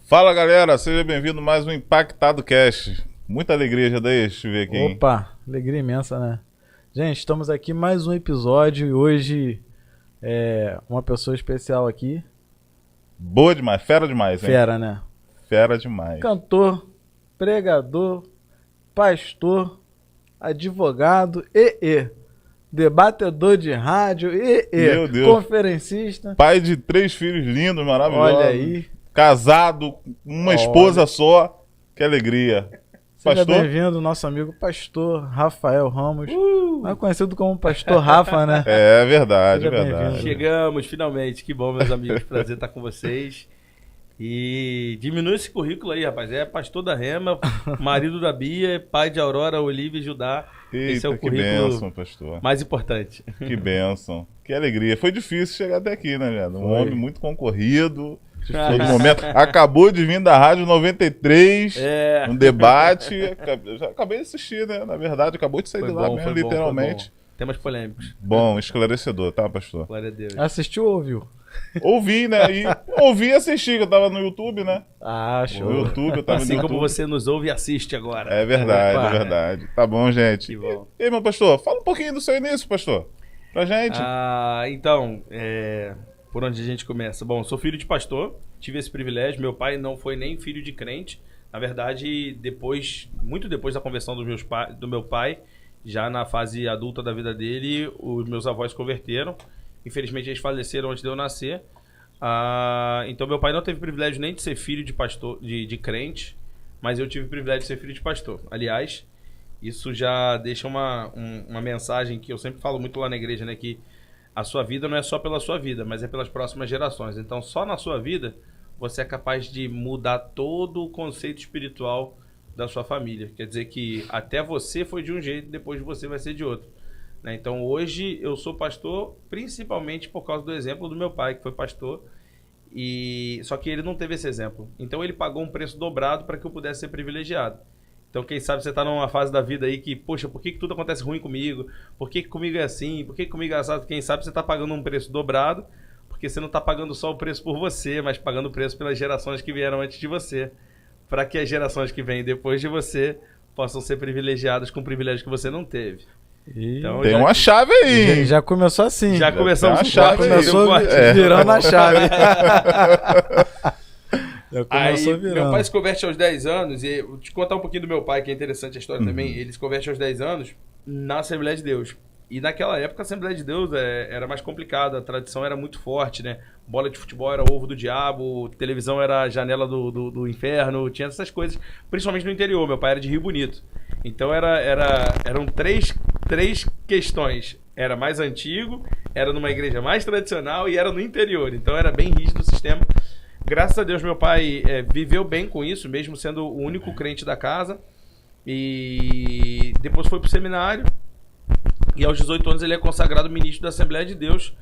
Fala galera, seja bem-vindo a mais um Impactado Cast. Muita alegria, já daí, deixa eu ver aqui. Opa, alegria imensa, né? Gente, estamos aqui mais um episódio e hoje uma pessoa especial aqui. Boa demais, fera demais, hein? Fera, né? Fera demais. Cantor, pregador, pastor, advogado debatedor de rádio Meu Deus. Conferencista. Pai de 3 filhos lindos, maravilhosos. Olha aí. Casado, uma esposa só. Que alegria. Seja Pastor? bem-vindo, nosso amigo pastor Rafael Ramos, mais conhecido como Pastor Rafa, né? É verdade, Seja verdade. bem-vindo. Chegamos, finalmente. Que bom, meus amigos. Prazer estar com vocês. E diminui esse currículo aí, rapaz. É pastor da Rema, marido da Bia, pai de Aurora, Olivia e Judá. Esse é o Eita, que currículo bênção, pastor. mais importante. Que bênção. Que alegria. Foi difícil chegar até aqui, né, velho? Um Foi. homem muito concorrido. Todo momento. Acabou de vir da Rádio 93, É. um debate. Já acabei de assistir, né? Na verdade, acabou de sair Foi de lá bom, mesmo, foi bom, literalmente. foi bom. Temas polêmicos. Bom, esclarecedor, tá, pastor? Glória a Deus. Assistiu ou ouviu? Ouvi, né? E ouvi e assisti, que eu tava no YouTube, né? Ah, No show. YouTube, eu tava Assim no YouTube. como você nos ouve e assiste agora. É verdade, Opa. é verdade. Tá bom, gente. Que bom. E aí, meu pastor, fala um pouquinho do seu início, pastor. Pra gente. Então, por onde a gente começa? Bom, sou filho de pastor, tive esse privilégio. Meu pai não foi nem filho de crente. Na verdade, muito depois da conversão do meu pai, já na fase adulta da vida dele, os meus avós se converteram. Infelizmente, eles faleceram antes de eu nascer. Então, meu pai não teve privilégio nem de ser filho de pastor, de crente, mas eu tive o privilégio de ser filho de pastor. Aliás, isso já deixa uma mensagem que eu sempre falo muito lá na igreja, né? Que a sua vida não é só pela sua vida, mas é pelas próximas gerações. Então, só na sua vida, você é capaz de mudar todo o conceito espiritual da sua família. Quer dizer que até você foi de um jeito, depois de você vai ser de outro. Né? Então, hoje, eu sou pastor principalmente por causa do exemplo do meu pai, que foi pastor. Só que ele não teve esse exemplo. Então, ele pagou um preço dobrado para que eu pudesse ser privilegiado. Então, quem sabe você está numa fase da vida aí que, poxa, por que tudo acontece ruim comigo? Por que comigo é assim? Por que comigo é assado? Quem sabe você está pagando um preço dobrado, porque você não está pagando só o preço por você, mas pagando o preço pelas gerações que vieram antes de você, para que as gerações que vêm depois de você possam ser privilegiadas com o privilégio que você não teve. Então, Tem uma chave aí, hein? Já começou assim. Já começamos tem uma chave aí. Começou virando a chave. Já começou Aí, virando. meu pai se converte aos 10 anos, e vou te contar um pouquinho do meu pai, que é interessante a história também. Ele se converte aos 10 anos na Assembleia de Deus. E naquela época a Assembleia de Deus era mais complicada, a tradição era muito forte, né? Bola de futebol era ovo do diabo, televisão era a janela do inferno, tinha essas coisas, principalmente no interior. Meu pai era de Rio Bonito. Então eram três questões. Era mais antigo, era numa igreja mais tradicional e era no interior. Então era bem rígido o sistema. Graças a Deus, meu pai viveu bem com isso, mesmo sendo o único crente da casa. E depois foi pro seminário. E aos 18 anos ele é consagrado ministro da Assembleia de Deus.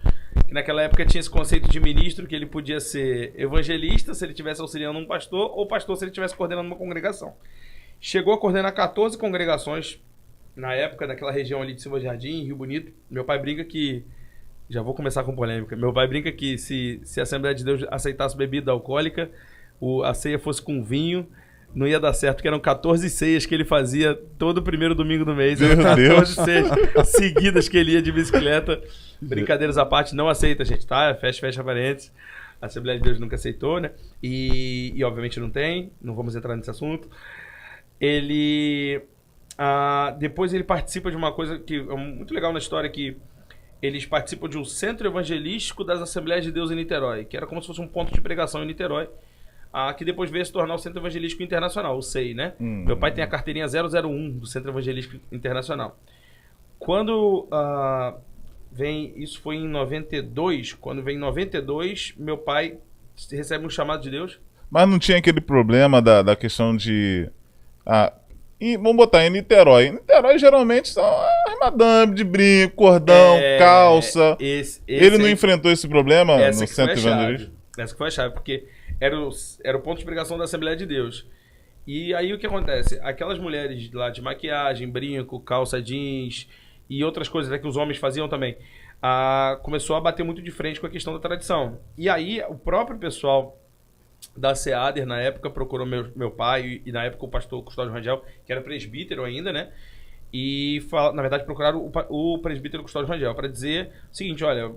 Que naquela época tinha esse conceito de ministro, que ele podia ser evangelista se ele estivesse auxiliando um pastor, ou pastor se ele estivesse coordenando uma congregação. Chegou a coordenar 14 congregações na época, daquela região ali de Silva Jardim, Rio Bonito. Meu pai brinca que... Já vou começar com polêmica. Meu pai brinca que se a Assembleia de Deus aceitasse bebida alcoólica, a ceia fosse com vinho, não ia dar certo, porque eram 14 ceias que ele fazia todo primeiro domingo do mês. Eram 14 ceias seguidas que ele ia de bicicleta. Brincadeiras à parte, não aceita, gente, tá? Fecha parênteses. A Assembleia de Deus nunca aceitou, né? E obviamente não tem, não vamos entrar nesse assunto. Depois ele participa de uma coisa que é muito legal na história, que eles participam de um centro evangelístico das Assembleias de Deus em Niterói, que era como se fosse um ponto de pregação em Niterói, que depois veio se tornar o Centro Evangelístico Internacional, o CEI, né? Meu pai tem a carteirinha 001 do Centro Evangelístico Internacional. Quando isso foi em 92, quando vem em 92, meu pai recebe um chamado de Deus. Mas não tinha aquele problema da questão de... vamos botar em Niterói. Em Niterói geralmente são madame de brinco, cordão, calça. Ele não enfrentou esse problema no Centro Evangelístico? Essa que foi a chave, porque era o ponto de pregação da Assembleia de Deus. E aí o que acontece? Aquelas mulheres lá de maquiagem, brinco, calça jeans e outras coisas, né, que os homens faziam também, começou a bater muito de frente com a questão da tradição. E aí o próprio pessoal da SEADER, na época, procurou meu pai e na época o pastor Custódio Rangel, que era presbítero ainda, né? E, na verdade, procuraram o presbítero Custódio Rangel para dizer o seguinte: olha,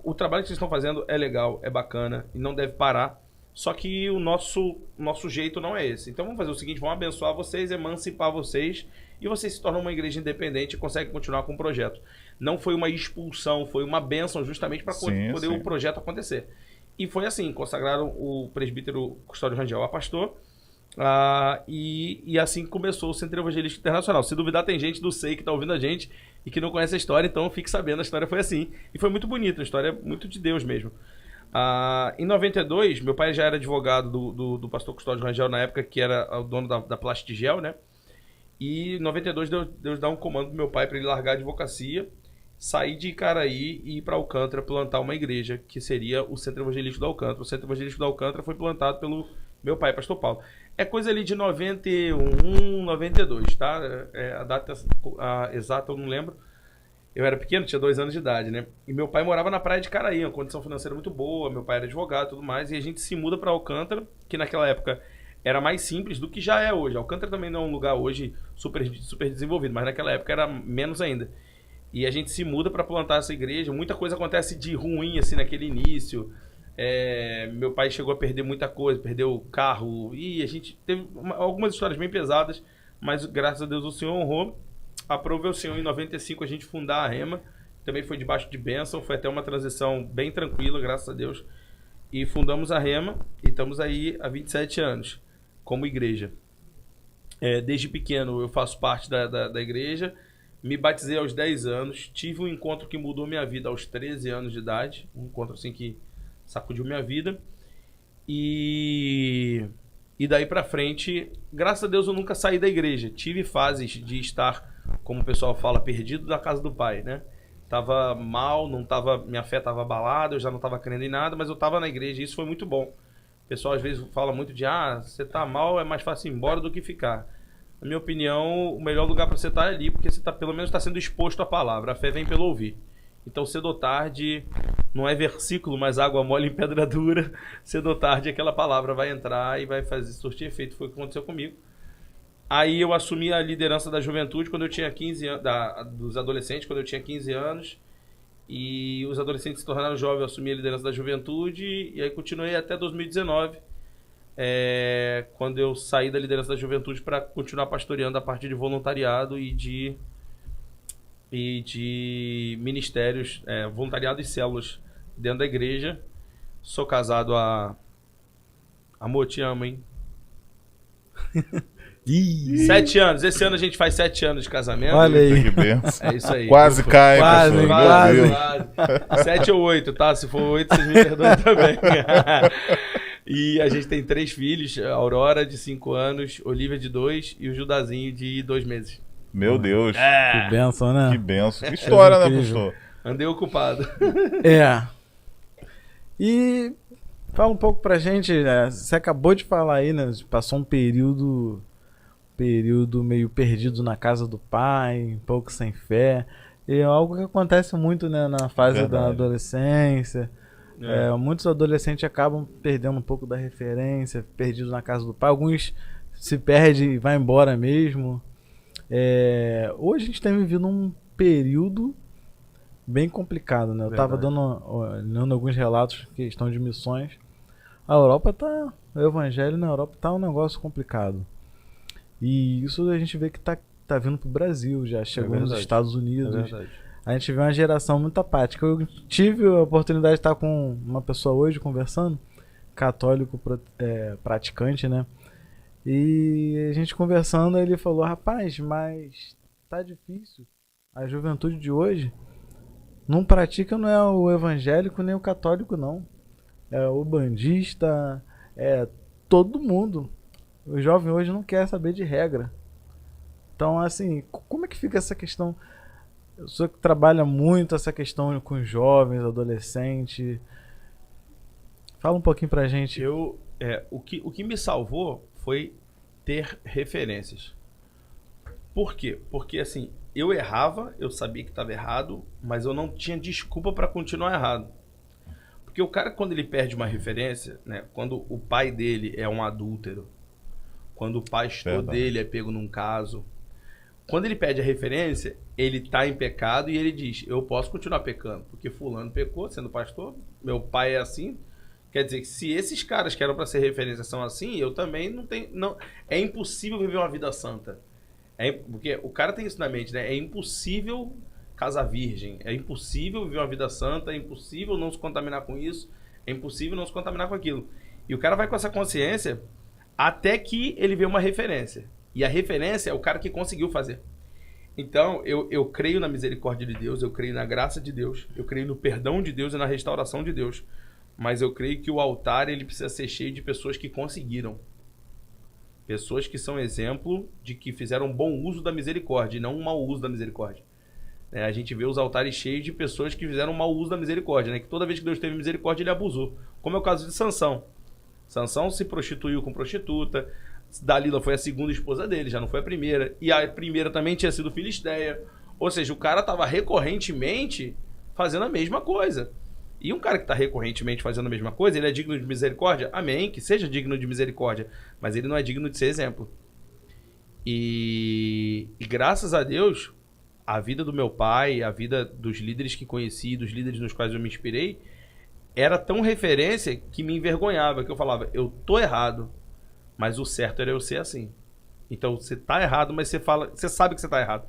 o trabalho que vocês estão fazendo é legal, é bacana e não deve parar. Só que o nosso jeito não é esse. Então vamos fazer o seguinte: vamos abençoar vocês, emancipar vocês e vocês se tornam uma igreja independente e conseguem continuar com o projeto. Não foi uma expulsão, foi uma bênção justamente para poder o projeto acontecer. E foi assim: consagraram o presbítero Custódio Rangel a pastor. E assim começou o Centro Evangelístico Internacional. Se duvidar, tem gente do SEI que está ouvindo a gente e que não conhece a história, então fique sabendo, a história foi assim. E foi muito bonita, a história é muito de Deus mesmo. Em 92, meu pai já era advogado do pastor Custódio Rangel na época, que era o dono da Plastigel, né? E em 92 Deus dá um comando pro meu pai para ele largar a advocacia, sair de Icaraí e ir para Alcântara plantar uma igreja, que seria o Centro Evangelístico da Alcântara. O Centro Evangelístico da Alcântara foi plantado pelo meu pai, pastor Paulo. É coisa ali de 91, 92, tá? A data exata eu não lembro. Eu era pequeno, tinha 2 anos de idade, né? E meu pai morava na praia de Caraí, uma condição financeira muito boa, meu pai era advogado e tudo mais, e a gente se muda para Alcântara, que naquela época era mais simples do que já é hoje. Alcântara também não é um lugar hoje super desenvolvido, mas naquela época era menos ainda. E a gente se muda para plantar essa igreja, muita coisa acontece de ruim, assim, naquele início. Meu pai chegou a perder muita coisa, perdeu o carro, e a gente teve algumas histórias bem pesadas, mas graças a Deus o Senhor honrou. Aprovou o Senhor em 95 a gente fundar a Rema, também foi debaixo de bênção, foi até uma transição bem tranquila, graças a Deus. E fundamos a Rema e estamos aí há 27 anos como igreja. Desde pequeno eu faço parte da igreja, me batizei aos 10 anos, tive um encontro que mudou minha vida aos 13 anos de idade, um encontro assim que sacudiu minha vida. E daí pra frente, graças a Deus eu nunca saí da igreja. Tive fases de estar, como o pessoal fala, perdido da casa do pai, né? Tava mal, minha fé tava abalada, eu já não tava crendo em nada, mas eu tava na igreja e isso foi muito bom. O pessoal às vezes fala muito de, você tá mal, é mais fácil ir embora do que ficar. Na minha opinião, o melhor lugar para você estar é ali, porque você pelo menos está sendo exposto à palavra. A fé vem pelo ouvir. Então, cedo ou tarde, não é versículo, mas água mole em pedra dura. Cedo ou tarde, aquela palavra vai entrar e vai fazer surtir efeito. Foi o que aconteceu comigo. Aí eu assumi a liderança da juventude quando eu tinha 15 anos, dos adolescentes, quando eu tinha 15 anos. E os adolescentes se tornaram jovens, eu assumi a liderança da juventude. E aí continuei até 2019, quando eu saí da liderança da juventude para continuar pastoreando a parte de voluntariado e de ministérios, voluntariado e células dentro da igreja. Sou casado amor, te amo, hein? 7 anos. Esse ano a gente faz 7 anos de casamento. Olha aí. Que benção. É isso aí. Quase cai, pessoal. Quase. Meu Deus. 7 ou 8, tá? Se for 8, vocês me perdoem também. E a gente tem 3 filhos. A Aurora, de 5 anos, Olivia, de 2 e o Judazinho, de 2 meses. Meu Deus. Que benção, né? Que benção. Que história, né, pastor? Andei ocupado. E fala um pouco pra gente, você acabou de falar aí, né? Passou um período meio perdido na casa do pai, um pouco sem fé. E é algo que acontece muito, né, na fase da adolescência. Muitos adolescentes acabam perdendo um pouco da referência, perdidos na casa do pai. Alguns se perdem e vão embora mesmo. Hoje a gente tem vivido um período bem complicado, né? Eu estava lendo alguns relatos, questão de missões. O evangelho na Europa tá um negócio complicado. E isso a gente vê que tá vindo pro Brasil, já chegou nos Estados Unidos. A gente vê uma geração muito apática. Eu tive a oportunidade de estar com uma pessoa hoje conversando, católico praticante, né? E a gente conversando, ele falou: rapaz, mas tá difícil. A juventude de hoje não pratica, não é o evangélico nem o católico, não. É o bandista, todo mundo. O jovem hoje não quer saber de regra. Então, assim, como é que fica essa questão? Eu sou que trabalha muito essa questão com jovens, adolescentes. Fala um pouquinho pra gente. O que me salvou foi ter referências. Por quê? Porque assim, eu errava, eu sabia que estava errado, mas eu não tinha desculpa para continuar errado. Porque o cara, quando ele perde uma referência, né, quando o pai dele é um adúltero, quando o pastor dele é pego num caso, quando ele perde a referência, ele está em pecado e ele diz, eu posso continuar pecando, porque fulano pecou, sendo pastor, meu pai é assim. Quer dizer, que se esses caras que eram para ser referência são assim, eu também não tenho... Não, é impossível viver uma vida santa. Porque o cara tem isso na mente, né? É impossível casar virgem, é impossível viver uma vida santa, é impossível não se contaminar com isso, é impossível não se contaminar com aquilo. E o cara vai com essa consciência até que ele vê uma referência. E a referência é o cara que conseguiu fazer. Então, eu creio na misericórdia de Deus, eu creio na graça de Deus, eu creio no perdão de Deus e na restauração de Deus. Mas eu creio que o altar ele precisa ser cheio de pessoas que conseguiram. Pessoas que são exemplo de que fizeram um bom uso da misericórdia e não um mau uso da misericórdia. A gente vê os altares cheios de pessoas que fizeram um mau uso da misericórdia, né? Que toda vez que Deus teve misericórdia, ele abusou. Como é o caso de Sansão. Sansão se prostituiu com prostituta. Dalila foi a segunda esposa dele, já não foi a primeira. E a primeira também tinha sido filisteia. Ou seja, o cara estava recorrentemente fazendo a mesma coisa. E um cara que está recorrentemente fazendo a mesma coisa, ele é digno de misericórdia? Amém, que seja digno de misericórdia. Mas ele não é digno de ser exemplo. E graças a Deus, a vida do meu pai, a vida dos líderes que conheci, dos líderes nos quais eu me inspirei, era tão referência que me envergonhava, que eu falava, eu tô errado, mas o certo era eu ser assim. Então você tá errado, mas você sabe que você tá errado,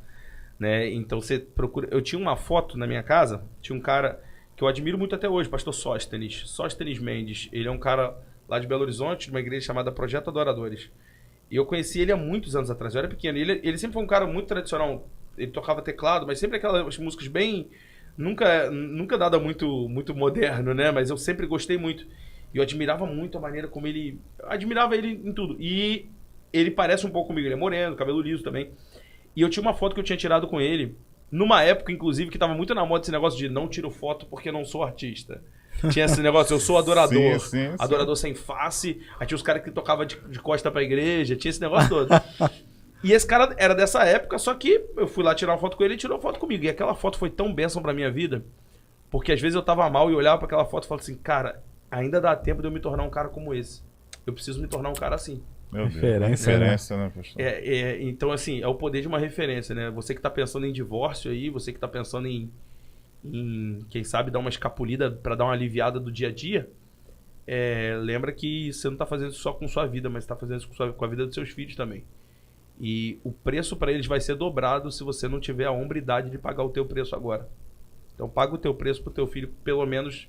né? Então você procura... Eu tinha uma foto na minha casa, tinha um cara que eu admiro muito até hoje, pastor Sóstenes Mendes. Ele é um cara lá de Belo Horizonte, de uma igreja chamada Projeto Adoradores. E eu conheci ele há muitos anos atrás, eu era pequeno. Ele sempre foi um cara muito tradicional, ele tocava teclado, mas sempre aquelas músicas bem... Nunca nada muito moderno, né? Mas eu sempre gostei muito. E eu admirava muito a maneira como ele... Admirava ele em tudo. E ele parece um pouco comigo, ele é moreno, cabelo liso também. E eu tinha uma foto que eu tinha tirado com ele, numa época, inclusive, que tava muito na moda esse negócio de não tiro foto porque não sou artista. Tinha esse negócio, eu sou adorador. Sim. Adorador sem face. Aí tinha os caras que tocavam de costa pra igreja. Tinha esse negócio todo. E esse cara era dessa época, só que eu fui lá tirar uma foto com ele e ele tirou uma foto comigo. E aquela foto foi tão bênção pra minha vida, porque às vezes eu tava mal e olhava pra aquela foto e falava assim, cara, ainda dá tempo de eu me tornar um cara como esse. Eu preciso me tornar um cara assim. Meu Deus, Referência, né, pastor? Então, assim, é o poder de uma referência, né? Você que tá pensando em divórcio aí, você que tá pensando em quem sabe, dar uma escapulida pra dar uma aliviada do dia a dia, lembra que você não tá fazendo isso só com sua vida, mas tá fazendo isso com a vida dos seus filhos também. E o preço para eles vai ser dobrado se você não tiver a hombridade de pagar o teu preço agora. Então paga o teu preço pro teu filho, pelo menos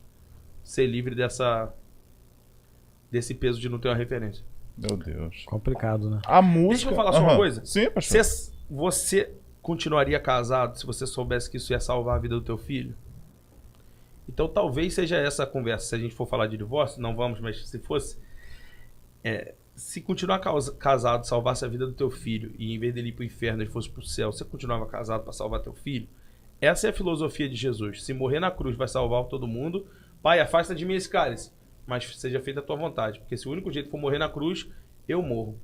ser livre desse peso de não ter uma referência. Meu Deus. Complicado, né? A música... Deixa eu falar só uma coisa. Sim, pastor. Você continuaria casado se você soubesse que isso ia salvar a vida do teu filho? Então talvez seja essa a conversa. Se a gente for falar de divórcio, não vamos, mas se fosse... Se continuar casado salvasse a vida do teu filho e em vez dele ir pro inferno ele fosse pro céu, você continuava casado para salvar teu filho? Essa é a filosofia de Jesus. Se morrer na cruz vai salvar todo mundo, Pai, afasta de mim esse cálice, mas seja feita a tua vontade. Porque se o único jeito for morrer na cruz, eu morro.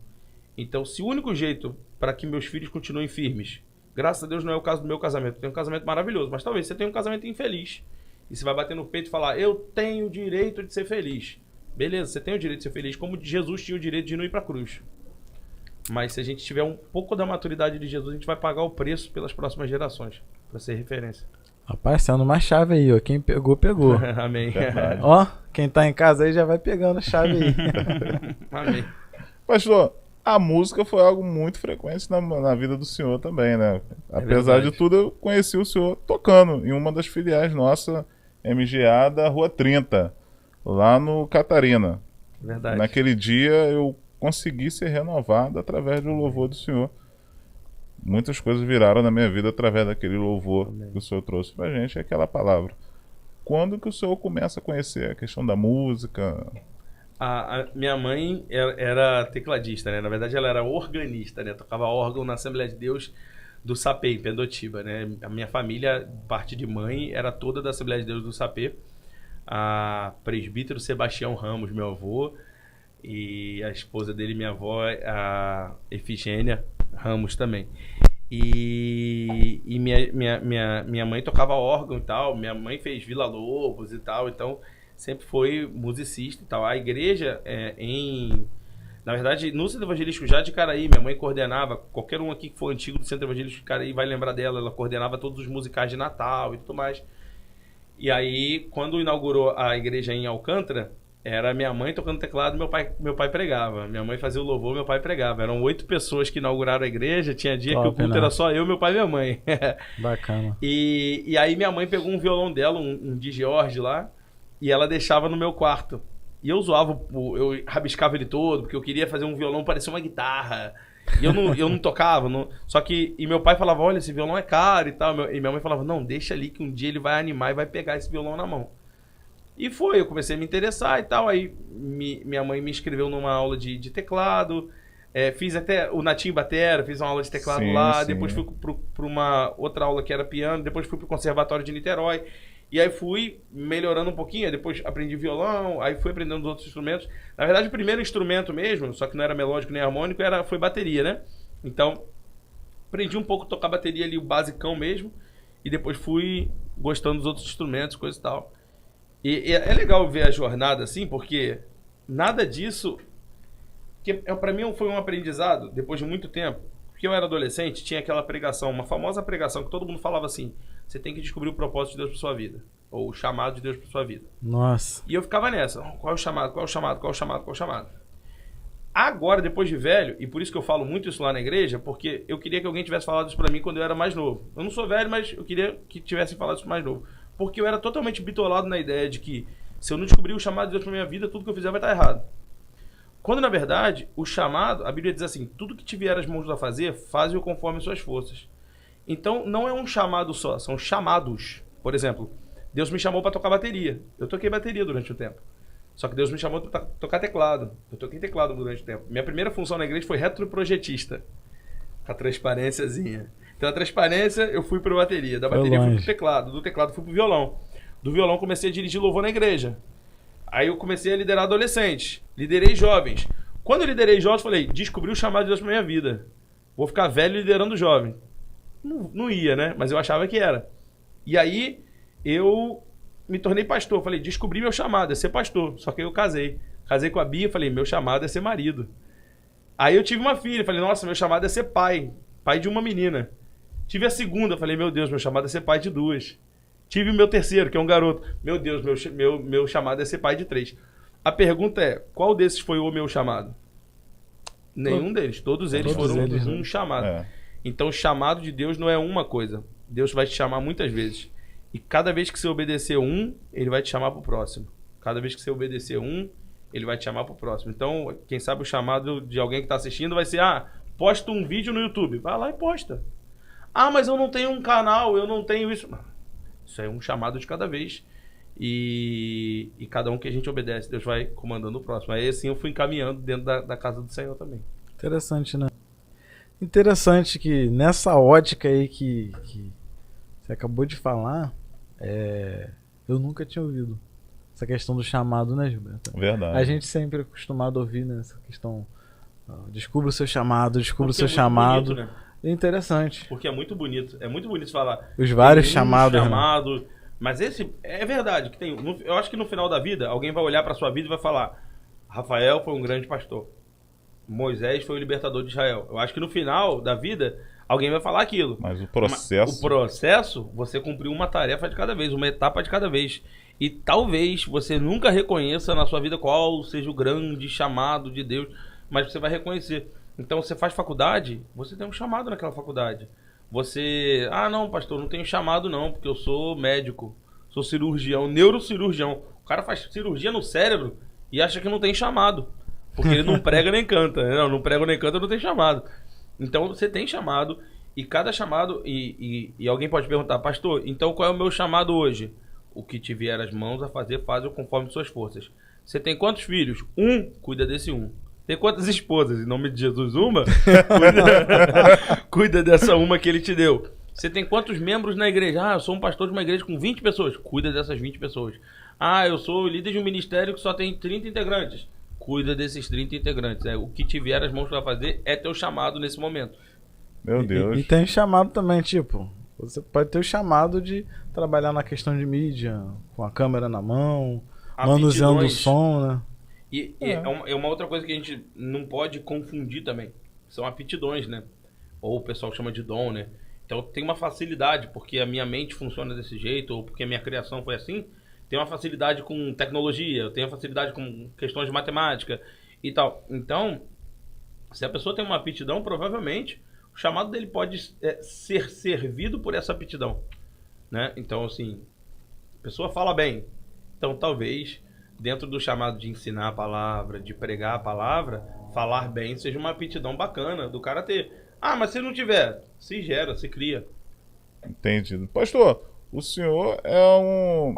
Então, se o único jeito para que meus filhos continuem firmes, graças a Deus não é o caso do meu casamento. Eu tenho um casamento maravilhoso, mas talvez você tenha um casamento infeliz. E você vai bater no peito e falar, eu tenho o direito de ser feliz. Beleza, você tem o direito de ser feliz, como Jesus tinha o direito de não ir pra cruz. Mas se a gente tiver um pouco da maturidade de Jesus, a gente vai pagar o preço pelas próximas gerações, pra ser referência. Rapaz, sendo uma chave aí, ó. Quem pegou, pegou. Amém. Ó, quem tá em casa aí já vai pegando a chave aí. Amém. Pastor, a música foi algo muito frequente na vida do senhor também, né? Apesar de tudo, eu conheci o senhor tocando em uma das filiais nossa, MGA da Rua 30. Lá no Catarina. Verdade. Naquele dia eu consegui ser renovado através do louvor do Senhor. Muitas coisas viraram na minha vida através daquele louvor que o Senhor trouxe pra gente, aquela palavra. Quando que o Senhor começa a conhecer a questão da música? A minha mãe era tecladista, né? Na verdade ela era organista, né? Tocava órgão na Assembleia de Deus do Sapê, em Pendotiba, né? A minha família, parte de mãe, era toda da Assembleia de Deus do Sapê. a presbítero Sebastião Ramos, meu avô, e a esposa dele, minha avó, a Efigênia Ramos também. E minha mãe tocava órgão e tal, minha mãe fez Vila Lobos e tal, então sempre foi musicista e tal. A igreja na verdade, no Centro Evangelístico já de Caraí, minha mãe coordenava, qualquer um aqui que for antigo do Centro Evangelístico de Caraí vai lembrar dela, ela coordenava todos os musicais de Natal e tudo mais. E aí, quando inaugurou a igreja em Alcântara, era minha mãe tocando teclado, meu pai pregava. Minha mãe fazia o louvor, meu pai pregava. Eram 8 pessoas que inauguraram a igreja, tinha dia que o culto era só eu, meu pai e minha mãe. Bacana. E aí minha mãe pegou um violão dela, um de George lá, e ela deixava no meu quarto. E eu zoava, eu rabiscava ele todo, porque eu queria fazer um violão parecer uma guitarra. E eu não tocava. Só que meu pai falava, olha, esse violão é caro e tal. E minha mãe falava, não, deixa ali que um dia ele vai animar e vai pegar esse violão na mão. E foi, eu comecei a me interessar e tal. Aí minha mãe me inscreveu numa aula de teclado. Fiz até o Natinho Batera, fiz uma aula de teclado lá. Sim. Depois fui para uma outra aula que era piano. Depois fui para o Conservatório de Niterói. E aí fui melhorando um pouquinho, depois aprendi violão, aí fui aprendendo os outros instrumentos. Na verdade, o primeiro instrumento mesmo, só que não era melódico nem harmônico, foi bateria, né? Então, aprendi um pouco a tocar bateria ali, o basicão mesmo, e depois fui gostando dos outros instrumentos, coisa e tal. E é legal ver a jornada assim, porque nada disso... Para mim foi um aprendizado, depois de muito tempo, porque eu era adolescente, tinha aquela pregação, uma famosa pregação que todo mundo falava assim: você tem que descobrir o propósito de Deus para sua vida, ou o chamado de Deus para sua vida. Nossa. E eu ficava nessa, qual é o chamado, qual é o chamado, qual é o chamado, qual é o chamado. Agora, depois de velho, e por isso que eu falo muito isso lá na igreja, porque eu queria que alguém tivesse falado isso para mim quando eu era mais novo. Eu não sou velho, mas eu queria que tivessem falado isso mais novo. Porque eu era totalmente bitolado na ideia de que se eu não descobrir o chamado de Deus para minha vida, tudo que eu fizer vai estar errado. Quando, na verdade, o chamado, a Bíblia diz assim, tudo que te vier as mãos a fazer, faze-o conforme as suas forças. Então, não é um chamado só, são chamados. Por exemplo, Deus me chamou para tocar bateria. Eu toquei bateria durante um tempo. Só que Deus me chamou para tocar teclado. Eu toquei teclado durante um tempo. Minha primeira função na igreja foi retroprojetista. Com a transparênciazinha. Então, a transparência, eu fui para bateria. Da bateria, eu fui pro teclado. Do teclado, fui pro violão. Do violão, comecei a dirigir louvor na igreja. Aí eu comecei a liderar adolescentes. Liderei jovens. Quando eu liderei jovens, falei, descobri o chamado de Deus para minha vida. Vou ficar velho liderando jovem. Não ia, né? Mas eu achava que era. E aí, eu me tornei pastor. Falei, descobri meu chamado, é ser pastor. Só que eu casei. Casei com a Bia, falei, meu chamado é ser marido. Aí eu tive uma filha, falei, nossa, meu chamado é ser pai. Pai de uma menina. Tive a segunda, falei, meu Deus, meu chamado é ser pai de 2. Tive o meu terceiro, que é um garoto. Meu Deus, meu chamado é ser pai de 3. A pergunta é, qual desses foi o meu chamado? Nenhum deles. Todos eles foram um chamado. É. Então, o chamado de Deus não é uma coisa. Deus vai te chamar muitas vezes. E cada vez que você obedecer um, ele vai te chamar para o próximo. Cada vez que você obedecer um, ele vai te chamar para o próximo. Então, quem sabe o chamado de alguém que está assistindo vai ser, posta um vídeo no YouTube. Vai lá e posta. Mas eu não tenho um canal, eu não tenho isso. Isso é um chamado de cada vez. E cada um que a gente obedece, Deus vai comandando o próximo. Aí assim eu fui encaminhando dentro da casa do Senhor também. Interessante, né? Interessante que nessa ótica aí que você acabou de falar, eu nunca tinha ouvido essa questão do chamado, né, Gilberto? Verdade. A gente sempre é acostumado a ouvir, né, essa questão, descubra o seu chamado, descubra o seu chamado. Bonito, né? É interessante. Porque é muito bonito falar. Os vários chamados. Mas esse é verdade que tem. Eu acho que no final da vida alguém vai olhar para sua vida e vai falar: Rafael foi um grande pastor. Moisés foi o libertador de Israel. Eu acho que no final da vida alguém vai falar aquilo. Mas o processo, você cumpriu uma tarefa de cada vez, uma etapa de cada vez. E talvez você nunca reconheça na sua vida qual seja o grande chamado de Deus, mas você vai reconhecer. Então você faz faculdade, você tem um chamado naquela faculdade. Você, não, pastor, não tenho chamado não, porque eu sou médico, sou cirurgião, neurocirurgião. O cara faz cirurgia no cérebro e acha que não tem chamado, porque ele não prega nem canta. Não prega nem canta, não tem chamado. Então você tem chamado, e cada chamado, e alguém pode perguntar, pastor, então qual é o meu chamado hoje? O que te vier as mãos a fazer, faz-o conforme suas forças. Você tem quantos filhos? Cuida desse um. Tem quantas esposas? Em nome de Jesus, uma? Cuida dessa uma que ele te deu. Você tem quantos membros na igreja? Eu sou um pastor de uma igreja com 20 pessoas. Cuida dessas 20 pessoas. Ah, eu sou o líder de um ministério que só tem 30 integrantes. Cuida desses 30 integrantes. O que tiver as mãos para fazer é teu chamado nesse momento. Meu Deus. E tem chamado também, tipo, você pode ter o chamado de trabalhar na questão de mídia, com a câmera na mão, manuseando o som, né? E é uma outra coisa que a gente não pode confundir também. São aptidões, né? Ou o pessoal chama de dom, né? Então tem uma facilidade, porque a minha mente funciona desse jeito, ou porque a minha criação foi assim. Tem uma facilidade com tecnologia, eu tenho facilidade com questões de matemática e tal. Então, se a pessoa tem uma aptidão, provavelmente o chamado dele pode ser servido por essa aptidão, né? Então, assim, a pessoa fala bem. Então, talvez, dentro do chamado de ensinar a palavra, de pregar a palavra, falar bem seja uma aptidão bacana do cara ter. Ah, mas se não tiver, se gera, se cria. Entendido. Pastor, o senhor é um...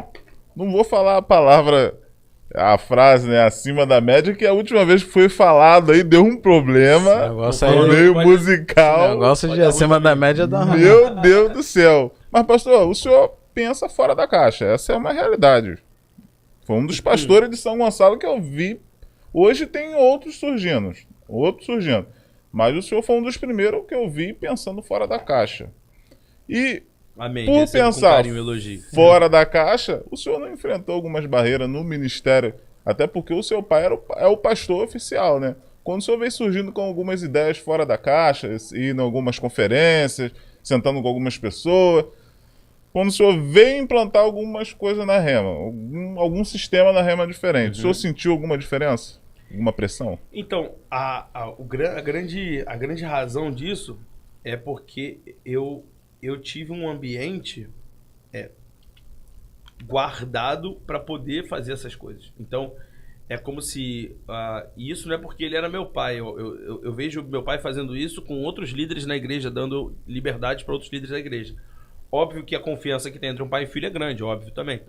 Não vou falar a palavra, a frase, né, acima da média, que a última vez que foi falado aí deu um problema no meio musical. O negócio de acima da média dá ruim. Meu Deus do céu. Mas, pastor, o senhor pensa fora da caixa. Essa é uma realidade. Foi um dos pastores de São Gonçalo que eu vi. Hoje tem outros surgindo. Mas o senhor foi um dos primeiros que eu vi pensando fora da caixa. E... Amém. Por pensar elogio. fora da caixa, o senhor não enfrentou algumas barreiras no ministério? Até porque o seu pai é o pastor oficial, né? Quando o senhor vem surgindo com algumas ideias fora da caixa, indo em algumas conferências, sentando com algumas pessoas, quando o senhor veio implantar algumas coisas na Rema, algum sistema na Rema diferente, o senhor sentiu alguma diferença? Alguma pressão? Então, a grande razão disso é porque eu tive um ambiente guardado para poder fazer essas coisas. Então, é como se... isso não é porque ele era meu pai. Eu vejo meu pai fazendo isso com outros líderes na igreja, dando liberdade para outros líderes da igreja. Óbvio que a confiança que tem entre um pai e filho é grande, óbvio também.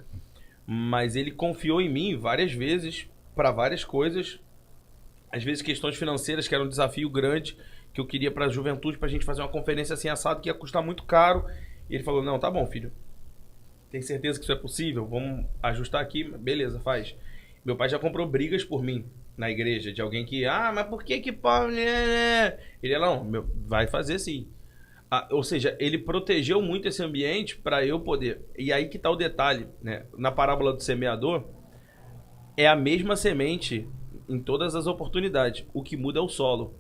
Mas ele confiou em mim várias vezes para várias coisas. Às vezes questões financeiras, que era um desafio grande, que eu queria para a juventude, para a gente fazer uma conferência assim assado, que ia custar muito caro. E ele falou, não, tá bom, filho. Tem certeza que isso é possível? Vamos ajustar aqui. Beleza, faz. Meu pai já comprou brigas por mim na igreja, de alguém que, mas por que Paulo... Ele, não, vai fazer sim. Ou seja, ele protegeu muito esse ambiente para eu poder... E aí que tá o detalhe, né? Na parábola do semeador, é a mesma semente em todas as oportunidades. O que muda é o solo.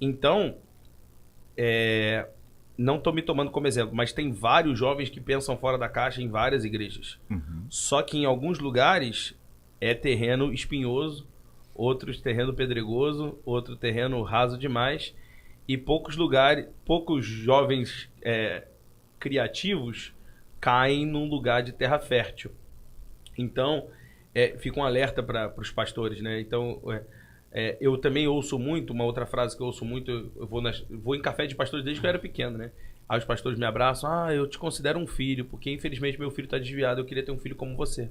Então, não estou me tomando como exemplo, mas tem vários jovens que pensam fora da caixa em várias igrejas. Só que em alguns lugares é terreno espinhoso, outros terreno pedregoso, outro terreno raso demais, e poucos jovens criativos caem num lugar de terra fértil. Então, fica um alerta para os pastores, né? Então, eu também ouço muito, uma outra frase que eu ouço muito, eu vou em café de pastores desde que eu era pequeno, né? Aí os pastores me abraçam, eu te considero um filho, porque infelizmente meu filho está desviado, eu queria ter um filho como você.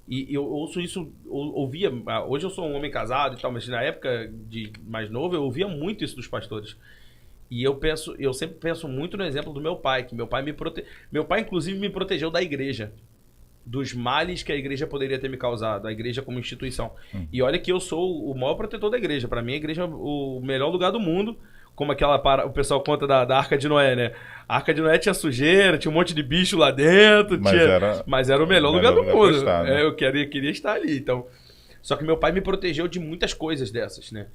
E eu ouço isso, ouvia, hoje eu sou um homem casado e tal, mas na época de mais novo eu ouvia muito isso dos pastores. E eu sempre penso muito no exemplo do meu pai, que meu pai inclusive me protegeu da igreja, dos males que a igreja poderia ter me causado, a igreja como instituição. E olha que eu sou o maior protetor da igreja. Para mim, a igreja é o melhor lugar do mundo. Como o pessoal conta da Arca de Noé, né? A Arca de Noé tinha sujeira, tinha um monte de bicho lá dentro. Mas era o melhor lugar do mundo. Estar, né? Eu queria estar ali. Então. Só que meu pai me protegeu de muitas coisas dessas, né?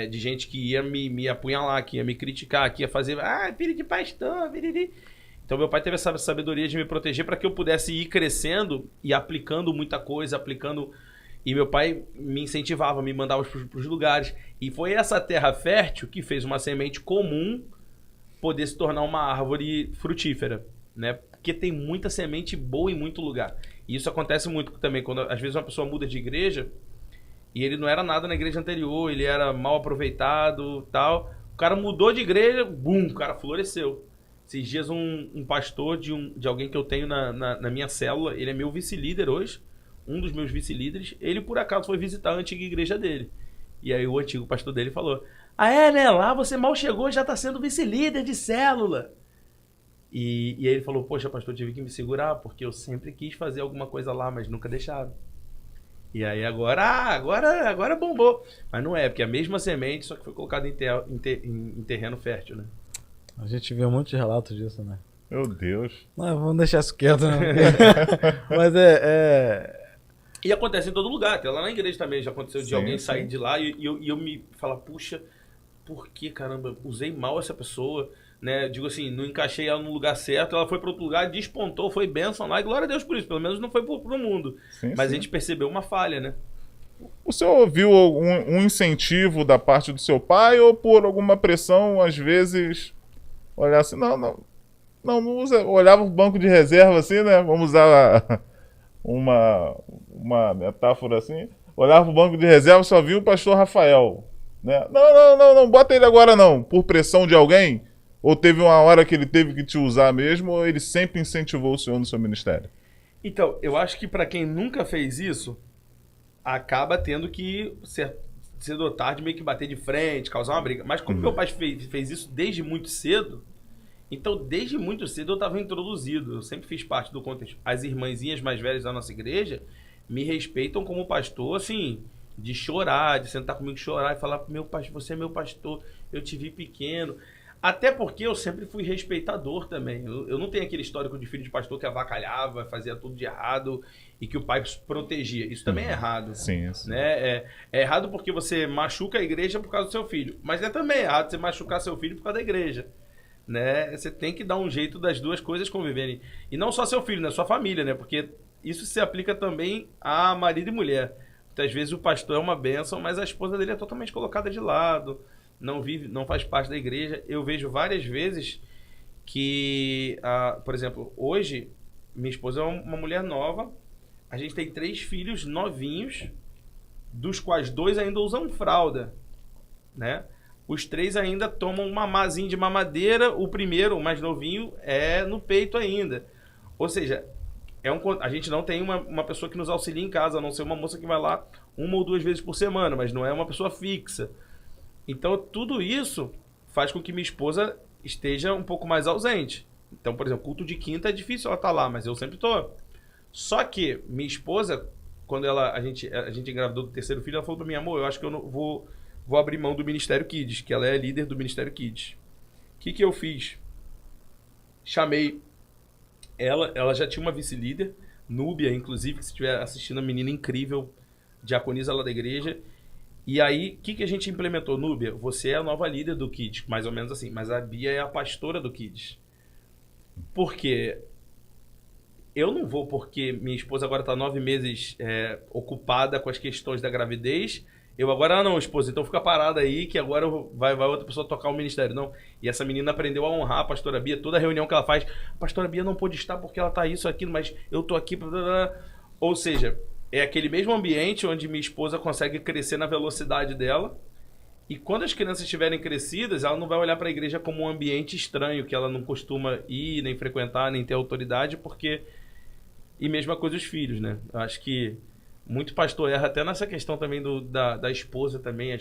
De gente que ia me apunhalar, que ia me criticar, que ia fazer... filho de pastor, piriri. Então meu pai teve essa sabedoria de me proteger para que eu pudesse ir crescendo e aplicando muita coisa, E meu pai me incentivava, me mandava para os lugares. E foi essa terra fértil que fez uma semente comum poder se tornar uma árvore frutífera, né? Porque tem muita semente boa em muito lugar. E isso acontece muito também, quando às vezes uma pessoa muda de igreja e ele não era nada na igreja anterior, ele era mal aproveitado, tal. O cara mudou de igreja, bum, o cara floresceu. Esses dias um pastor de alguém que eu tenho na minha célula, ele é meu vice-líder hoje, um dos meus vice-líderes, ele por acaso foi visitar a antiga igreja dele. E aí o antigo pastor dele falou, né, lá você mal chegou, já está sendo vice-líder de célula. E aí ele falou, poxa, pastor, eu tive que me segurar, porque eu sempre quis fazer alguma coisa lá, mas nunca deixaram. E aí agora bombou. Mas não é, porque é a mesma semente, só que foi colocada em terreno fértil, né? A gente vê um monte de relatos disso, né? Meu Deus. Não, vamos deixar isso quieto, né? Mas E acontece em todo lugar, até lá na igreja também já aconteceu de Sim, alguém sim. sair de lá e eu me falar, puxa, por que, caramba, usei mal essa pessoa, né? Digo assim, não encaixei ela no lugar certo, ela foi para outro lugar, despontou, foi bênção lá, e glória a Deus por isso, pelo menos não foi pro mundo. Sim, Mas sim. a gente percebeu uma falha, né? O senhor viu um incentivo da parte do seu pai ou por alguma pressão, às vezes, olhar assim, não usa, olhava o banco de reserva assim, né? Vamos usar uma metáfora assim. Olhava o banco de reserva e só via o pastor Rafael, né? Não, bota ele agora não, por pressão de alguém? Ou teve uma hora que ele teve que te usar mesmo, ou ele sempre incentivou o senhor no seu ministério? Então, eu acho que para quem nunca fez isso, acaba tendo que cedo ou tarde meio que bater de frente, causar uma briga. Mas como meu pai fez isso desde muito cedo, então desde muito cedo eu estava introduzido. Eu sempre fiz parte do contexto. As irmãzinhas mais velhas da nossa igreja me respeitam como pastor, assim, de chorar, de sentar comigo e chorar e falar, meu pastor, você é meu pastor, eu te vi pequeno. Até porque eu sempre fui respeitador também. Eu não tenho aquele histórico de filho de pastor que avacalhava, fazia tudo de errado e que o pai protegia. Isso também é errado. Sim, sim. Né? É errado porque você machuca a igreja por causa do seu filho. Mas é também errado você machucar seu filho por causa da igreja. Né? Você tem que dar um jeito das duas coisas conviverem. E não só seu filho, né? Sua família, né? Porque isso se aplica também a marido e mulher. Muitas vezes o pastor é uma bênção, mas a esposa dele é totalmente colocada de lado. Não vive, não faz parte da igreja. Eu vejo várias vezes que, por exemplo, hoje, minha esposa é uma mulher nova, a gente tem 3 filhos novinhos, dos quais 2 ainda usam fralda, né? Os 3 ainda tomam um mamazinho de mamadeira, o primeiro, o mais novinho, é no peito ainda. Ou seja, a gente não tem uma pessoa que nos auxilia em casa, a não ser uma moça que vai lá 1 ou 2 vezes por semana, mas não é uma pessoa fixa. Então, tudo isso faz com que minha esposa esteja um pouco mais ausente. Então, por exemplo, culto de quinta é difícil ela estar lá, mas eu sempre estou. Só que minha esposa, quando a gente engravidou do 3º filho, ela falou para mim, amor, eu acho que eu não vou abrir mão do Ministério Kids, que ela é líder do Ministério Kids. O que eu fiz? Chamei ela já tinha uma vice-líder, Núbia, inclusive, que se estiver assistindo, a menina incrível, diaconisa lá da igreja. E aí, o que a gente implementou? Núbia, você é a nova líder do Kids, mais ou menos assim, mas a Bia é a pastora do Kids. Por quê? Eu não vou porque minha esposa agora está 9 meses ocupada com as questões da gravidez. Eu agora, não, esposa, então fica parada aí que agora vai outra pessoa tocar o ministério. Não. E essa menina aprendeu a honrar a pastora Bia. Toda reunião que ela faz, a pastora Bia não pôde estar porque ela tá isso, aquilo, mas eu tô aqui. Ou seja, é aquele mesmo ambiente onde minha esposa consegue crescer na velocidade dela. E quando as crianças estiverem crescidas, ela não vai olhar para a igreja como um ambiente estranho, que ela não costuma ir, nem frequentar, nem ter autoridade, porque... E mesma coisa os filhos, né? Eu acho que muito pastor erra até nessa questão também da esposa também. A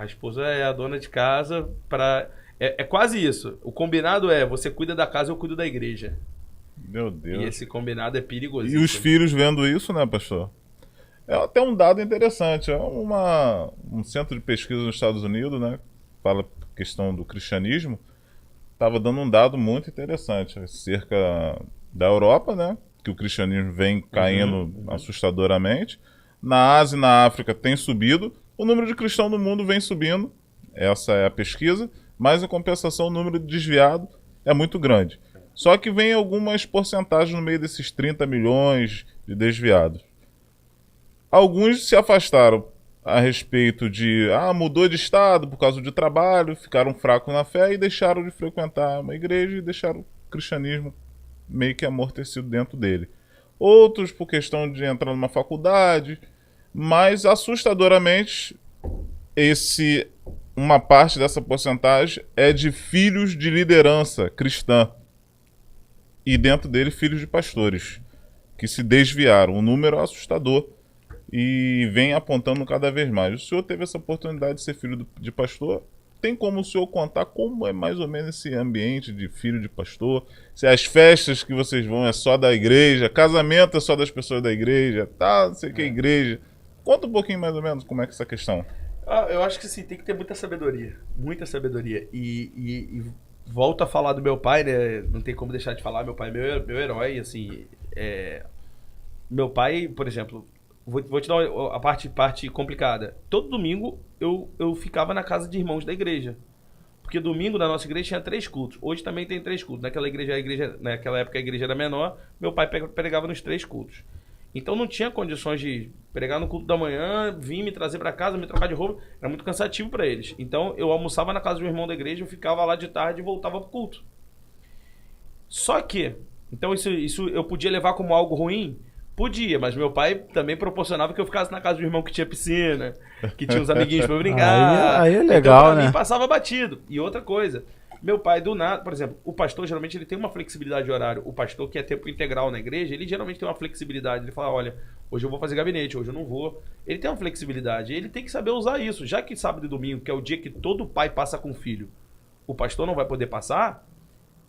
esposa é a dona de casa para... É quase isso. O combinado é, você cuida da casa, eu cuido da igreja. Meu Deus. E esse combinado é perigoso. E os filhos vendo isso, né, pastor? É até um dado interessante. É um centro de pesquisa nos Estados Unidos, né? Fala a questão do cristianismo. Estava dando um dado muito interessante. Cerca da Europa, né? Que o cristianismo vem caindo assustadoramente. Na Ásia e na África tem subido. O número de cristãos no mundo vem subindo. Essa é a pesquisa. Mas, em compensação, o número de desviado é muito grande. Só que vem algumas porcentagens no meio desses 30 milhões de desviados. Alguns se afastaram a respeito de mudou de estado por causa de trabalho, ficaram fracos na fé e deixaram de frequentar uma igreja e deixaram o cristianismo meio que amortecido dentro dele. Outros por questão de entrar numa faculdade, mas assustadoramente uma parte dessa porcentagem é de filhos de liderança cristã e dentro dele filhos de pastores que se desviaram. O número é assustador e vem apontando cada vez mais. O senhor teve essa oportunidade de ser filho de pastor tem como o senhor contar como é mais ou menos esse ambiente de filho de pastor? Se as festas que vocês vão é só da igreja, casamento é só das pessoas da igreja, tá, não sei o que, igreja. Conta um pouquinho mais ou menos como é que é essa questão. Eu acho que sim, tem que ter muita sabedoria. Muita sabedoria. E volto a falar do meu pai, né? Não tem como deixar de falar. Meu pai é meu herói, assim. Meu pai, por exemplo, vou te dar a parte complicada. Todo domingo eu ficava na casa de irmãos da igreja. Porque domingo na nossa igreja tinha 3 cultos. Hoje também tem 3 cultos. Naquela época a igreja era menor, meu pai pregava nos 3 cultos. Então não tinha condições de pregar no culto da manhã, vir me trazer para casa, me trocar de roupa. Era muito cansativo para eles. Então eu almoçava na casa de um irmão da igreja, eu ficava lá de tarde e voltava pro culto. Só que, então isso eu podia levar como algo ruim? Podia, mas meu pai também proporcionava que eu ficasse na casa do irmão que tinha piscina, que tinha uns amiguinhos para brincar. Aí é legal, então, pra né? mim passava batido. E outra coisa, meu pai do nada, por exemplo, o pastor geralmente ele tem uma flexibilidade de horário. O pastor que é tempo integral na igreja, ele geralmente tem uma flexibilidade. Ele fala, olha, hoje eu vou fazer gabinete, hoje eu não vou. Ele tem uma flexibilidade. Ele tem que saber usar isso. Já que sábado e domingo, que é o dia que todo pai passa com o filho, o pastor não vai poder passar,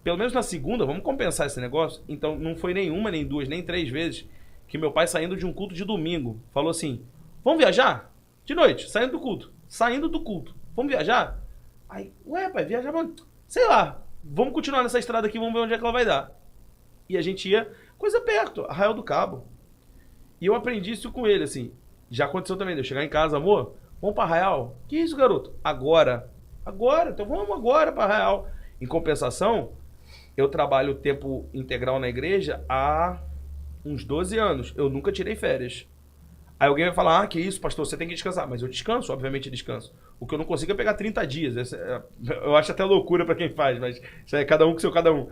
pelo menos na segunda, vamos compensar esse negócio. Então não foi nenhuma, nem 2, nem 3 vezes que meu pai, saindo de um culto de domingo, falou assim, vamos viajar? De noite, saindo do culto. Vamos viajar? Aí, ué, pai, viajar, mano. Sei lá, vamos continuar nessa estrada aqui, vamos ver onde é que ela vai dar. E a gente ia, coisa perto, Arraial do Cabo. E eu aprendi isso com ele, assim. Já aconteceu também, de eu chegar em casa, amor, vamos pra Arraial? Que isso, garoto? Agora, então vamos agora pra Arraial. Em compensação, eu trabalho tempo integral na igreja há uns 12 anos. Eu nunca tirei férias. Aí alguém vai falar, que isso, pastor, você tem que descansar. Mas eu descanso, obviamente descanso. O que eu não consigo é pegar 30 dias. Eu acho até loucura pra quem faz, mas isso é cada um com seu cada um.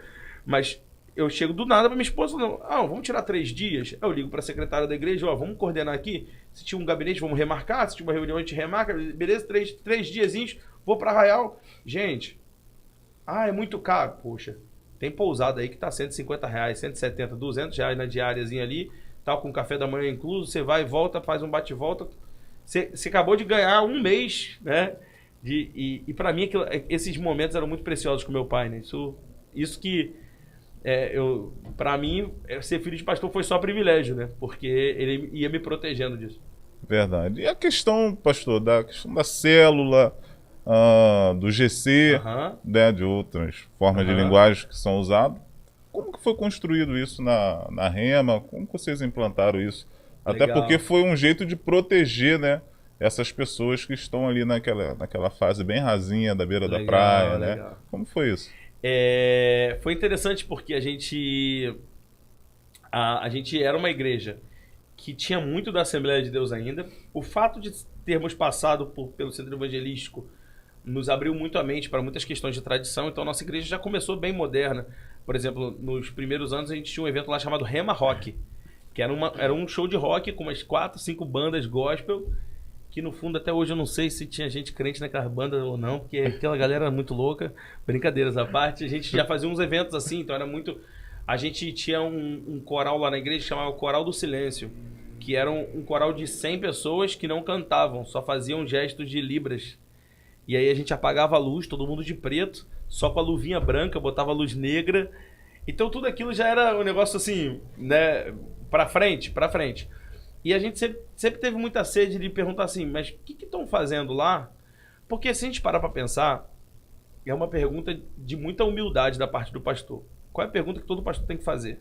Mas eu chego do nada pra minha esposa, não, vamos tirar 3 dias. Eu ligo pra secretária da igreja, vamos coordenar aqui. Se tinha um gabinete, vamos remarcar. Se tinha uma reunião, a gente remarca. Beleza, 3 diazinhos, vou pra Arraial. Gente, é muito caro. Poxa, tem pousada aí que tá R$150, 170, R$200 na diáriazinha ali, tal, com café da manhã incluso, você vai e volta, faz um bate-volta. Você acabou de ganhar um mês, né? E para mim, esses momentos eram muito preciosos com meu pai, né? Isso que, para mim, ser filho de pastor foi só privilégio, né? Porque ele ia me protegendo disso. Verdade. E a questão, pastor, da questão da célula, do GC, né, de outras formas de linguagem que são usadas. Como que foi construído isso na Rema? Como que vocês implantaram isso? Até Legal. porque foi um jeito de proteger, né, essas pessoas que estão ali naquela fase bem rasinha da beira da praia, né? Como foi isso? Foi interessante porque a gente era uma igreja que tinha muito da Assembleia de Deus ainda. O fato de termos passado pelo centro evangelístico nos abriu muito a mente para muitas questões de tradição, então nossa igreja já começou bem moderna. Por exemplo, nos primeiros anos a gente tinha um evento lá chamado Rema Rock, que era um show de rock com umas 4, 5 bandas gospel, que no fundo até hoje eu não sei se tinha gente crente naquelas bandas ou não, porque aquela galera era muito louca, brincadeiras à parte. A gente já fazia uns eventos assim, então era muito... A gente tinha um coral lá na igreja que chamava Coral do Silêncio, que era um coral de 100 pessoas que não cantavam, só faziam gestos de libras. E aí a gente apagava a luz, todo mundo de preto, só com a luvinha branca, botava a luz negra. Então tudo aquilo já era um negócio assim, né, pra frente. E a gente sempre teve muita sede de perguntar assim, mas o que estão fazendo lá? Porque se a gente parar pra pensar, é uma pergunta de muita humildade da parte do pastor. Qual é a pergunta que todo pastor tem que fazer?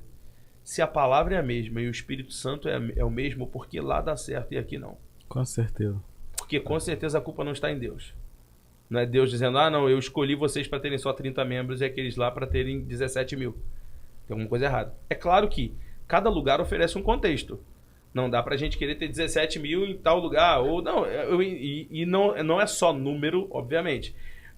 Se a palavra é a mesma e o Espírito Santo é o mesmo, por que lá dá certo e aqui não? Com certeza. Porque com certeza a culpa não está em Deus. Não é Deus dizendo, não, eu escolhi vocês para terem só 30 membros e aqueles lá para terem 17 mil. Tem alguma coisa errada. É claro que cada lugar oferece um contexto. Não dá pra gente querer ter 17 mil em tal lugar. Ou não, não é só número, obviamente.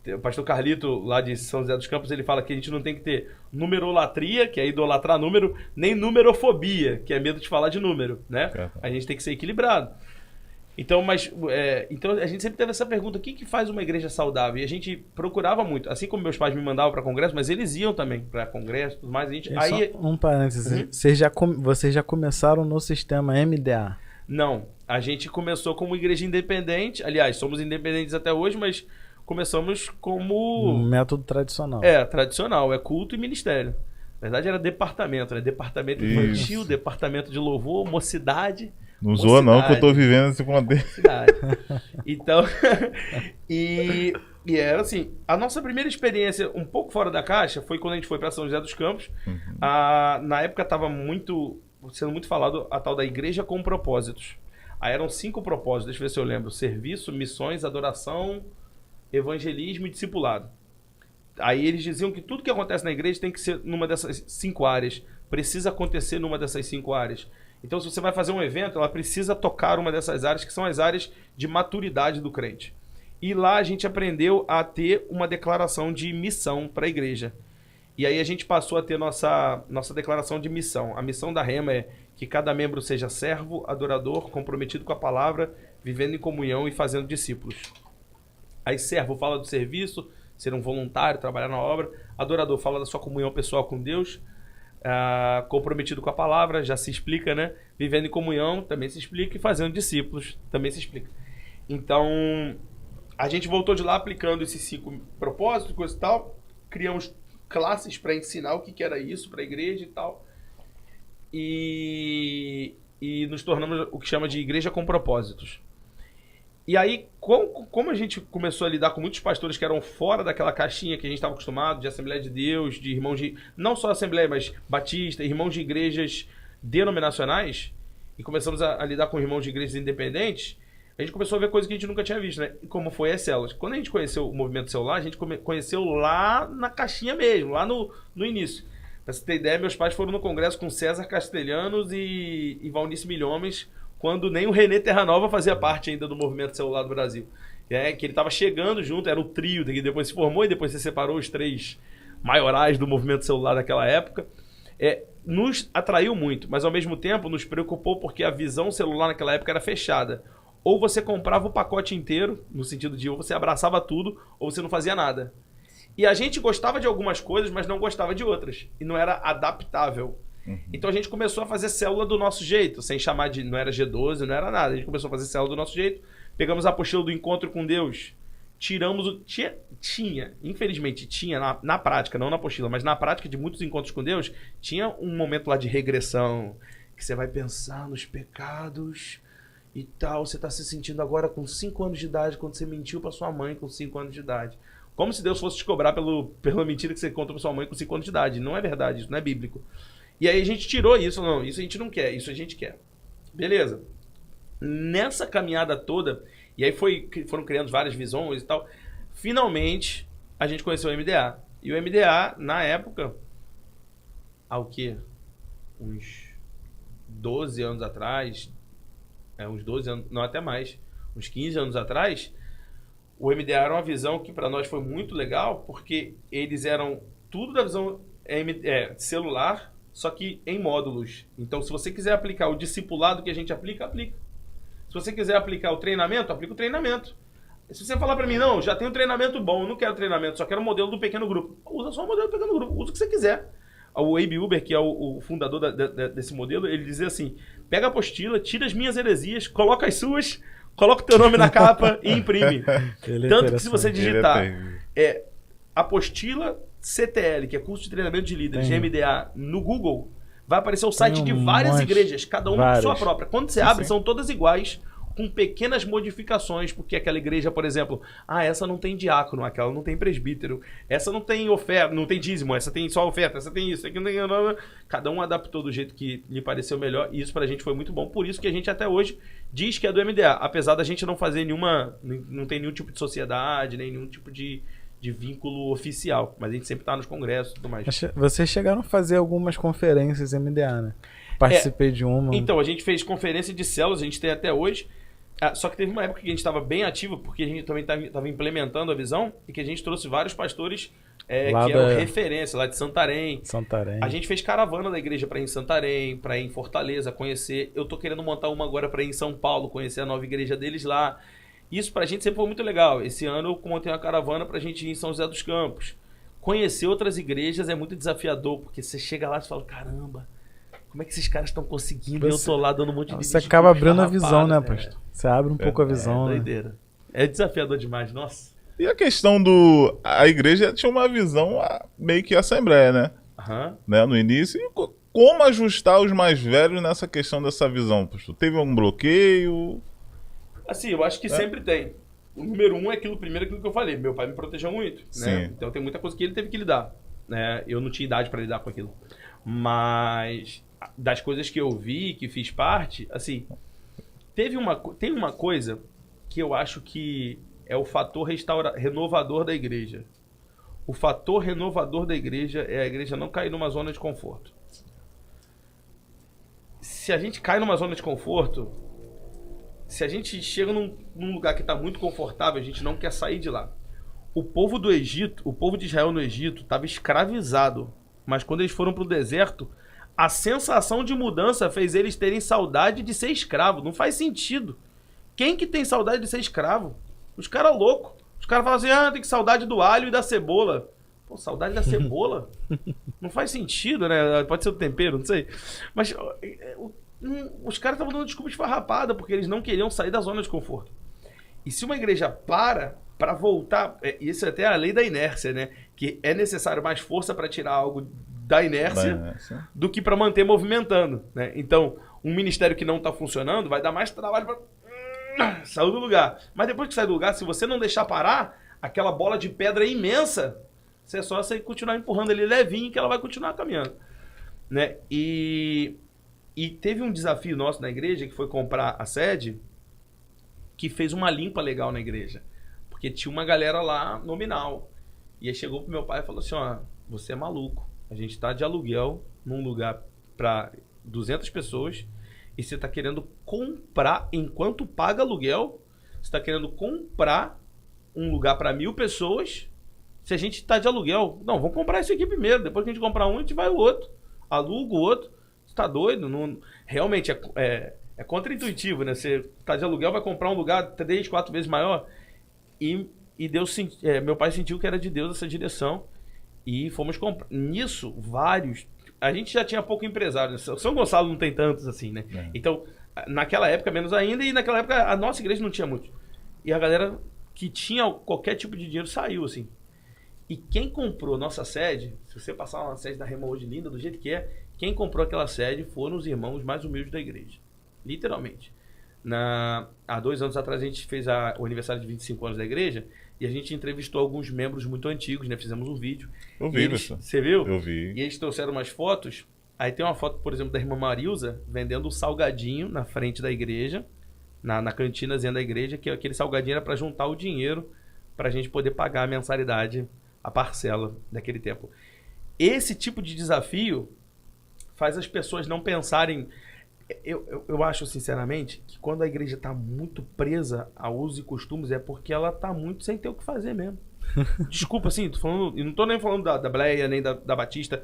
O pastor Carlito, lá de São José dos Campos, ele fala que a gente não tem que ter numerolatria, que é idolatrar número, nem numerofobia, que é medo de falar de número, né? A gente tem que ser equilibrado. Então, então a gente sempre teve essa pergunta, o que faz uma igreja saudável? E a gente procurava muito, assim como meus pais me mandavam para congresso, mas eles iam também para congresso, tudo mais. Só um parênteses, vocês já começaram no sistema MDA? Não, a gente começou como igreja independente, aliás, somos independentes até hoje, mas começamos como... Um método tradicional. Tradicional, é culto e ministério. Na verdade era departamento, né? Departamento infantil, departamento de louvor, mocidade. Não zoa não, que eu tô vivendo esse contexto. Então, e era assim, a nossa primeira experiência um pouco fora da caixa foi quando a gente foi para São José dos Campos. Na época estava sendo muito falado a tal da igreja com propósitos. Aí eram 5 propósitos, deixa eu ver se eu lembro. Serviço, missões, adoração, evangelismo e discipulado. Aí eles diziam que tudo que acontece na igreja tem que ser numa dessas 5 áreas. Precisa acontecer numa dessas 5 áreas. Então, se você vai fazer um evento, ela precisa tocar uma dessas áreas, que são as áreas de maturidade do crente. E lá a gente aprendeu a ter uma declaração de missão para a igreja. E aí a gente passou a ter nossa declaração de missão. A missão da Rema é que cada membro seja servo, adorador, comprometido com a palavra, vivendo em comunhão e fazendo discípulos. Aí servo fala do serviço, ser um voluntário, trabalhar na obra. Adorador fala da sua comunhão pessoal com Deus. Comprometido com a palavra, já se explica, né? Vivendo em comunhão, também se explica. E fazendo discípulos, também se explica. Então, a gente voltou de lá aplicando esses 5 propósitos, coisa e tal. Criamos classes para ensinar o que era isso para a igreja e tal. E nos tornamos o que chama de igreja com propósitos. E aí, como a gente começou a lidar com muitos pastores que eram fora daquela caixinha que a gente estava acostumado, de Assembleia de Deus, de irmãos de... Não só Assembleia, mas Batista, irmãos de igrejas denominacionais, e começamos a lidar com irmãos de igrejas independentes, a gente começou a ver coisas que a gente nunca tinha visto, né? Como foi as células. Quando a gente conheceu o movimento celular, a gente conheceu lá na caixinha mesmo, lá no início. Pra você ter ideia, meus pais foram no congresso com César Castelhanos e Valnice Milhomes, quando nem o René Terranova fazia parte ainda do movimento celular do Brasil. Que ele estava chegando junto, era o trio, que depois se formou e depois se separou, os 3 maiorais do movimento celular daquela época. Nos atraiu muito, mas ao mesmo tempo nos preocupou porque a visão celular naquela época era fechada. Ou você comprava o pacote inteiro, no sentido de ou você abraçava tudo, ou você não fazia nada. E a gente gostava de algumas coisas, mas não gostava de outras. E não era adaptável. Então a gente começou a fazer célula do nosso jeito, sem chamar de... Não era G12, não era nada. A gente começou a fazer célula do nosso jeito. Pegamos a apostila do encontro com Deus. Tiramos o... Infelizmente, tinha na prática, não na apostila, mas na prática de muitos encontros com Deus, tinha um momento lá de regressão, que você vai pensar nos pecados e tal. Você está se sentindo agora com 5 anos de idade, quando você mentiu para sua mãe com 5 anos de idade. Como se Deus fosse te cobrar pela mentira que você contou para sua mãe com 5 anos de idade. Não é verdade, isso não é bíblico. E aí a gente tirou isso, não, isso a gente não quer, isso a gente quer. Beleza. Nessa caminhada toda, e aí foram criando várias visões e tal, finalmente a gente conheceu o MDA. E o MDA, na época, há o quê? Uns 12 anos atrás, uns 12 anos, não, até mais, uns 15 anos atrás, o MDA era uma visão que para nós foi muito legal, porque eles eram tudo da visão celular, só que em módulos. Então, se você quiser aplicar o discipulado que a gente aplica, aplica. Se você quiser aplicar o treinamento, aplica o treinamento. Se você falar para mim, não, já tenho um treinamento bom, eu não quero treinamento, só quero o modelo do pequeno grupo. Usa só o modelo do pequeno grupo, usa o que você quiser. O Abe Uber, que é o fundador desse modelo, ele dizia assim, pega a apostila, tira as minhas heresias, coloca as suas, coloca o teu nome na capa e imprime. Tanto que se você digitar apostila CTL, que é curso de treinamento de líderes, GMDA, no Google, vai aparecer o site de várias igrejas, cada uma com sua própria. Quando você abre, são todas iguais, com pequenas modificações, porque aquela igreja, por exemplo, essa não tem diácono, aquela não tem presbítero, essa não tem oferta, não tem dízimo, essa tem só oferta, essa tem isso, aqui não tem... Cada um adaptou do jeito que lhe pareceu melhor, e isso pra gente foi muito bom. Por isso que a gente até hoje diz que é do MDA, apesar da gente não fazer não tem nenhum tipo de sociedade, nem nenhum tipo de vínculo oficial, mas a gente sempre tá nos congressos e tudo mais. Vocês chegaram a fazer algumas conferências MDA, né? Participei de uma. Então, a gente fez conferência de células, a gente tem até hoje, só que teve uma época que a gente estava bem ativo, porque a gente também estava implementando a visão, e que a gente trouxe vários pastores que eram referência, lá de Santarém. A gente fez caravana da igreja para ir em Santarém, para ir em Fortaleza, conhecer. Eu tô querendo montar uma agora para ir em São Paulo, conhecer a nova igreja deles lá. Isso pra gente sempre foi muito legal. Esse ano eu montei uma caravana pra gente ir em São José dos Campos. Conhecer outras igrejas é muito desafiador, porque você chega lá e fala, caramba, como é que esses caras estão conseguindo? Eu tô lá dando um monte de Você acaba abrindo a visão, né, pastor? Você abre um pouco a visão, né? Doideira. É desafiador demais, nossa. E a questão a igreja tinha uma visão meio que assembleia, né? Né? No início. E como ajustar os mais velhos nessa questão dessa visão, pastor? Teve algum bloqueio? Assim, eu acho que sempre tem. O número 1 é aquilo que eu falei. Meu pai me protegeu muito, né? Então tem muita coisa que ele teve que lidar, né? Eu não tinha idade para lidar com aquilo. Mas das coisas que eu vi, que fiz parte, assim, tem uma coisa que eu acho que é o fator renovador da igreja. O fator renovador da igreja é a igreja não cair numa zona de conforto. Se a gente cai numa zona de conforto, se a gente chega num lugar que está muito confortável, a gente não quer sair de lá. O povo do Egito, o povo de Israel no Egito, estava escravizado. Mas quando eles foram para o deserto, a sensação de mudança fez eles terem saudade de ser escravo. Não faz sentido. Quem que tem saudade de ser escravo? Os caras loucos. Os caras falam assim, tem que saudade do alho e da cebola. Pô, saudade da cebola? Não faz sentido, né? Pode ser o tempero, não sei. Mas os caras estavam dando desculpa esfarrapada, porque eles não queriam sair da zona de conforto. E se uma igreja para voltar, isso é até a lei da inércia, né? Que é necessário mais força para tirar algo da inércia do que para manter movimentando, né? Então, um ministério que não está funcionando vai dar mais trabalho para sair do lugar. Mas depois que sai do lugar, se você não deixar parar, aquela bola de pedra imensa, você é só você continuar empurrando ele levinho que ela vai continuar caminhando, né? E teve um desafio nosso na igreja, que foi comprar a sede, que fez uma limpa legal na igreja. Porque tinha uma galera lá nominal. E aí chegou pro meu pai e falou assim, você é maluco. A gente tá de aluguel num lugar para 200 pessoas e você tá querendo comprar, enquanto paga aluguel, você tá querendo comprar um lugar para 1.000 pessoas se a gente tá de aluguel. Não, vamos comprar esse aqui primeiro. Depois que a gente comprar um, a gente vai o outro. Aluga o outro. Você tá doido? Não, realmente é contra-intuitivo, né? Você tá de aluguel, vai comprar um lugar 3, 4 vezes maior. E Deus, meu pai sentiu que era de Deus essa direção. E fomos comprar. Nisso, vários... A gente já tinha pouco empresário. Né? São Gonçalo não tem tantos assim, né? Então, naquela época, menos ainda. E naquela época, a nossa igreja não tinha muito. E a galera que tinha qualquer tipo de dinheiro saiu, assim. E quem comprou nossa sede, se você passar uma sede da Rema hoje linda, do jeito que é, quem comprou aquela sede foram os irmãos mais humildes da igreja. Literalmente. Há 2 anos atrás a gente fez o aniversário de 25 anos da igreja e a gente entrevistou alguns membros muito antigos, né? Fizemos um vídeo. Eu vi isso. Você viu? Eu vi. E eles trouxeram umas fotos. Aí tem uma foto, por exemplo, da irmã Marilza vendendo um salgadinho na frente da igreja, na cantinazinha da igreja, que aquele salgadinho era para juntar o dinheiro para a gente poder pagar a mensalidade, a parcela daquele tempo. Esse tipo de desafio faz as pessoas não pensarem... Eu acho, sinceramente, que quando a igreja está muito presa a usos e costumes, é porque ela está muito sem ter o que fazer mesmo. Desculpa, assim, eu não estou nem falando da Bleia, nem da Batista.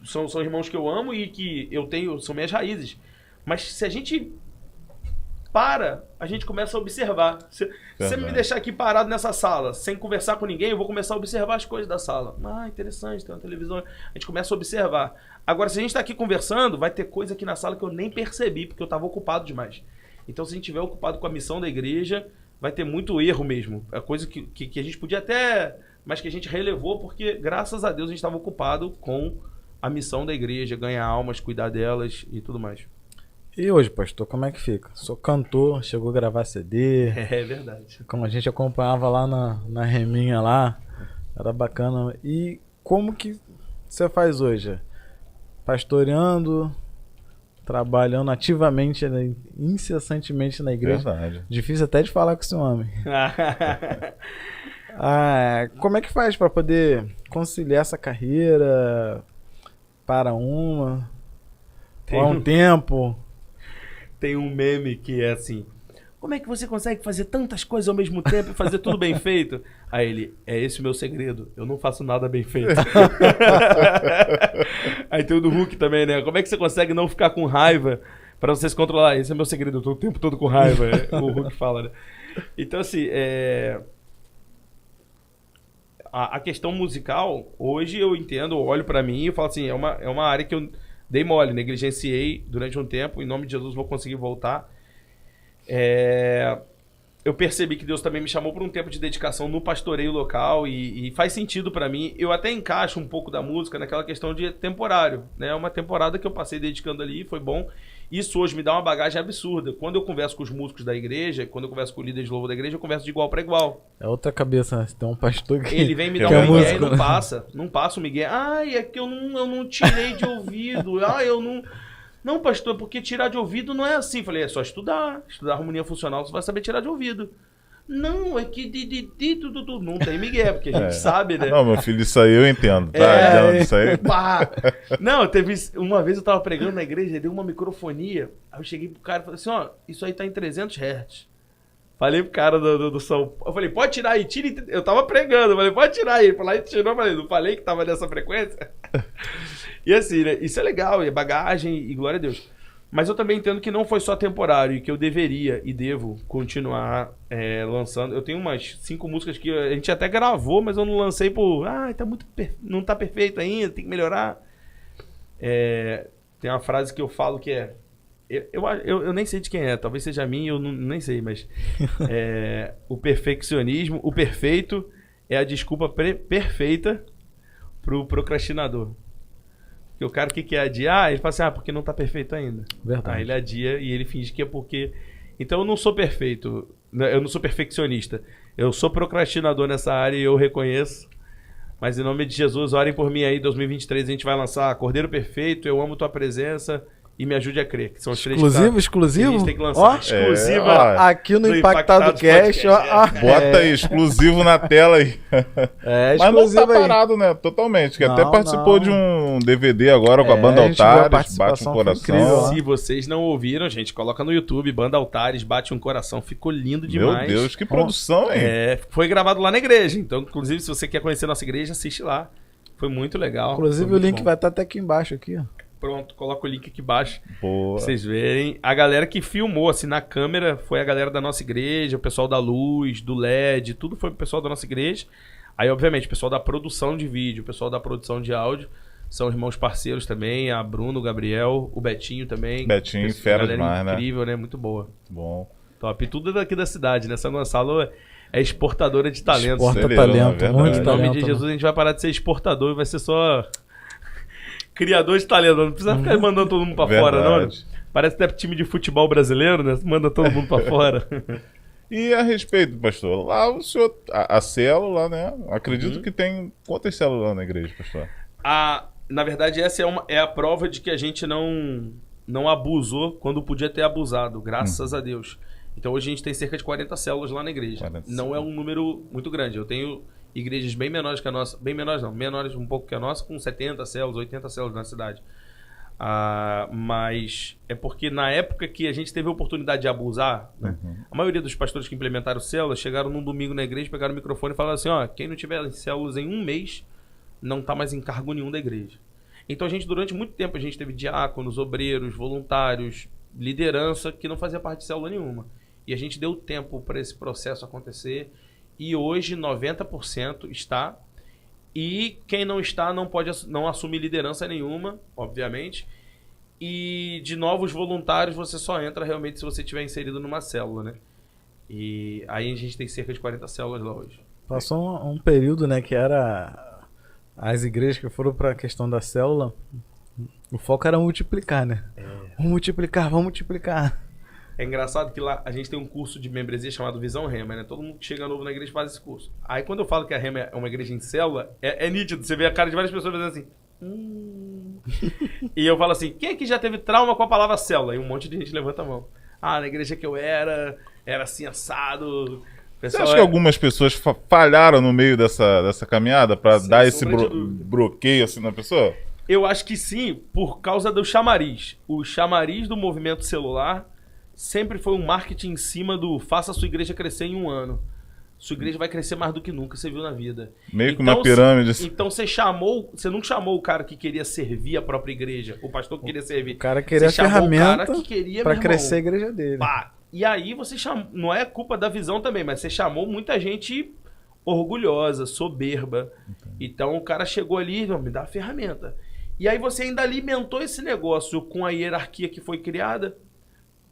São irmãos que eu amo e que eu tenho, são minhas raízes. Mas se a gente a gente começa a observar. Se você me deixar aqui parado nessa sala, sem conversar com ninguém, eu vou começar a observar as coisas da sala. Interessante, tem uma televisão. A gente começa a observar. Agora, se a gente está aqui conversando, vai ter coisa aqui na sala que eu nem percebi, porque eu estava ocupado demais. Então, se a gente estiver ocupado com a missão da igreja, vai ter muito erro mesmo. É coisa que a gente podia até... Mas que a gente relevou, porque, graças a Deus, a gente estava ocupado com a missão da igreja, ganhar almas, cuidar delas e tudo mais. E hoje, pastor, como é que fica? Sou cantor, chegou a gravar CD. É verdade. Como a gente acompanhava lá na Reminha lá, era bacana. E como que você faz hoje? Pastoreando, trabalhando ativamente, né, incessantemente na igreja. Verdade. Difícil até de falar com esse homem. Como é que faz para poder conciliar essa carreira para um tempo? Tem um meme que é assim: como é que você consegue fazer tantas coisas ao mesmo tempo e fazer tudo bem feito? Aí ele: é esse o meu segredo, eu não faço nada bem feito. Aí tem o do Hulk também, né? Como é que você consegue não ficar com raiva pra você se controlar? Esse é meu segredo, eu tô o tempo todo com raiva. O Hulk fala, né? Então, assim, a questão musical, hoje eu entendo, eu olho pra mim e falo assim, é uma área que eu dei mole, negligenciei durante um tempo, em nome de Jesus vou conseguir voltar. eu percebi que Deus também me chamou por um tempo de dedicação no pastoreio local e faz sentido pra mim. Eu até encaixo um pouco da música naquela questão de temporário, né? Uma temporada que eu passei dedicando ali, foi bom. Isso hoje me dá uma bagagem absurda. Quando eu converso com os músicos da igreja, quando eu converso com o líder de louvor da igreja, eu converso de igual para igual. É outra cabeça, né? Tem um pastor que... Ele vem me dar um migué e não passa. Não passa o migué. Ai, é que eu não tirei de ouvido. Ah, eu não... Não, pastor, porque tirar de ouvido não é assim. Falei, é só estudar. Estudar harmonia funcional, você vai saber tirar de ouvido. Não, é que não tem migué, porque a gente sabe, né? Não, meu filho, isso aí eu entendo, tá? Isso aí... Não, teve... Uma vez eu tava pregando na igreja, deu uma microfonia, aí eu cheguei pro cara e falei assim, ó, isso aí tá em 300 Hz. Falei pro cara do som, eu falei, pode tirar aí, tira... Eu tava pregando, eu falei, pode tirar aí. Ele falou, aí tirou, eu falei, não falei que tava nessa frequência? E assim, né? Isso é legal, é bagagem e glória a Deus. Mas eu também entendo que não foi só temporário e que eu deveria e devo continuar lançando. Eu tenho umas 5 músicas que a gente até gravou, mas eu não lancei por... Ah, tá muito não tá perfeito ainda, tem que melhorar. Tem uma frase que eu falo que é... Eu nem sei de quem é, talvez seja minha, eu nem sei, mas... o perfeccionismo, o perfeito é a desculpa perfeita pro procrastinador. Porque o cara que quer adiar, ele fala assim, porque não tá perfeito ainda. Verdade. Aí ele adia e ele finge que é porque... Então eu não sou perfeito, eu não sou perfeccionista. Eu sou procrastinador nessa área e eu reconheço. Mas em nome de Jesus, orem por mim aí, 2023 a gente vai lançar Cordeiro Perfeito, Eu Amo Tua Presença e Me Ajude a Crer. Que são os 3 exclusivo? Que a gente tem que lançar. Exclusiva aqui no Impactado Cast. Bota aí, exclusivo na tela aí. Mas não tá parado, né? Totalmente. Que até participou de um DVD agora com a Banda Altares, Bate um Coração. Incrível, se vocês não ouviram, gente, coloca no YouTube, Banda Altares, Bate um Coração. Ficou lindo demais. Meu Deus, que produção, hein? Foi gravado lá na igreja. Então, inclusive, se você quer conhecer a nossa igreja, assiste lá. Foi muito legal. Inclusive, o link vai estar até aqui embaixo, aqui, ó. Pronto, coloca o link aqui embaixo. Boa. Pra vocês verem. A galera que filmou, assim, na câmera, foi a galera da nossa igreja, o pessoal da luz, do LED, tudo foi o pessoal da nossa igreja. Aí, obviamente, o pessoal da produção de vídeo, o pessoal da produção de áudio, são irmãos parceiros também, a Bruno, o Gabriel, o Betinho também. Betinho, fera demais, né? Incrível, né? Muito boa. Muito bom. Top. E tudo daqui da cidade, né? São Gonçalo é exportadora de talentos. Exporta talento, muito talento. Em nome de Jesus, a gente vai parar de ser exportador e vai ser só... criador de talento, não precisa ficar mandando todo mundo pra fora, não. Parece até time de futebol brasileiro, né? Manda todo mundo pra fora. E a respeito, pastor, lá o senhor, a célula, né? Acredito que tem quantas células lá na igreja, pastor? Na verdade, essa é a prova de que a gente não abusou quando podia ter abusado, graças a Deus. Então hoje a gente tem cerca de 40 células lá na igreja. 40. Não é um número muito grande. Eu tenho igrejas bem menores que a nossa, bem menores não, menores um pouco que a nossa, com 70 células, 80 células na cidade. Mas é porque na época que a gente teve a oportunidade de abusar, né, a maioria dos pastores que implementaram células chegaram num domingo na igreja, pegaram o microfone e falaram assim, quem não tiver células em um mês, não tá mais em cargo nenhum da igreja. Então a gente, durante muito tempo, a gente teve diáconos, obreiros, voluntários, liderança que não fazia parte de célula nenhuma. E a gente deu tempo para esse processo acontecer. E hoje 90% está. E quem não está não assume liderança nenhuma, obviamente. E de novos voluntários você só entra realmente se você estiver inserido numa célula, né? E aí a gente tem cerca de 40 células lá hoje. Passou um período, né, que era as igrejas que foram para a questão da célula, o foco era multiplicar, né? Vamos multiplicar. É engraçado que lá a gente tem um curso de membresia chamado Visão Rema, né? Todo mundo que chega novo na igreja faz esse curso. Aí quando eu falo que a Rema é uma igreja em célula, é nítido. Você vê a cara de várias pessoas fazendo assim. E eu falo assim, quem aqui já teve trauma com a palavra célula? E um monte de gente levanta a mão. Na igreja que eu era assim assado. Você acha que algumas pessoas falharam no meio dessa caminhada para dar esse bloqueio assim na pessoa? Eu acho que sim, por causa do chamariz. O chamariz do movimento celular sempre foi um marketing em cima do faça a sua igreja crescer em 1 ano. Sua igreja vai crescer mais do que nunca, você viu na vida. Meio que uma pirâmide. Então você não chamou o cara que queria servir a própria igreja, o pastor que queria servir. O cara queria a ferramenta para crescer a igreja dele. E aí você chamou, não é culpa da visão também, mas você chamou muita gente orgulhosa, soberba. Então o cara chegou ali, me dá a ferramenta. E aí você ainda alimentou esse negócio com a hierarquia que foi criada.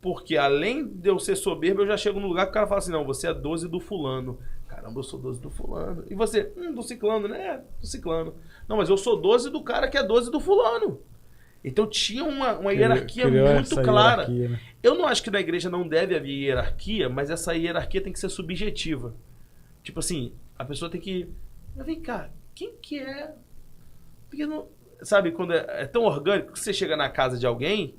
Porque além de eu ser soberbo, eu já chego no lugar que o cara fala assim, não, você é 12 do fulano. Caramba, eu sou 12 do fulano. E você? Do ciclano, né? Do ciclano. Não, mas eu sou 12 do cara que é 12 do fulano. Então tinha uma hierarquia muito clara. Hierarquia, né? Eu não acho que na igreja não deve haver hierarquia, mas essa hierarquia tem que ser subjetiva. Tipo assim, a pessoa tem que... Mas vem cá, quem que é... Porque não... Sabe, quando é tão orgânico que você chega na casa de alguém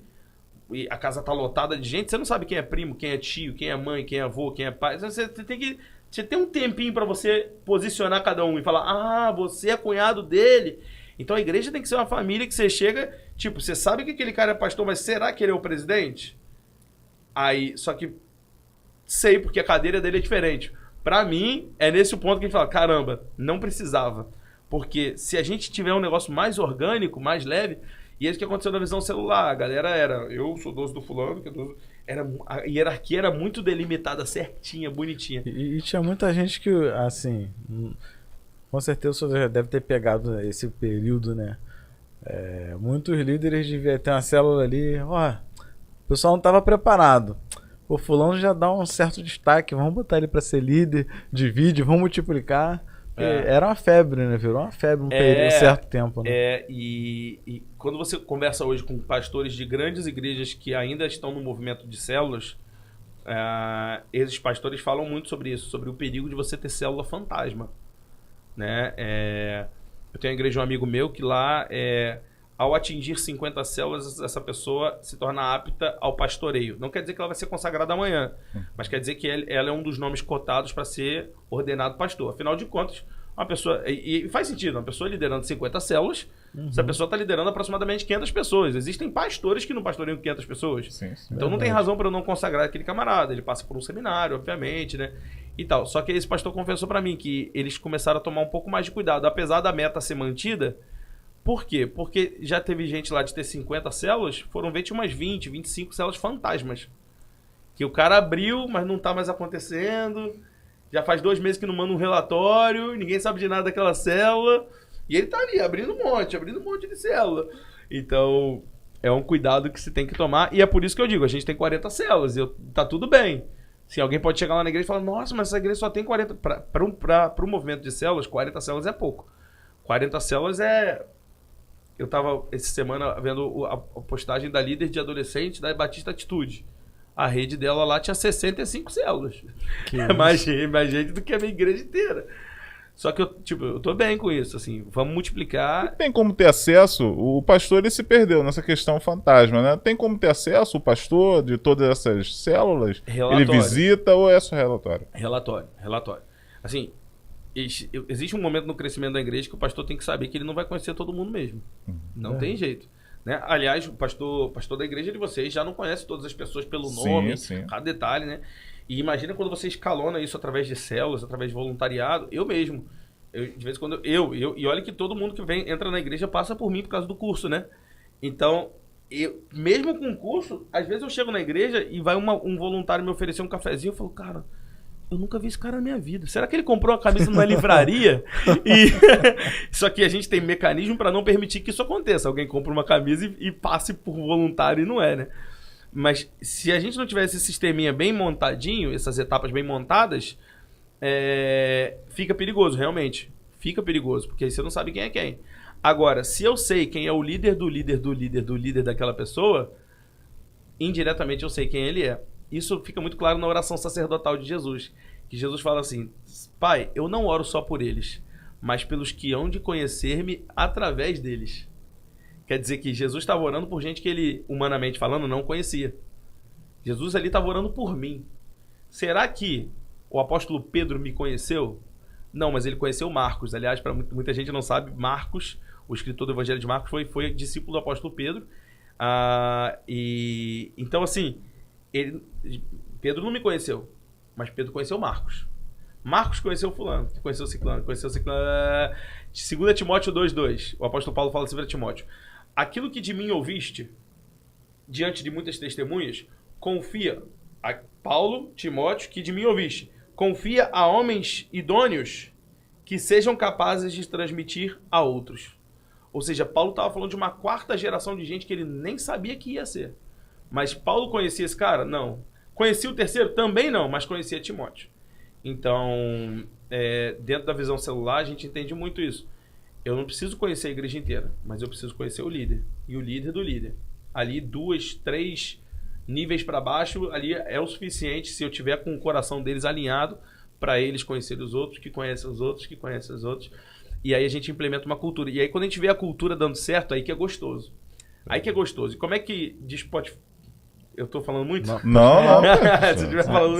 e a casa tá lotada de gente, você não sabe quem é primo, quem é tio, quem é mãe, quem é avô, quem é pai. Você tem que... Você tem um tempinho pra você posicionar cada um e falar, ah, você é cunhado dele. Então a igreja tem que ser uma família que você chega, tipo, você sabe que aquele cara é pastor, mas será que ele é o presidente? Aí, só que sei, porque a cadeira dele é diferente. Pra mim, é nesse ponto que a gente fala, caramba, não precisava. Porque se a gente tiver um negócio mais orgânico, mais leve, e é isso que aconteceu na visão celular, a galera eu sou 12 do fulano, que é 12... a hierarquia era muito delimitada, certinha, bonitinha. E tinha muita gente que, assim, com certeza você já deve ter pegado esse período, né? Muitos líderes deviam ter uma célula ali, ó, o pessoal não estava preparado. O fulano já dá um certo destaque, vamos botar ele para ser líder, divide, vamos multiplicar. Era uma febre, né? Virou uma febre um certo tempo. Né? E quando você conversa hoje com pastores de grandes igrejas que ainda estão no movimento de células, esses pastores falam muito sobre isso, sobre o perigo de você ter célula fantasma. Né? Eu tenho uma igreja de um amigo meu que lá, ao atingir 50 células, essa pessoa se torna apta ao pastoreio. Não quer dizer que ela vai ser consagrada amanhã, mas quer dizer que ela é um dos nomes cotados para ser ordenado pastor. Afinal de contas, uma pessoa... E faz sentido, uma pessoa liderando 50 células, essa pessoa está liderando aproximadamente 500 pessoas. Existem pastores que não pastoreiam 500 pessoas. Sim, então não tem razão para eu não consagrar aquele camarada. Ele passa por um seminário, obviamente, né? E tal. Só que esse pastor confessou para mim que eles começaram a tomar um pouco mais de cuidado. Apesar da meta ser mantida... Por quê? Porque já teve gente lá de ter 50 células, foram ver, tinha umas 20, 25 células fantasmas. Que o cara abriu, mas não tá mais acontecendo. Já faz 2 meses que não manda um relatório, ninguém sabe de nada daquela célula. E ele tá ali, abrindo um monte de célula. Então, é um cuidado que se tem que tomar. E é por isso que eu digo, a gente tem 40 células, e tá tudo bem. Se alguém pode chegar lá na igreja e falar, nossa, mas essa igreja só tem 40... Para um movimento de células, 40 células é pouco. 40 células é... Eu estava, essa semana, vendo a postagem da líder de adolescente da Batista Atitude. A rede dela lá tinha 65 células. É mais gente do que a minha igreja inteira. Só que eu tô bem com isso, assim, vamos multiplicar. E tem como ter acesso, o pastor ele se perdeu nessa questão fantasma, né? Tem como ter acesso o pastor de todas essas células? Relatório. Ele visita ou é só relatório? Relatório. Assim... Existe um momento no crescimento da igreja que o pastor tem que saber que ele não vai conhecer todo mundo mesmo. Não tem jeito. Né? Aliás, o pastor da igreja de vocês já não conhece todas as pessoas pelo nome, cada detalhe, né? E imagina quando você escalona isso através de células, através de voluntariado. Eu mesmo, de vez em quando, e olha que todo mundo que entra na igreja passa por mim por causa do curso, né? Então, mesmo com o curso, às vezes eu chego na igreja e vai um voluntário me oferecer um cafezinho, eu falo, cara... Eu nunca vi esse cara na minha vida. Será que ele comprou uma camisa numa livraria? Só que a gente tem mecanismo para não permitir que isso aconteça. Alguém compra uma camisa e passe por voluntário e não é, né? Mas se a gente não tivesse esse sisteminha bem montadinho, essas etapas bem montadas, fica perigoso, realmente. Fica perigoso, porque aí você não sabe quem é quem. Agora, se eu sei quem é o líder do líder daquela pessoa, indiretamente eu sei quem ele é. Isso fica muito claro na oração sacerdotal de Jesus. Que Jesus fala assim, Pai, eu não oro só por eles, mas pelos que hão de conhecer-me através deles. Quer dizer que Jesus estava orando por gente que ele, humanamente falando, não conhecia. Jesus ali estava orando por mim. Será que o apóstolo Pedro me conheceu? Não, mas ele conheceu Marcos. Aliás, para muita gente não sabe, Marcos, o escritor do Evangelho de Marcos, foi discípulo do apóstolo Pedro. Então, assim... Pedro não me conheceu, mas Pedro conheceu Marcos. Marcos conheceu fulano, conheceu ciclano. 2 Timóteo 2:2. O apóstolo Paulo fala assim para Timóteo: aquilo que de mim ouviste, diante de muitas testemunhas, confia a Paulo, Timóteo, que de mim ouviste, confia a homens idôneos que sejam capazes de transmitir a outros. Ou seja, Paulo estava falando de uma 4ª geração de gente que ele nem sabia que ia ser. Mas Paulo conhecia esse cara? Não. Conhecia o terceiro? Também não, mas conhecia Timóteo. Então, dentro da visão celular, a gente entende muito isso. Eu não preciso conhecer a igreja inteira, mas eu preciso conhecer o líder. E o líder do líder. Ali, 2, 3 níveis para baixo, ali é o suficiente se eu tiver com o coração deles alinhado para eles conhecerem os outros, que conhecem os outros, que conhecem os outros. E aí a gente implementa uma cultura. E aí quando a gente vê a cultura dando certo, aí que é gostoso. Aí que é gostoso. E como é que diz pode... Eu tô falando muito? Não. Se estiver falando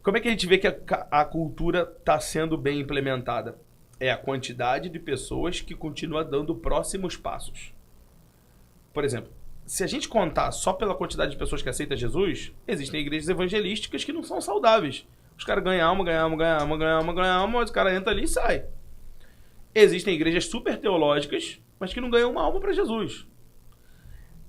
como é que a gente vê que a cultura está sendo bem implementada? É a quantidade de pessoas que continua dando próximos passos. Por exemplo, se a gente contar só pela quantidade de pessoas que aceitam Jesus, existem igrejas evangelísticas que não são saudáveis. Os caras ganham alma, mas o cara entra ali e sai. Existem igrejas super teológicas, mas que não ganham uma alma para Jesus.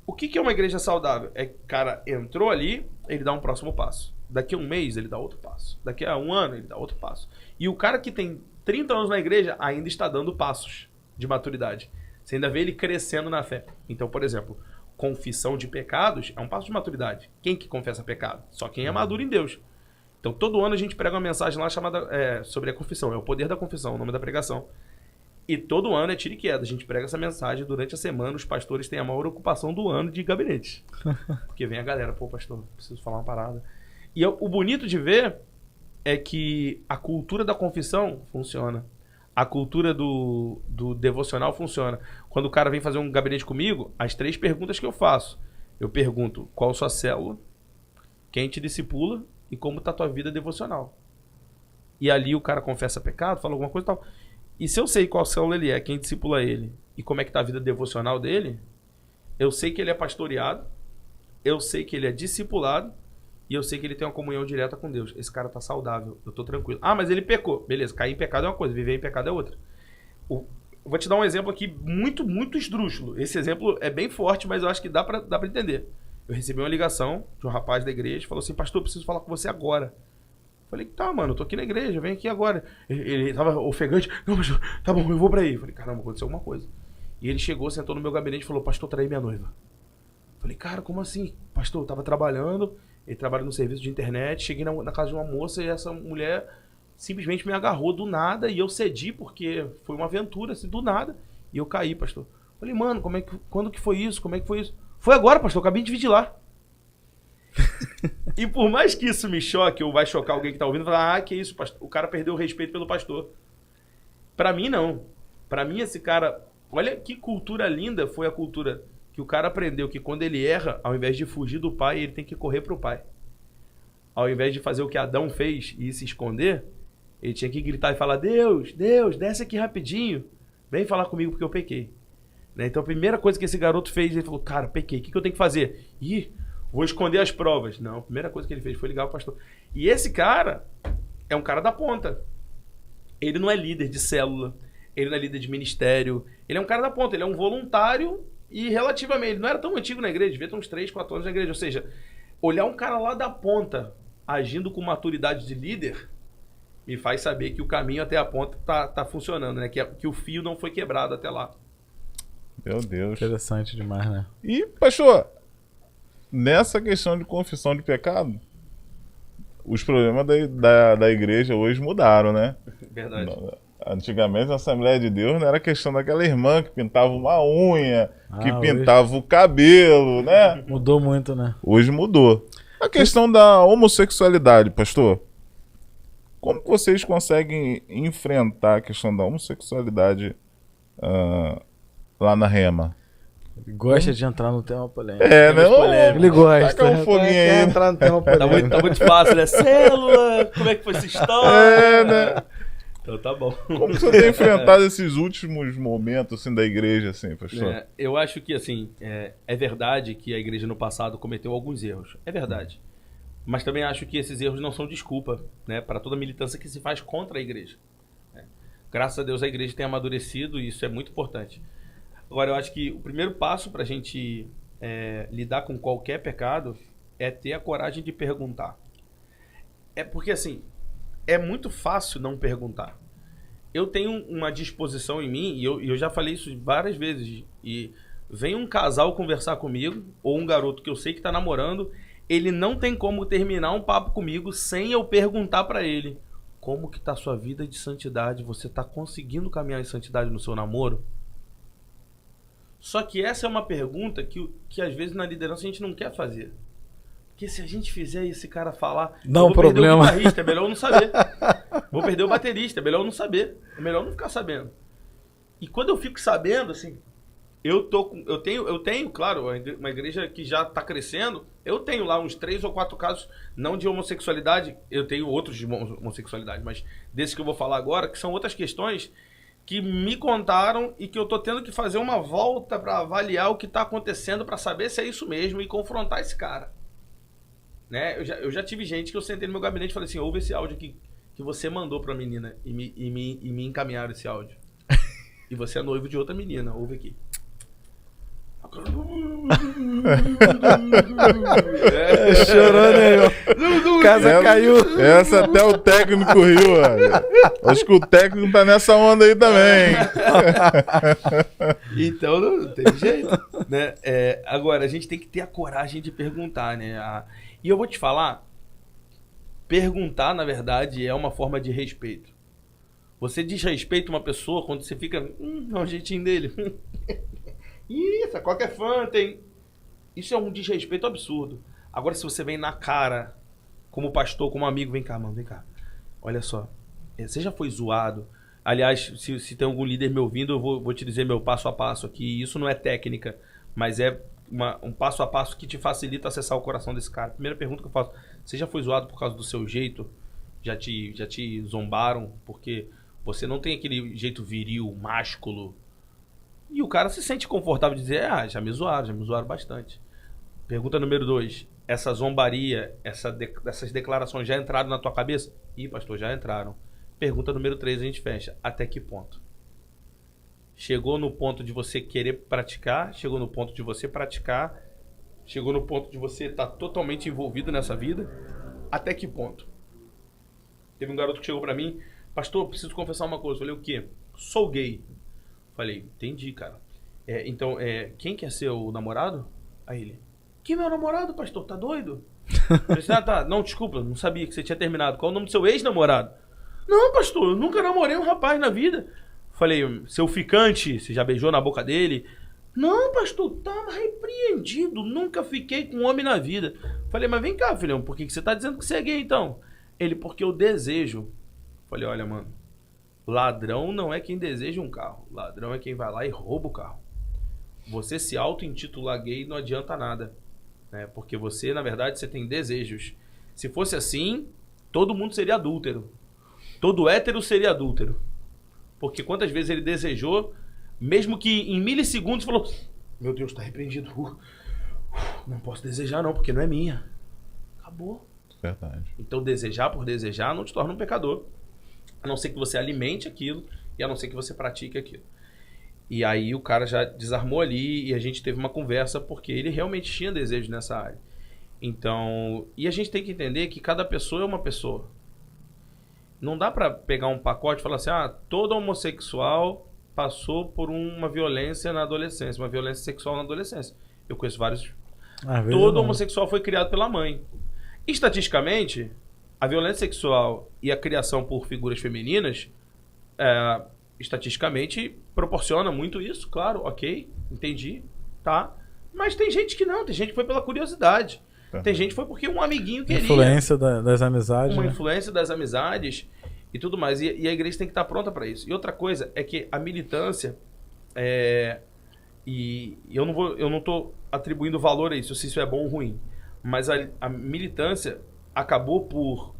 O que é uma igreja saudável? É que o cara entrou ali, ele dá um próximo passo. Daqui a um mês, ele dá outro passo. Daqui a um ano, ele dá outro passo. E o cara que tem 30 anos na igreja ainda está dando passos de maturidade. Você ainda vê ele crescendo na fé. Então, por exemplo, confissão de pecados é um passo de maturidade. Quem que confessa pecado? Só quem é maduro em Deus. Então, todo ano a gente prega uma mensagem lá chamada sobre a confissão. É o poder da confissão, o nome da pregação. E todo ano é tiro e queda. A gente prega essa mensagem durante a semana. Os pastores têm a maior ocupação do ano de gabinete. Porque vem a galera, pô, pastor, preciso falar uma parada. E o bonito de ver é que a cultura da confissão funciona. A cultura do devocional funciona. Quando o cara vem fazer um gabinete comigo, as 3 perguntas que eu faço. Eu pergunto qual a sua célula, quem te discipula e como está a tua vida devocional. E ali o cara confessa pecado, fala alguma coisa e tal. E se eu sei qual célula ele é, quem discipula ele e como é que está a vida devocional dele, eu sei que ele é pastoreado, eu sei que ele é discipulado e eu sei que ele tem uma comunhão direta com Deus. Esse cara tá saudável, eu tô tranquilo. Ah, mas ele pecou. Beleza, cair em pecado é uma coisa, viver em pecado é outra. Vou te dar um exemplo aqui muito, muito esdrúxulo. Esse exemplo é bem forte, mas eu acho que dá pra entender. Eu recebi uma ligação de um rapaz da igreja, falou assim, pastor, eu preciso falar com você agora. Falei, tá, mano, eu tô aqui na igreja, vem aqui agora. Ele tava ofegante, não, pastor, tá bom, eu vou pra aí. Falei, caramba, aconteceu alguma coisa. E ele chegou, sentou no meu gabinete e falou, pastor, traí minha noiva. Falei, cara, como assim? Pastor, eu tava trabalhando, ele trabalha no serviço de internet, cheguei na casa de uma moça e essa mulher simplesmente me agarrou do nada e eu cedi porque foi uma aventura, assim, do nada. E eu caí, pastor. Falei, mano, quando que foi isso? Como é que foi isso? Foi agora, pastor, acabei de vigilar. E por mais que isso me choque ou vai chocar alguém que tá ouvindo, falar, que isso, pastor? O cara perdeu o respeito pelo pastor. Pra mim, não. Pra mim, esse cara... Olha que cultura linda foi a cultura que o cara aprendeu que quando ele erra, ao invés de fugir do pai, ele tem que correr pro pai. Ao invés de fazer o que Adão fez e se esconder, ele tinha que gritar e falar, Deus, desce aqui rapidinho. Vem falar comigo porque eu pequei. Né? Então a primeira coisa que esse garoto fez, ele falou, cara, pequei, o que eu tenho que fazer? Vou esconder as provas. Não, a primeira coisa que ele fez foi ligar o pastor. E esse cara é um cara da ponta. Ele não é líder de célula, ele não é líder de ministério, ele é um cara da ponta, ele é um voluntário e relativamente, ele não era tão antigo na igreja, devia ter uns 3, 4 anos na igreja. Ou seja, olhar um cara lá da ponta agindo com maturidade de líder me faz saber que o caminho até a ponta tá funcionando, né? Que o fio não foi quebrado até lá. Meu Deus. Interessante demais, né? E, pastor, nessa questão de confissão de pecado, os problemas da igreja hoje mudaram, né? Verdade. Antigamente, na Assembleia de Deus, não era questão daquela irmã que pintava uma unha, que pintava o cabelo, né? Mudou muito, né? Hoje mudou. A questão da homossexualidade, pastor. Como vocês conseguem enfrentar a questão da homossexualidade lá na Rema? Ele gosta de entrar no tema polêmico. É, né? Ele gosta. Taca um foguinho aí. Entrar no tema polêmico. Tá muito fácil, né? Célula, como é que foi essa história? É, né? Então tá bom. Como você tem enfrentado esses últimos momentos assim, da igreja, assim, pastor? Eu acho que, assim, é verdade que a igreja no passado cometeu alguns erros. É verdade. Mas também acho que esses erros não são desculpa, né, para toda a militância que se faz contra a igreja. Graças a Deus a igreja tem amadurecido e isso é muito importante. Agora, eu acho que o primeiro passo para a gente lidar com qualquer pecado é ter a coragem de perguntar. É porque, assim, é muito fácil não perguntar. Eu tenho uma disposição em mim, e eu já falei isso várias vezes, e vem um casal conversar comigo, ou um garoto que eu sei que tá namorando, ele não tem como terminar um papo comigo sem eu perguntar pra ele: como que tá a sua vida de santidade? Você tá conseguindo caminhar em santidade no seu namoro? Só que essa é uma pergunta que às vezes na liderança a gente não quer fazer. Porque se a gente fizer esse cara falar, não, vou problema. perder o guitarrista, é melhor eu não saber. Vou perder o baterista, é melhor eu não saber. É melhor eu não ficar sabendo. E quando eu fico sabendo, assim, eu tenho, claro, uma igreja que já está crescendo, eu tenho lá uns 3 ou 4 casos, não de homossexualidade, eu tenho outros de homossexualidade, mas desses que eu vou falar agora, que são outras questões que me contaram e que eu tô tendo que fazer uma volta para avaliar o que está acontecendo, para saber se é isso mesmo e confrontar esse cara. Né? Eu já tive gente que eu sentei no meu gabinete e falei assim: ouve esse áudio aqui que você mandou pra menina e me encaminharam esse áudio. E você é noivo de outra menina, ouve aqui. Chorando aí, casa caiu. Essa até o técnico riu, velho. Acho que o técnico tá nessa onda aí também. Então não tem jeito, né? Agora, a gente tem que ter a coragem de perguntar, né? E eu vou te falar, perguntar, na verdade, é uma forma de respeito. Você desrespeita uma pessoa quando você fica... Olha o jeitinho dele. Isso, qualquer fã tem... Isso é um desrespeito absurdo. Agora, se você vem na cara, como pastor, como amigo, vem cá, mano, vem cá. Olha só, você já foi zoado. Aliás, se tem algum líder me ouvindo, eu vou te dizer meu passo a passo aqui. Isso não é técnica, mas é um passo a passo que te facilita acessar o coração desse cara. Primeira pergunta que eu faço: você já foi zoado por causa do seu jeito? Já te zombaram? Porque você não tem aquele jeito viril, másculo. E o cara se sente confortável de dizer: já me zoaram bastante. Pergunta número 2. Essa zombaria, essas declarações já entraram na tua cabeça? Ih, pastor, já entraram. Pergunta número 3, a gente fecha. Até que ponto? Chegou no ponto de você querer praticar? Chegou no ponto de você praticar? Chegou no ponto de você estar totalmente envolvido nessa vida? Até que ponto? Teve um garoto que chegou pra mim: pastor, preciso confessar uma coisa. Eu falei: o quê? Sou gay. Falei: entendi, cara. Então, quem quer ser o namorado? Aí ele: que meu namorado, pastor? Tá doido? Eu falei: tá. Não, desculpa, não sabia que você tinha terminado. Qual é o nome do seu ex-namorado? Não, pastor, eu nunca namorei um rapaz na vida. Falei: seu ficante, você já beijou na boca dele? Não, pastor, tá repreendido. Nunca fiquei com um homem na vida. Falei: mas vem cá, filhão, por que você tá dizendo que você é gay, então? Ele: porque eu desejo. Falei: olha, mano, ladrão não é quem deseja um carro. Ladrão é quem vai lá e rouba o carro. Você se auto-intitular gay não adianta nada, né? Porque você, na verdade, você tem desejos. Se fosse assim, todo mundo seria adúltero. Todo hétero seria adúltero. Porque quantas vezes ele desejou, mesmo que em milissegundos falou: meu Deus, tá repreendido. Não posso desejar não, porque não é minha. Acabou. Verdade. Então desejar por desejar não te torna um pecador. A não ser que você alimente aquilo e a não ser que você pratique aquilo. E aí o cara já desarmou ali e a gente teve uma conversa porque ele realmente tinha desejo nessa área. Então, e a gente tem que entender que cada pessoa é uma pessoa. Não dá pra pegar um pacote e falar assim: todo homossexual passou por uma violência na adolescência, uma violência sexual na adolescência. Eu conheço vários. Todo homossexual foi criado pela mãe. Estatisticamente, a violência sexual e a criação por figuras femininas, estatisticamente, proporciona muito isso, claro, ok, entendi, tá? Mas tem gente que não, tem gente que foi pela curiosidade. Tem gente que foi porque um amiguinho queria. Influência das amizades. Uma né? influência das amizades e tudo mais. E a igreja tem que estar pronta para isso. E outra coisa é que a militância, e eu não estou atribuindo valor a isso, se isso é bom ou ruim, mas a militância acabou por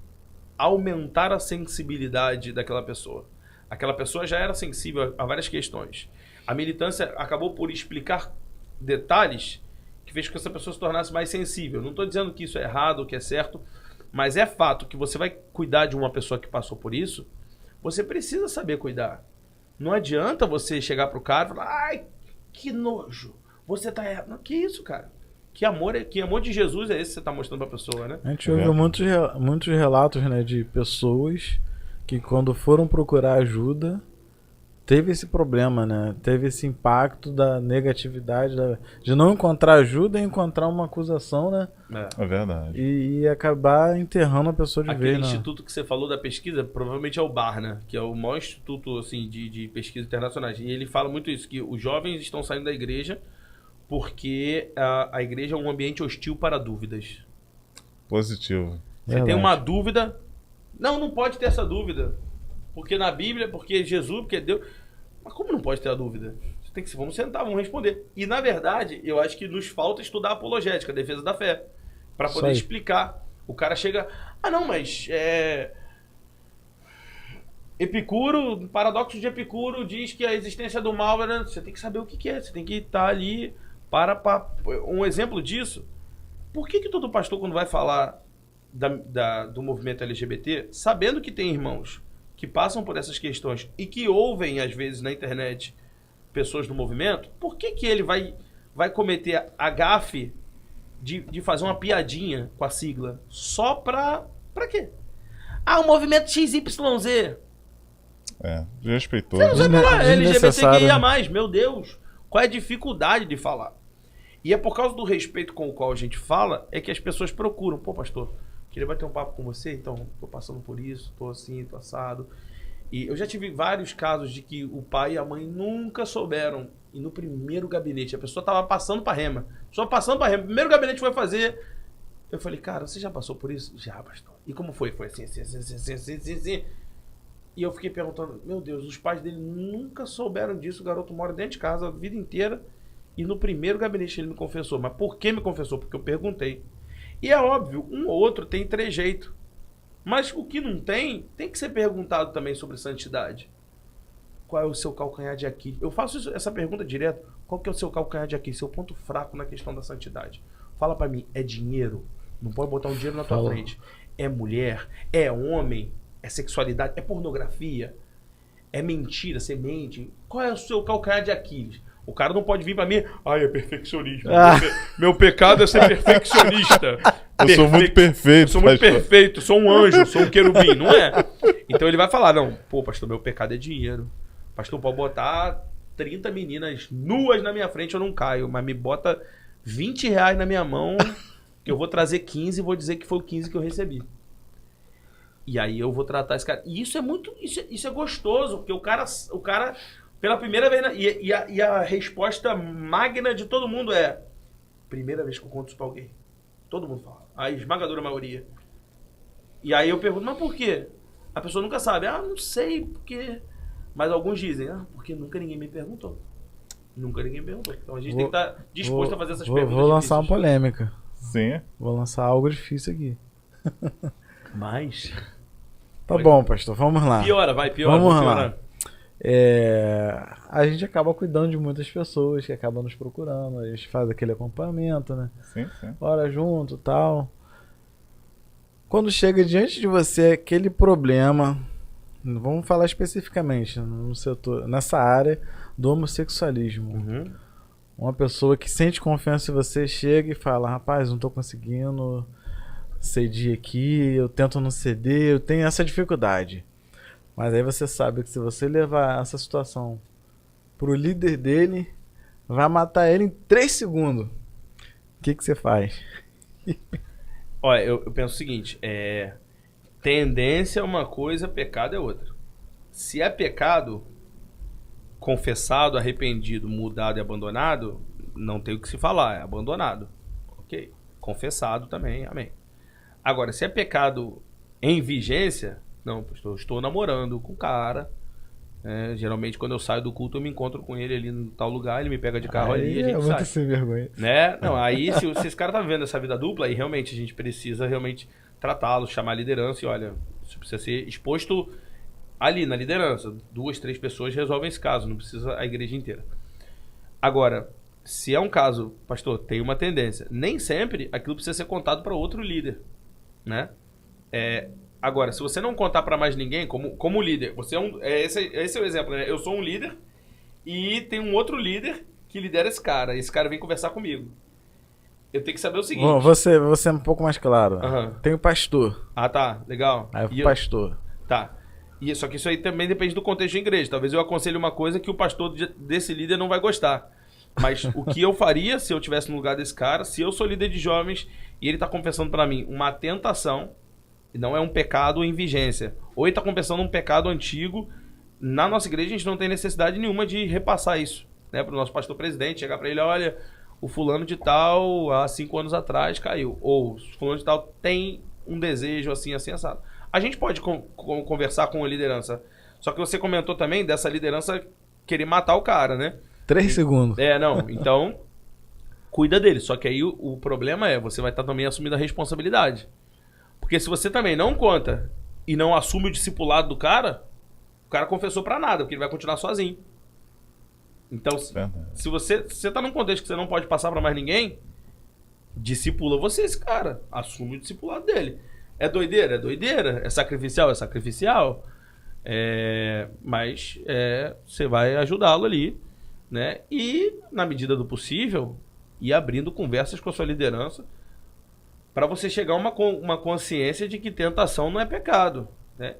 aumentar a sensibilidade daquela pessoa. Aquela pessoa já era sensível a várias questões. A militância acabou por explicar detalhes que fez com que essa pessoa se tornasse mais sensível. Não estou dizendo que isso é errado ou que é certo, mas é fato que você vai cuidar de uma pessoa que passou por isso, você precisa saber cuidar. Não adianta você chegar pro cara e falar: ai, que nojo, você tá errado. Não, que isso, cara? Que amor de Jesus é esse que você tá mostrando pra pessoa, né? A gente ouviu muitos relatos, né, de pessoas que quando foram procurar ajuda teve esse problema, né? Teve esse impacto da negatividade, de não encontrar ajuda e encontrar uma acusação, né? É verdade. E acabar enterrando a pessoa de Aquele vez, né? instituto que você falou da pesquisa, provavelmente é o Barna, que é o maior instituto assim, de pesquisa internacionais. E ele fala muito isso, que os jovens estão saindo da igreja porque a igreja é um ambiente hostil para dúvidas. Positivo. Você tem uma dúvida, não pode ter essa dúvida. Porque na Bíblia, porque Jesus, porque Deus... Mas como não pode ter a dúvida? Você tem que, vamos sentar, vamos responder. E na verdade, eu acho que nos falta estudar apologética, a defesa da fé. Para poder explicar. O cara chega... não, mas... Epicuro, paradoxo de Epicuro diz que a existência do mal... Você tem que saber o que é. Você tem que estar ali para... Um exemplo disso. Por que todo pastor, quando vai falar do movimento LGBT, sabendo que tem irmãos que passam por essas questões e que ouvem, às vezes, na internet, pessoas do movimento, por que ele vai cometer a gafe de fazer uma piadinha com a sigla? Só pra quê? O movimento XYZ. Desrespeitoso. Você não sabe LGBTQIA+, meu Deus. Qual é a dificuldade de falar? E é por causa do respeito com o qual a gente fala, é que as pessoas procuram. Pô, pastor, queria bater um papo com você, então tô passando por isso, tô assim, tô assado. E eu já tive vários casos de que o pai e a mãe nunca souberam. E no primeiro gabinete, a pessoa tava passando pra rema. O primeiro gabinete foi fazer. Eu falei, cara, você já passou por isso? Já, pastor. E como foi? Foi assim. E eu fiquei perguntando, meu Deus, os pais dele nunca souberam disso. O garoto mora dentro de casa a vida inteira. E no primeiro gabinete ele me confessou. Mas por que me confessou? Porque eu perguntei. E é óbvio, um ou outro tem trejeito. Mas o que não tem que ser perguntado também sobre santidade. Qual é o seu calcanhar de Aquiles? Eu faço essa pergunta direto. Qual que é o seu calcanhar de Aquiles? Seu ponto fraco na questão da santidade? Fala pra mim, é dinheiro? Não pode botar um dinheiro na tua frente. É mulher? É homem? É sexualidade? É pornografia? É mentira? Você mente? Qual é o seu calcanhar de Aquiles? O cara não pode vir pra mim, é perfeccionismo. Meu pecado é ser perfeccionista. Eu sou muito perfeito. Sou muito perfeito, sou um anjo, sou um querubim, não é? Então ele vai falar, não, pô, pastor, meu pecado é dinheiro. Pastor, pode botar 30 meninas nuas na minha frente, eu não caio. Mas me bota 20 reais na minha mão, que eu vou trazer 15 e vou dizer que foi o 15 que eu recebi. E aí eu vou tratar esse cara. E isso é muito, isso é gostoso, porque o cara pela primeira vez, e a resposta magna de todo mundo é: primeira vez que eu conto isso pra alguém. Todo mundo fala. A esmagadora maioria. E aí eu pergunto, mas por quê? A pessoa nunca sabe. Não sei, porque... Mas alguns dizem, porque nunca ninguém me perguntou. Nunca ninguém me perguntou. Então a gente tem que estar disposto a fazer essas perguntas. Vou lançar uma polêmica. Sim. Vou lançar algo difícil aqui. Mas... Tá bom, pastor, vamos lá. Piora. Vamos lá. A gente acaba cuidando de muitas pessoas que acabam nos procurando, a gente faz aquele acompanhamento, né? Sim. Ora junto, tal. Quando chega diante de você aquele problema, vamos falar especificamente no setor, nessa área do homossexualismo. Uhum. Uma pessoa que sente confiança em você chega e fala, rapaz, não tô conseguindo ceder aqui, eu tento não ceder, eu tenho essa dificuldade. Mas aí você sabe que se você levar essa situação pro líder dele, vai matar ele em 3 segundos. O que você faz? Olha, eu penso o seguinte, tendência é uma coisa, pecado é outra. Se é pecado, confessado, arrependido, mudado e abandonado, não tem o que se falar, é abandonado. Ok. Confessado também, amém. Agora, se é pecado em vigência... Não, pastor, eu estou namorando com o cara. Geralmente, quando eu saio do culto, eu me encontro com ele ali em tal lugar, ele me pega de carro ali e a gente sai. Muito sem vergonha. Né? Não, aí, se esse cara tá vivendo essa vida dupla, aí realmente a gente precisa tratá-lo, chamar a liderança e olha, isso precisa ser exposto ali na liderança. 2, 3 pessoas resolvem esse caso, não precisa a igreja inteira. Agora, se é um caso, pastor, tem uma tendência. Nem sempre aquilo precisa ser contado para outro líder, né? Agora, se você não contar para mais ninguém, como líder, você esse é o exemplo, né? Eu sou um líder e tem um outro líder que lidera esse cara. Esse cara vem conversar comigo. Eu tenho que saber o seguinte... Bom, você é um pouco mais claro. Uhum. Tem o pastor. Tá. Legal. Aí o pastor. Tá. Só que isso aí também depende do contexto da igreja. Talvez eu aconselhe uma coisa que o pastor desse líder não vai gostar. Mas o que eu faria se eu estivesse no lugar desse cara, se eu sou líder de jovens e ele está confessando para mim uma tentação, não é um pecado em vigência, ou ele está confessando um pecado antigo, na nossa igreja a gente não tem necessidade nenhuma de repassar isso, né, para o nosso pastor presidente, chegar para ele, olha, o fulano de tal, há 5 anos atrás caiu, ou o fulano de tal tem um desejo assim, assim, assado. A gente pode conversar com a liderança, só que você comentou também dessa liderança querer matar o cara, né? 3 segundos. Não, então cuida dele. Só que aí o problema é, você vai estar também assumindo a responsabilidade. Porque se você também não conta e não assume o discipulado do cara, o cara confessou pra nada, porque ele vai continuar sozinho. Então, se você tá num contexto que você não pode passar pra mais ninguém, discipula você esse cara. Assume o discipulado dele. É doideira? É doideira. É sacrificial? É sacrificial. Mas você vai ajudá-lo ali, né? E, na medida do possível, ir abrindo conversas com a sua liderança para você chegar a uma consciência de que tentação não é pecado, né?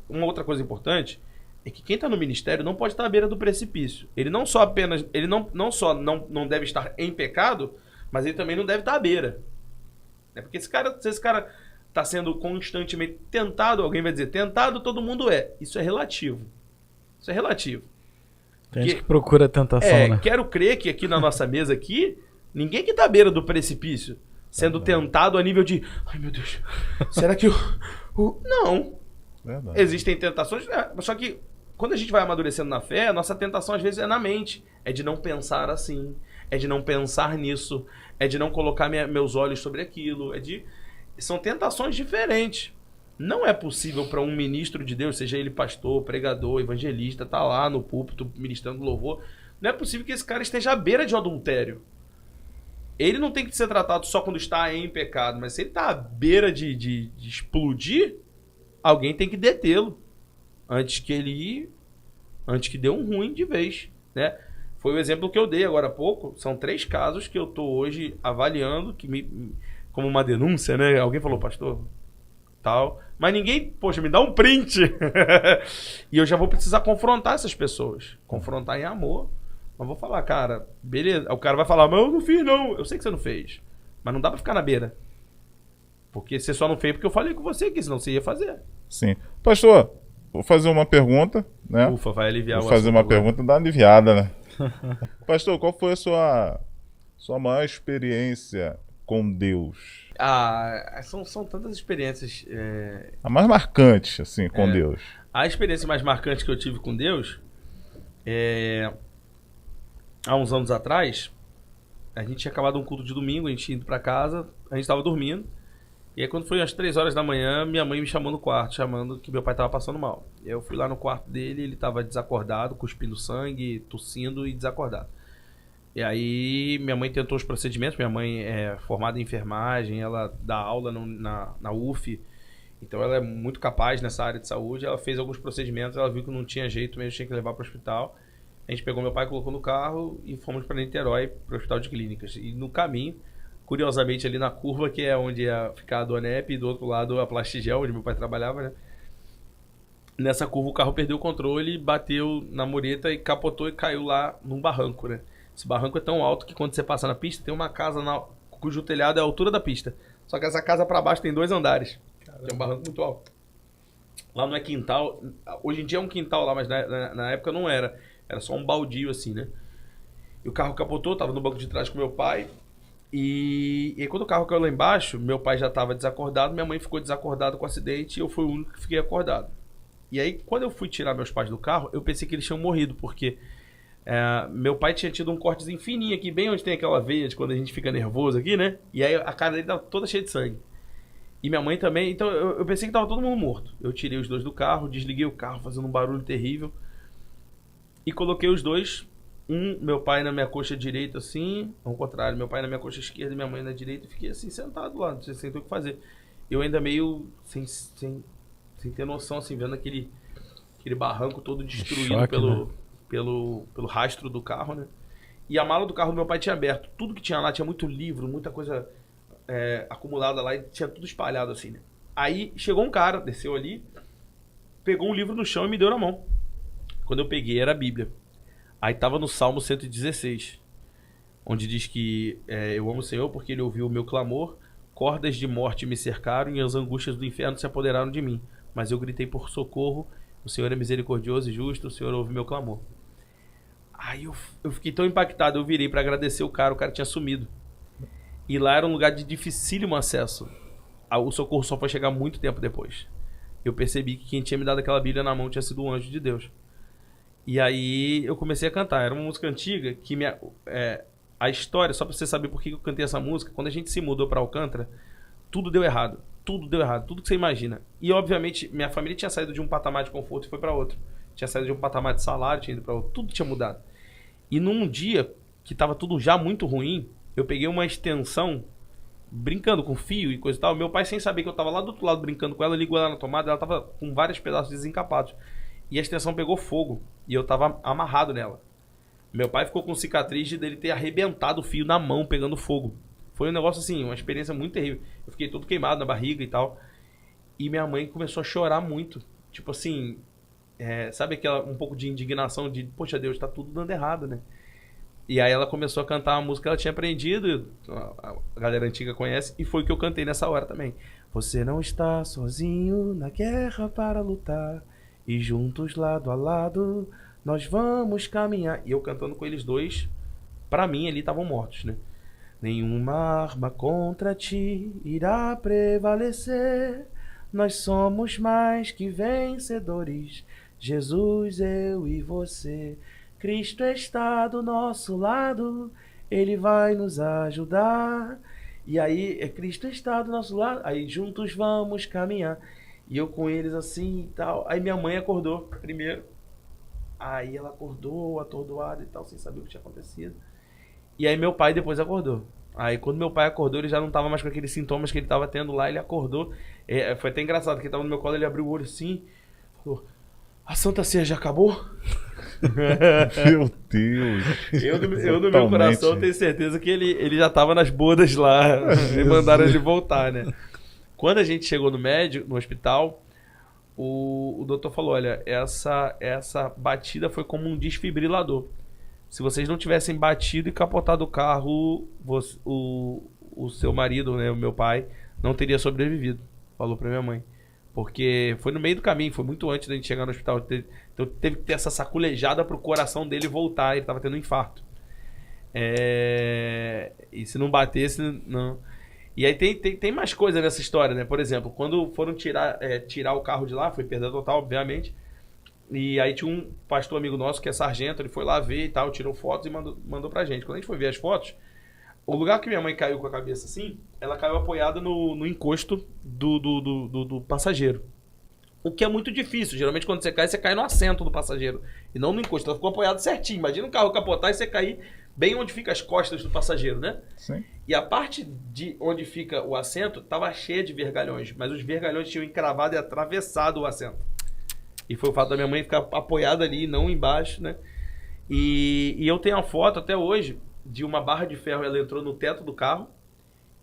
Uma outra coisa importante é que quem está no ministério não pode estar à beira do precipício. Ele não só não deve estar em pecado, mas ele também não deve estar à beira. Porque se esse cara está sendo constantemente tentado, alguém vai dizer, tentado todo mundo é. Isso é relativo. Isso é relativo. Tem gente que procura tentação, né? Quero crer que aqui na nossa mesa aqui, ninguém que está à beira do precipício, sendo tentado a nível de, ai meu Deus, será que não. Verdade. Existem tentações, só que quando a gente vai amadurecendo na fé, a nossa tentação às vezes é na mente, é de não pensar assim, é de não pensar nisso, é de não colocar meus olhos sobre aquilo, são tentações diferentes. Não é possível para um ministro de Deus, seja ele pastor, pregador, evangelista, tá lá no púlpito ministrando louvor, não é possível que esse cara esteja à beira de um adultério. Ele não tem que ser tratado só quando está em pecado, mas se ele está à beira de explodir, alguém tem que detê-lo antes que dê um ruim de vez, né? Foi o exemplo que eu dei agora há pouco. São 3 casos que eu estou hoje avaliando como uma denúncia, né? Alguém falou, pastor, tal, mas ninguém, poxa, me dá um print. E eu já vou precisar confrontar essas pessoas, confrontar em amor. Mas vou falar, cara, beleza. O cara vai falar, mas eu não fiz não. Eu sei que você não fez, mas não dá pra ficar na beira. Porque você só não fez porque eu falei com você aqui, senão você ia fazer. Sim. Pastor, vou fazer uma pergunta, né? Ufa, vai aliviar vou fazer uma pergunta da aliviada, né? Pastor, qual foi a sua maior experiência com Deus? São tantas experiências. A mais marcante, assim, com Deus. A experiência mais marcante que eu tive com Deus há uns anos atrás, a gente tinha acabado um culto de domingo, a gente tinha ido pra casa, a gente tava dormindo. E aí quando foi às 3 horas da manhã, minha mãe me chamou no quarto, chamando que meu pai tava passando mal. Eu fui lá no quarto dele, ele tava desacordado, cuspindo sangue, tossindo e desacordado. E aí minha mãe tentou os procedimentos, minha mãe é formada em enfermagem, ela dá aula na UF, então ela é muito capaz nessa área de saúde, ela fez alguns procedimentos, ela viu que não tinha jeito mesmo, tinha que levar para o hospital. A gente pegou meu pai, colocou no carro e fomos para Niterói, para o Hospital de Clínicas. E no caminho, curiosamente ali na curva, que é onde ia ficar a Donep, e do outro lado a Plastigel, onde meu pai trabalhava, né? Nessa curva o carro perdeu o controle, bateu na mureta e capotou e caiu lá num barranco, né? Esse barranco é tão alto que quando você passa na pista, tem uma casa cujo telhado é a altura da pista. Só que essa casa para baixo tem 2 andares. Caramba. É um barranco muito alto. Lá não é quintal. Hoje em dia é um quintal lá, mas na época não era. Era só um baldio assim, né? E o carro capotou, tava no banco de trás com meu pai. E aí quando o carro caiu lá embaixo, meu pai já tava desacordado, minha mãe ficou desacordada com o acidente e eu fui o único que fiquei acordado. E aí quando eu fui tirar meus pais do carro, eu pensei que eles tinham morrido, porque meu pai tinha tido um cortezinho fininho aqui, bem onde tem aquela veia de quando a gente fica nervoso aqui, né? E aí a cara dele tava toda cheia de sangue. E minha mãe também, então eu pensei que tava todo mundo morto. Eu tirei os 2 do carro, desliguei o carro fazendo um barulho terrível. E coloquei os 2, meu pai na minha coxa direita assim, ao contrário, meu pai na minha coxa esquerda e minha mãe na direita, e fiquei assim sentado lá, sem ter o que fazer. Eu ainda meio sem ter noção, assim, vendo aquele barranco todo destruído choque, pelo rastro do carro, né? E a mala do carro do meu pai tinha aberto. Tudo que tinha lá, tinha muito livro, muita coisa acumulada lá, e tinha tudo espalhado assim, né? Aí chegou um cara, desceu ali, pegou um livro no chão e me deu na mão. Quando eu peguei, era a Bíblia. Aí tava no Salmo 116, onde diz que eu amo o Senhor porque Ele ouviu o meu clamor, cordas de morte me cercaram e as angústias do inferno se apoderaram de mim. Mas eu gritei por socorro, o Senhor é misericordioso e justo, o Senhor ouve meu clamor. Aí eu fiquei tão impactado, eu virei pra agradecer o cara tinha sumido. E lá era um lugar de dificílimo acesso. O socorro só foi chegar muito tempo depois. Eu percebi que quem tinha me dado aquela Bíblia na mão tinha sido um anjo de Deus. E aí eu comecei a cantar. Era uma música antiga que a história, só pra você saber por que eu cantei essa música, quando a gente se mudou pra Alcântara, tudo deu errado. Tudo deu errado, tudo que você imagina. E obviamente minha família tinha saído de um patamar de conforto e foi pra outro. Tinha saído de um patamar de salário, tinha ido pra outro. Tudo tinha mudado. E num dia que tava tudo já muito ruim, eu peguei uma extensão, brincando com fio e coisa e tal. Meu pai, sem saber que eu tava lá do outro lado brincando com ela, ligou ela na tomada, ela tava com vários pedaços desencapados. E a extensão pegou fogo. E eu tava amarrado nela. Meu pai ficou com cicatriz de dele ter arrebentado o fio na mão, pegando fogo. Foi um negócio assim, uma experiência muito terrível. Eu fiquei todo queimado na barriga e tal. E minha mãe começou a chorar muito. Tipo assim, sabe aquela um pouco de indignação de, poxa Deus, tá tudo dando errado, né? E aí ela começou a cantar uma música que ela tinha aprendido, a galera antiga conhece, e foi o que eu cantei nessa hora também. Você não está sozinho na guerra para lutar, e juntos lado a lado nós vamos caminhar. E eu cantando com eles dois, pra mim ali estavam mortos, né? Nenhuma arma contra ti irá prevalecer, nós somos mais que vencedores, Jesus, eu e você. Cristo está do nosso lado, Ele vai nos ajudar. E aí, Cristo está do nosso lado, aí juntos vamos caminhar. E eu com eles assim e tal. Aí minha mãe acordou primeiro. Aí ela acordou, atordoada e tal, sem saber o que tinha acontecido. E aí meu pai depois acordou. Aí quando meu pai acordou, ele já não tava mais com aqueles sintomas que ele tava tendo lá, ele acordou. Foi até engraçado, que ele tava no meu colo, ele abriu o olho assim, falou, a Santa Ceia já acabou? Meu Deus. Eu no meu coração tenho certeza que ele já tava nas bodas lá. E mandaram ele voltar, né? Quando a gente chegou no hospital, o doutor falou, olha, essa batida foi como um desfibrilador. Se vocês não tivessem batido e capotado o carro, o seu marido, né, o meu pai, não teria sobrevivido. Falou pra minha mãe. Porque foi no meio do caminho, foi muito antes da gente chegar no hospital. Então teve que ter essa saculejada pro coração dele voltar. Ele tava tendo um infarto. E se não batesse, não. E aí tem mais coisa nessa história, né? Por exemplo, quando foram tirar o carro de lá, foi perda total, obviamente. E aí tinha um pastor amigo nosso que é sargento, ele foi lá ver e tal, tirou fotos e mandou pra gente. Quando a gente foi ver as fotos, o lugar que minha mãe caiu com a cabeça assim, ela caiu apoiada no encosto do passageiro. O que é muito difícil. Geralmente quando você cai no assento do passageiro e não no encosto. Ela ficou apoiada certinho. Imagina um carro capotar e você cair bem onde fica as costas do passageiro, né? Sim. E a parte de onde fica o assento estava cheia de vergalhões, mas os vergalhões tinham encravado e atravessado o assento. E foi o fato da minha mãe ficar apoiada ali, não embaixo, né? E eu tenho uma foto até hoje de uma barra de ferro, ela entrou no teto do carro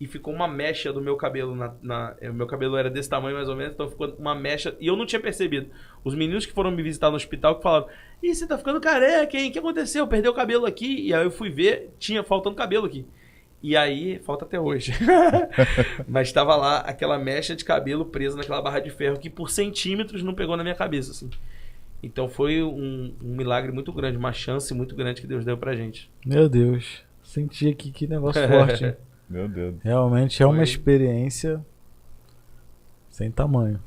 e ficou uma mecha do meu cabelo. O meu cabelo era desse tamanho mais ou menos, então ficou uma mecha. E eu não tinha percebido. Os meninos que foram me visitar no hospital que falaram, ih, você tá ficando careca, hein? O que aconteceu? Perdeu o cabelo aqui. E aí eu fui ver, tinha faltando cabelo aqui. E aí, falta até hoje. Mas estava lá aquela mecha de cabelo presa naquela barra de ferro que por centímetros não pegou na minha cabeça, assim. Então foi um milagre muito grande, uma chance muito grande que Deus deu pra gente. Meu Deus. Senti aqui que negócio forte, hein? Meu Deus. Realmente é uma experiência sem tamanho.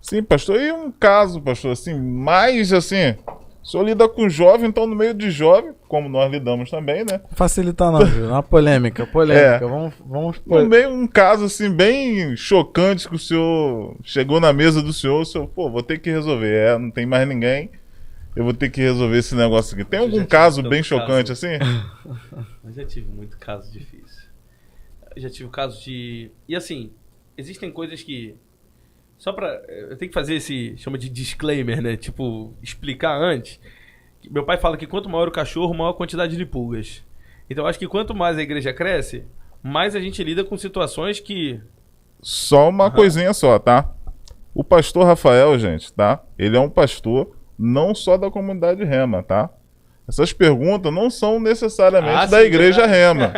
Sim, pastor. E um caso, pastor, assim, mais assim... O senhor lida com jovem, então no meio de jovem, como nós lidamos também, né? Facilitar não, viu? Uma polêmica. Vamos no meio um caso assim bem chocante que o senhor chegou na mesa do senhor, o senhor, pô, vou ter que resolver, não tem mais ninguém, eu vou ter que resolver esse negócio aqui. Tem algum caso bem chocante assim? Eu já tive muito caso difícil. Eu já tive casos de... E assim, existem coisas que... Só pra... Eu tenho que fazer esse... Chama de disclaimer, né? Tipo, explicar antes. Meu pai fala que quanto maior o cachorro, maior a quantidade de pulgas. Então eu acho que quanto mais a igreja cresce, mais a gente lida com situações que... Só uma coisinha só, tá? O pastor Rafael, gente, tá? Ele é um pastor não só da comunidade Rema, tá? Essas perguntas não são necessariamente da sim, Igreja Rema.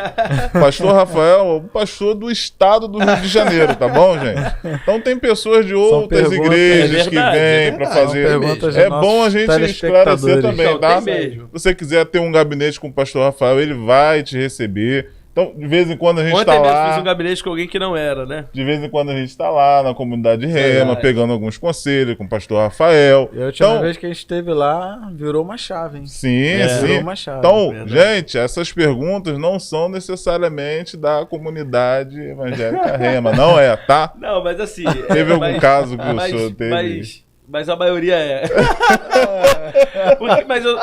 Pastor Rafael é o pastor do estado do Rio de Janeiro, tá bom, gente? Então tem pessoas de outras igrejas que vêm para fazer. É bom a gente esclarecer também, então, tá? Se você quiser ter um gabinete com o pastor Rafael, ele vai te receber. Então, de vez em quando a gente Ontem tá mesmo lá. fiz um gabinete com alguém que não era, né? De vez em quando a gente tá lá na comunidade Rema, pegando alguns conselhos com o pastor Rafael. E a última vez que a gente esteve lá, virou uma chave, hein? Sim, sim. Virou uma chave. Então, gente, essas perguntas não são necessariamente da comunidade evangélica Rema, não é, tá? Não, mas assim... Teve algum caso que o senhor teve? Mas a maioria é.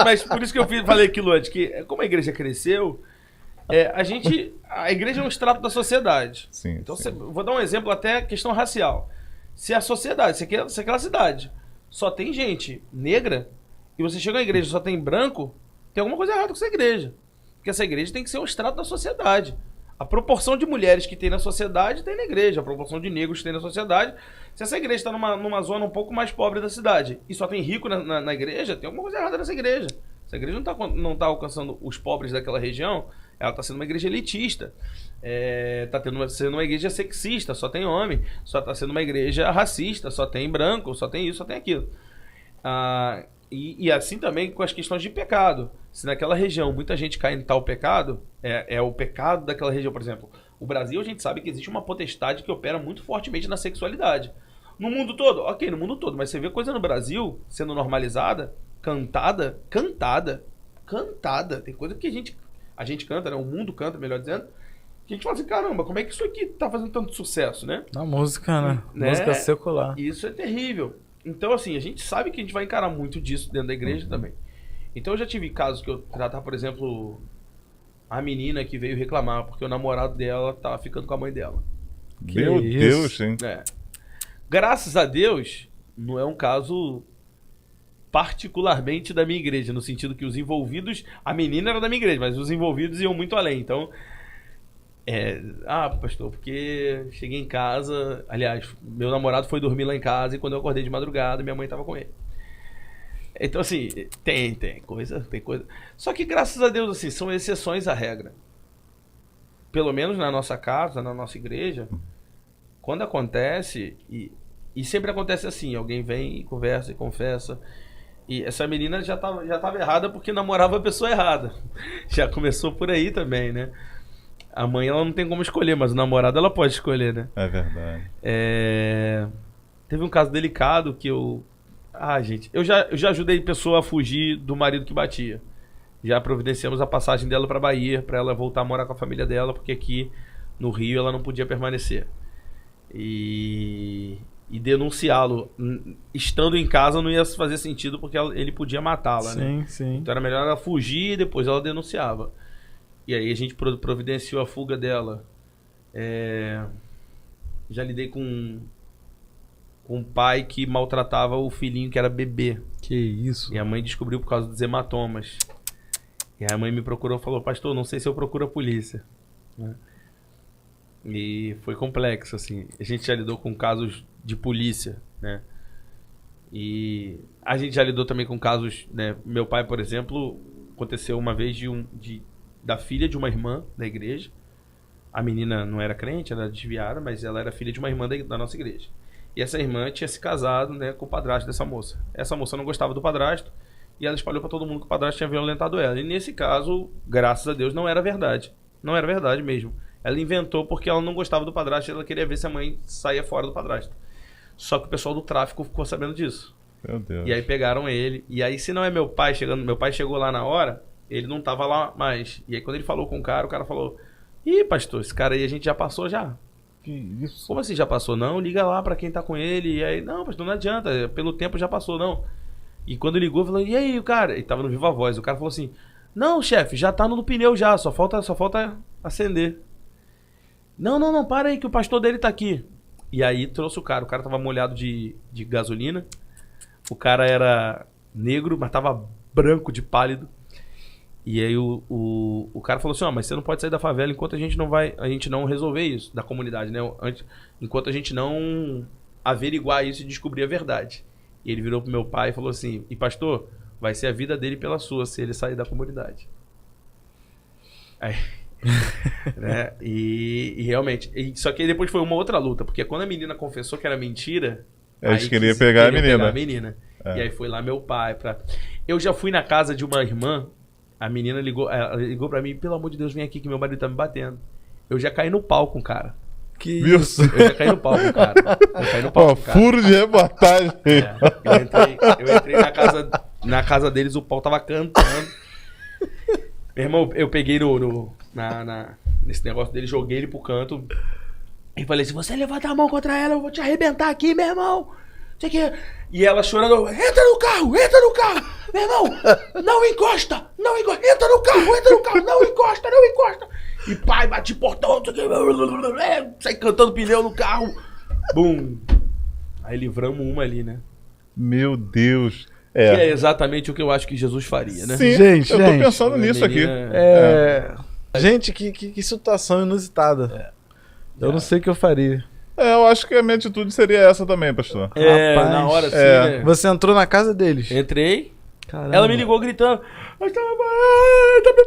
mas por isso que eu falei aquilo antes, que como a igreja cresceu... a igreja é um extrato da sociedade. Sim, então, sim. Vou dar um exemplo até questão racial. Se a sociedade, se aquela cidade só tem gente negra, e você chega na igreja e só tem branco, tem alguma coisa errada com essa igreja. Porque essa igreja tem que ser um extrato da sociedade. A proporção de mulheres que tem na sociedade tem na igreja, a proporção de negros que tem na sociedade. Se essa igreja está numa zona um pouco mais pobre da cidade e só tem rico na igreja, tem alguma coisa errada nessa igreja. Essa igreja não tá alcançando os pobres daquela região. Ela está sendo uma igreja elitista. Está sendo uma igreja sexista, só tem homem. Só está sendo uma igreja racista, só tem branco, só tem isso, só tem aquilo. E assim também com as questões de pecado. Se naquela região muita gente cai em tal pecado, é o pecado daquela região. Por exemplo, o Brasil, a gente sabe que existe uma potestade que opera muito fortemente na sexualidade. No mundo todo? Ok, no mundo todo. Mas você vê coisa no Brasil sendo normalizada, cantada. Tem coisa que a gente canta, né? O mundo canta, melhor dizendo. Que a gente fala assim, caramba, como é que isso aqui tá fazendo tanto sucesso, né? Na música, né? Música secular. Isso é terrível. Então, assim, a gente sabe que a gente vai encarar muito disso dentro da igreja também. Então, eu já tive casos que eu tratava, por exemplo, a menina que veio reclamar porque o namorado dela tava ficando com a mãe dela. Meu Deus, hein? Graças a Deus, não é um caso particularmente da minha igreja, no sentido que os envolvidos, a menina era da minha igreja, mas os envolvidos iam muito além. Então, pastor, porque cheguei em casa, aliás, meu namorado foi dormir lá em casa e quando eu acordei de madrugada, minha mãe estava com ele. Então, assim, tem coisa. Só que, graças a Deus, assim, são exceções à regra. Pelo menos na nossa casa, na nossa igreja, quando acontece, e sempre acontece assim, alguém vem e conversa e confessa. E essa menina já tava errada porque namorava a pessoa errada. Já começou por aí também, né? A mãe, ela não tem como escolher, mas o namorado ela pode escolher, né? É verdade. Teve um caso delicado que gente, eu já ajudei a pessoa a fugir do marido que batia. Já providenciamos a passagem dela pra Bahia, pra ela voltar a morar com a família dela, porque aqui no Rio ela não podia permanecer. E denunciá-lo estando em casa não ia fazer sentido porque ele podia matá-la, né? Sim. Então era melhor ela fugir e depois ela denunciava. E aí a gente providenciou a fuga dela. Já lidei com um pai que maltratava o filhinho que era bebê. Que isso? E a mãe descobriu por causa dos hematomas. E aí a mãe me procurou e falou, pastor, não sei se eu procuro a polícia. Né? E foi complexo, assim. A gente já lidou com casos de polícia, né? E a gente já lidou também com casos, né? Meu pai, por exemplo, aconteceu uma vez da filha de uma irmã da igreja. A menina não era crente, era desviada, mas ela era filha de uma irmã da nossa igreja. E essa irmã tinha se casado, né, com o padrasto dessa moça. Essa moça não gostava do padrasto e ela espalhou para todo mundo que o padrasto tinha violentado ela. E nesse caso, graças a Deus, não era verdade. Não era verdade mesmo. Ela inventou porque ela não gostava do padrasto e ela queria ver se a mãe saía fora do padrasto. Só que o pessoal do tráfico ficou sabendo disso. Meu Deus. E aí pegaram ele. E aí, se não é meu pai chegando, meu pai chegou lá na hora, ele não tava lá mais. E aí, quando ele falou com o cara falou: ih, pastor, esse cara aí a gente já passou já. Que isso? Como assim já passou? Não, liga lá pra quem tá com ele. E aí, não, pastor, não adianta, pelo tempo já passou, não. E quando ligou, falou: e aí, o cara? Ele tava no Viva Voz. O cara falou assim: não, chefe, já tá no pneu já, só falta acender. Não, para aí que o pastor dele tá aqui. E aí trouxe o cara tava molhado de gasolina. O cara era negro, mas tava branco de pálido. E aí o cara falou assim: mas você não pode sair da favela enquanto a gente não resolver isso, da comunidade, né? Enquanto a gente não averiguar isso e descobrir a verdade. E ele virou pro meu pai e falou assim, e pastor, vai ser a vida dele pela sua, se ele sair da comunidade. Aí, né? E realmente, só que aí depois foi uma outra luta, porque quando a menina confessou que era mentira, Eles queriam pegar a menina. E aí foi lá meu pai Eu já fui na casa de uma irmã, a menina ela ligou pra mim, pelo amor de Deus, vem aqui que meu marido tá me batendo. Eu já caí no pau com o cara. Que isso? Eu já caí no pau com o cara. Furo de reportagem. Eu entrei na casa deles, o pau tava cantando. Meu irmão, eu peguei nesse negócio dele, joguei ele pro canto e falei, se você levantar a mão contra ela, eu vou te arrebentar aqui, meu irmão. E ela chorando, entra no carro, meu irmão, não encosta, entra no carro, não encosta. E pai, bate portão, sai cantando pneu no carro. Bum. Aí livramos uma ali, né? Meu Deus. Que é exatamente o que eu acho que Jesus faria, né? Sim, gente, eu tô pensando nisso aqui. Gente, que situação inusitada. Eu não sei o que eu faria. Eu acho que a minha atitude seria essa também, pastor. Rapaz, na hora assim, né? Você entrou na casa deles? Entrei. Caramba. Ela me ligou gritando, tá me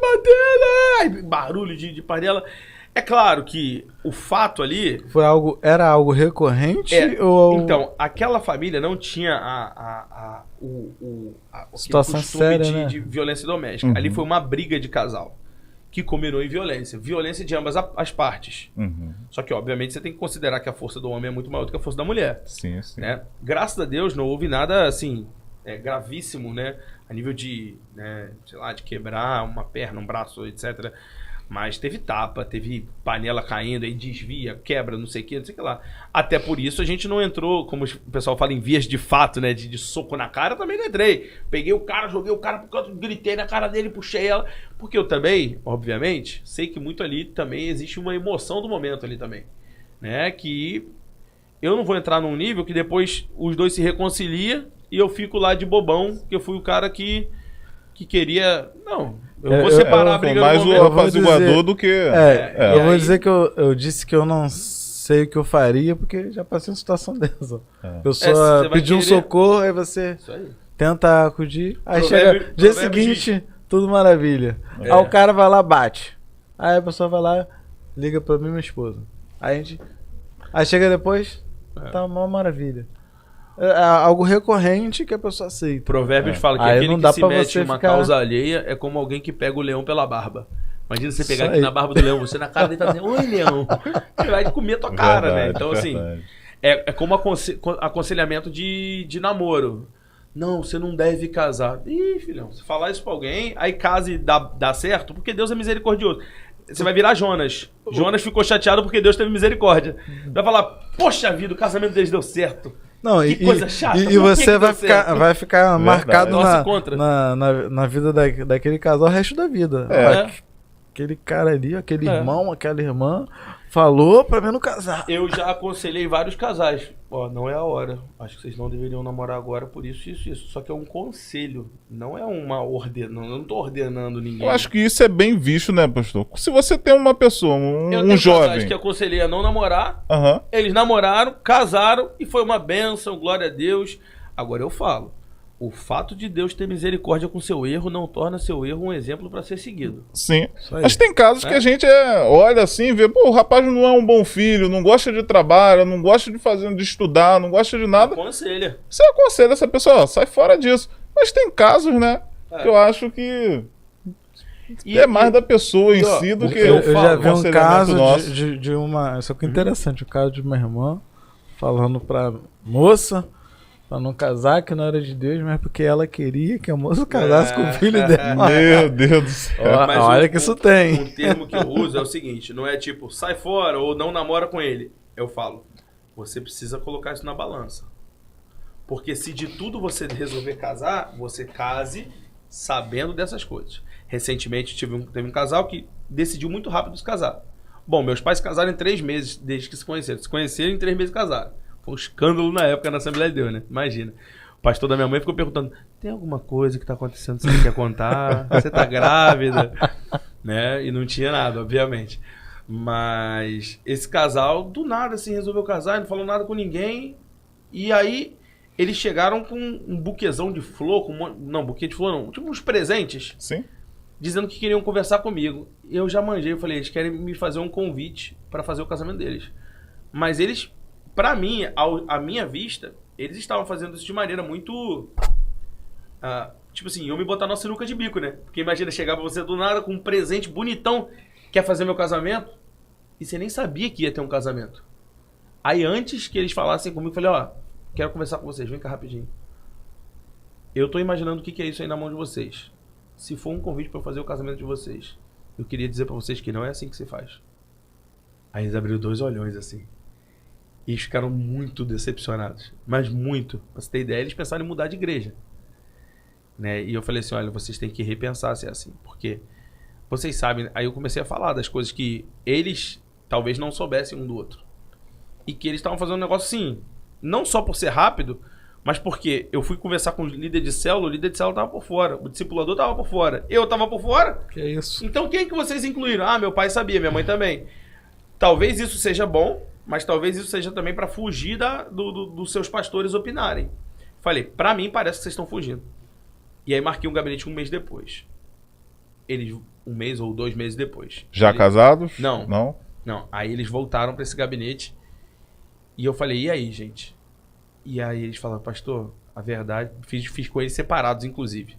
batendo. Aí, barulho de panela. É claro que o fato ali... Era algo recorrente? Então, aquela família não tinha situação séria, né? de violência doméstica. Uhum. Ali foi uma briga de casal que culminou em violência. Violência de ambas as partes. Uhum. Só que, obviamente, você tem que considerar que a força do homem é muito maior do que a força da mulher. Sim. Né? Graças a Deus, não houve nada, assim, gravíssimo, né? A nível de, né, sei lá, de quebrar uma perna, um braço, etc. Mas teve tapa, teve panela caindo, aí desvia, quebra, não sei o que lá. Até por isso a gente não entrou, como o pessoal fala, em vias de fato, né? De soco na cara, eu também não entrei. Peguei o cara, joguei o cara pro canto, gritei na cara dele, puxei ela. Porque eu também, obviamente, sei que muito ali também existe uma emoção do momento ali também. Né? Que eu não vou entrar num nível que depois os dois se reconciliam e eu fico lá de bobão, que eu fui o cara que queria... Não... Eu vou separar a briga mais o apaziguador do que... Eu vou dizer que eu disse que eu não sei o que eu faria, porque já passei uma situação dessa. A pessoa pediu um socorro, aí você tenta acudir, aí chega dia seguinte, tudo maravilha. Aí o cara vai lá, bate. Aí a pessoa vai lá, liga pra mim e minha esposa. Aí chega depois, tá uma maravilha. É algo recorrente que a pessoa aceita. Provérbios fala que aquele que se mete em uma causa alheia é como alguém que pega o leão pela barba. Imagina você pegar aqui na barba do leão, você na cara dele tá dizendo, oi, leão. Ele vai comer a tua cara, né? Então, assim, é como aconselhamento de namoro. Não, você não deve casar. Ih, filhão, você falar isso pra alguém, aí casa e dá certo, porque Deus é misericordioso. Você vai virar Jonas. Jonas ficou chateado porque Deus teve misericórdia. Vai falar, poxa vida, o casamento deles deu certo. Não, que coisa chata. E você vai ficar marcado na vida daquele casal o resto da vida. Aquele cara ali, aquele irmão, aquela irmã falou pra mim não casar. Eu já aconselhei vários casais. Não é a hora. Acho que vocês não deveriam namorar agora por isso. Só que é um conselho. Não é uma ordenação. Eu não tô ordenando ninguém. Eu acho que isso é bem visto, né, pastor? Se você tem uma pessoa, um jovem... casais que aconselhei a não namorar. Eles namoraram, casaram e foi uma bênção, glória a Deus. Agora eu falo. O fato de Deus ter misericórdia com seu erro não torna seu erro um exemplo para ser seguido. Sim. Mas tem casos que a gente olha assim e vê, pô, o rapaz não é um bom filho, não gosta de trabalho, não gosta de estudar, não gosta de nada. Aconselha. Você aconselha essa pessoa, sai fora disso. Mas tem casos, né, que eu acho que é mais da pessoa em si do que eu já vi um caso de uma... Isso aqui é interessante, o caso de uma irmã falando pra moça... Pra não casar, que não era de Deus, mas porque ela queria que a moça casasse com o filho dela. Meu Deus do céu. Olha que isso tem. Um termo que eu uso é o seguinte, não é tipo, sai fora ou não namora com ele. Eu falo, você precisa colocar isso na balança. Porque se de tudo você resolver casar, você case sabendo dessas coisas. Recentemente teve um casal que decidiu muito rápido se casar. Bom, meus pais se casaram em 3 meses desde que se conheceram. Se conheceram em 3 meses casaram. Foi um escândalo na época na Assembleia de Deus, né? Imagina. O pastor da minha mãe ficou perguntando, tem alguma coisa que tá acontecendo que você quer contar? Você tá grávida? Né? E não tinha nada, obviamente. Mas esse casal, do nada, assim, resolveu casar, não falou nada com ninguém. E aí, eles chegaram com um buquezão de flor, não, buquê de flor não, tipo uns presentes, Sim. dizendo que queriam conversar comigo. Eu já manjei, eu falei, eles querem me fazer um convite pra fazer o casamento deles. Mas eles, pra mim, à minha vista, eles estavam fazendo isso de maneira muito... tipo assim, iam me botar na sinuca de bico, né? Porque imagina chegar pra você do nada com um presente bonitão, quer fazer meu casamento, e você nem sabia que ia ter um casamento. Aí antes que eles falassem comigo, eu falei, ó, quero conversar com vocês, vem cá rapidinho. Eu tô imaginando o que é isso aí na mão de vocês. Se for um convite pra eu fazer o casamento de vocês, eu queria dizer pra vocês que não é assim que se faz. Aí eles abriram 2 olhões assim. E eles ficaram muito decepcionados. Mas muito. Pra você ter ideia, eles pensaram em mudar de igreja. Né? E eu falei assim, olha, vocês têm que repensar se é assim. Porque vocês sabem... Aí eu comecei a falar das coisas que eles talvez não soubessem um do outro. E que eles estavam fazendo um negócio assim, não só por ser rápido, mas porque eu fui conversar com o líder de célula tava por fora, o discipulador tava por fora, eu tava por fora. Que é isso? Então quem que vocês incluíram? Ah, meu pai sabia, minha mãe também. Talvez isso seja bom, mas talvez isso seja também para fugir dos seus pastores opinarem. Falei, pra mim parece que vocês estão fugindo. E aí marquei um gabinete 1 mês depois. Eles, 1 mês ou 2 meses depois. Já casados? Não. Não? Não, aí eles voltaram pra esse gabinete e eu falei, e aí, gente? E aí eles falaram, pastor, a verdade... Fiz com eles separados, inclusive.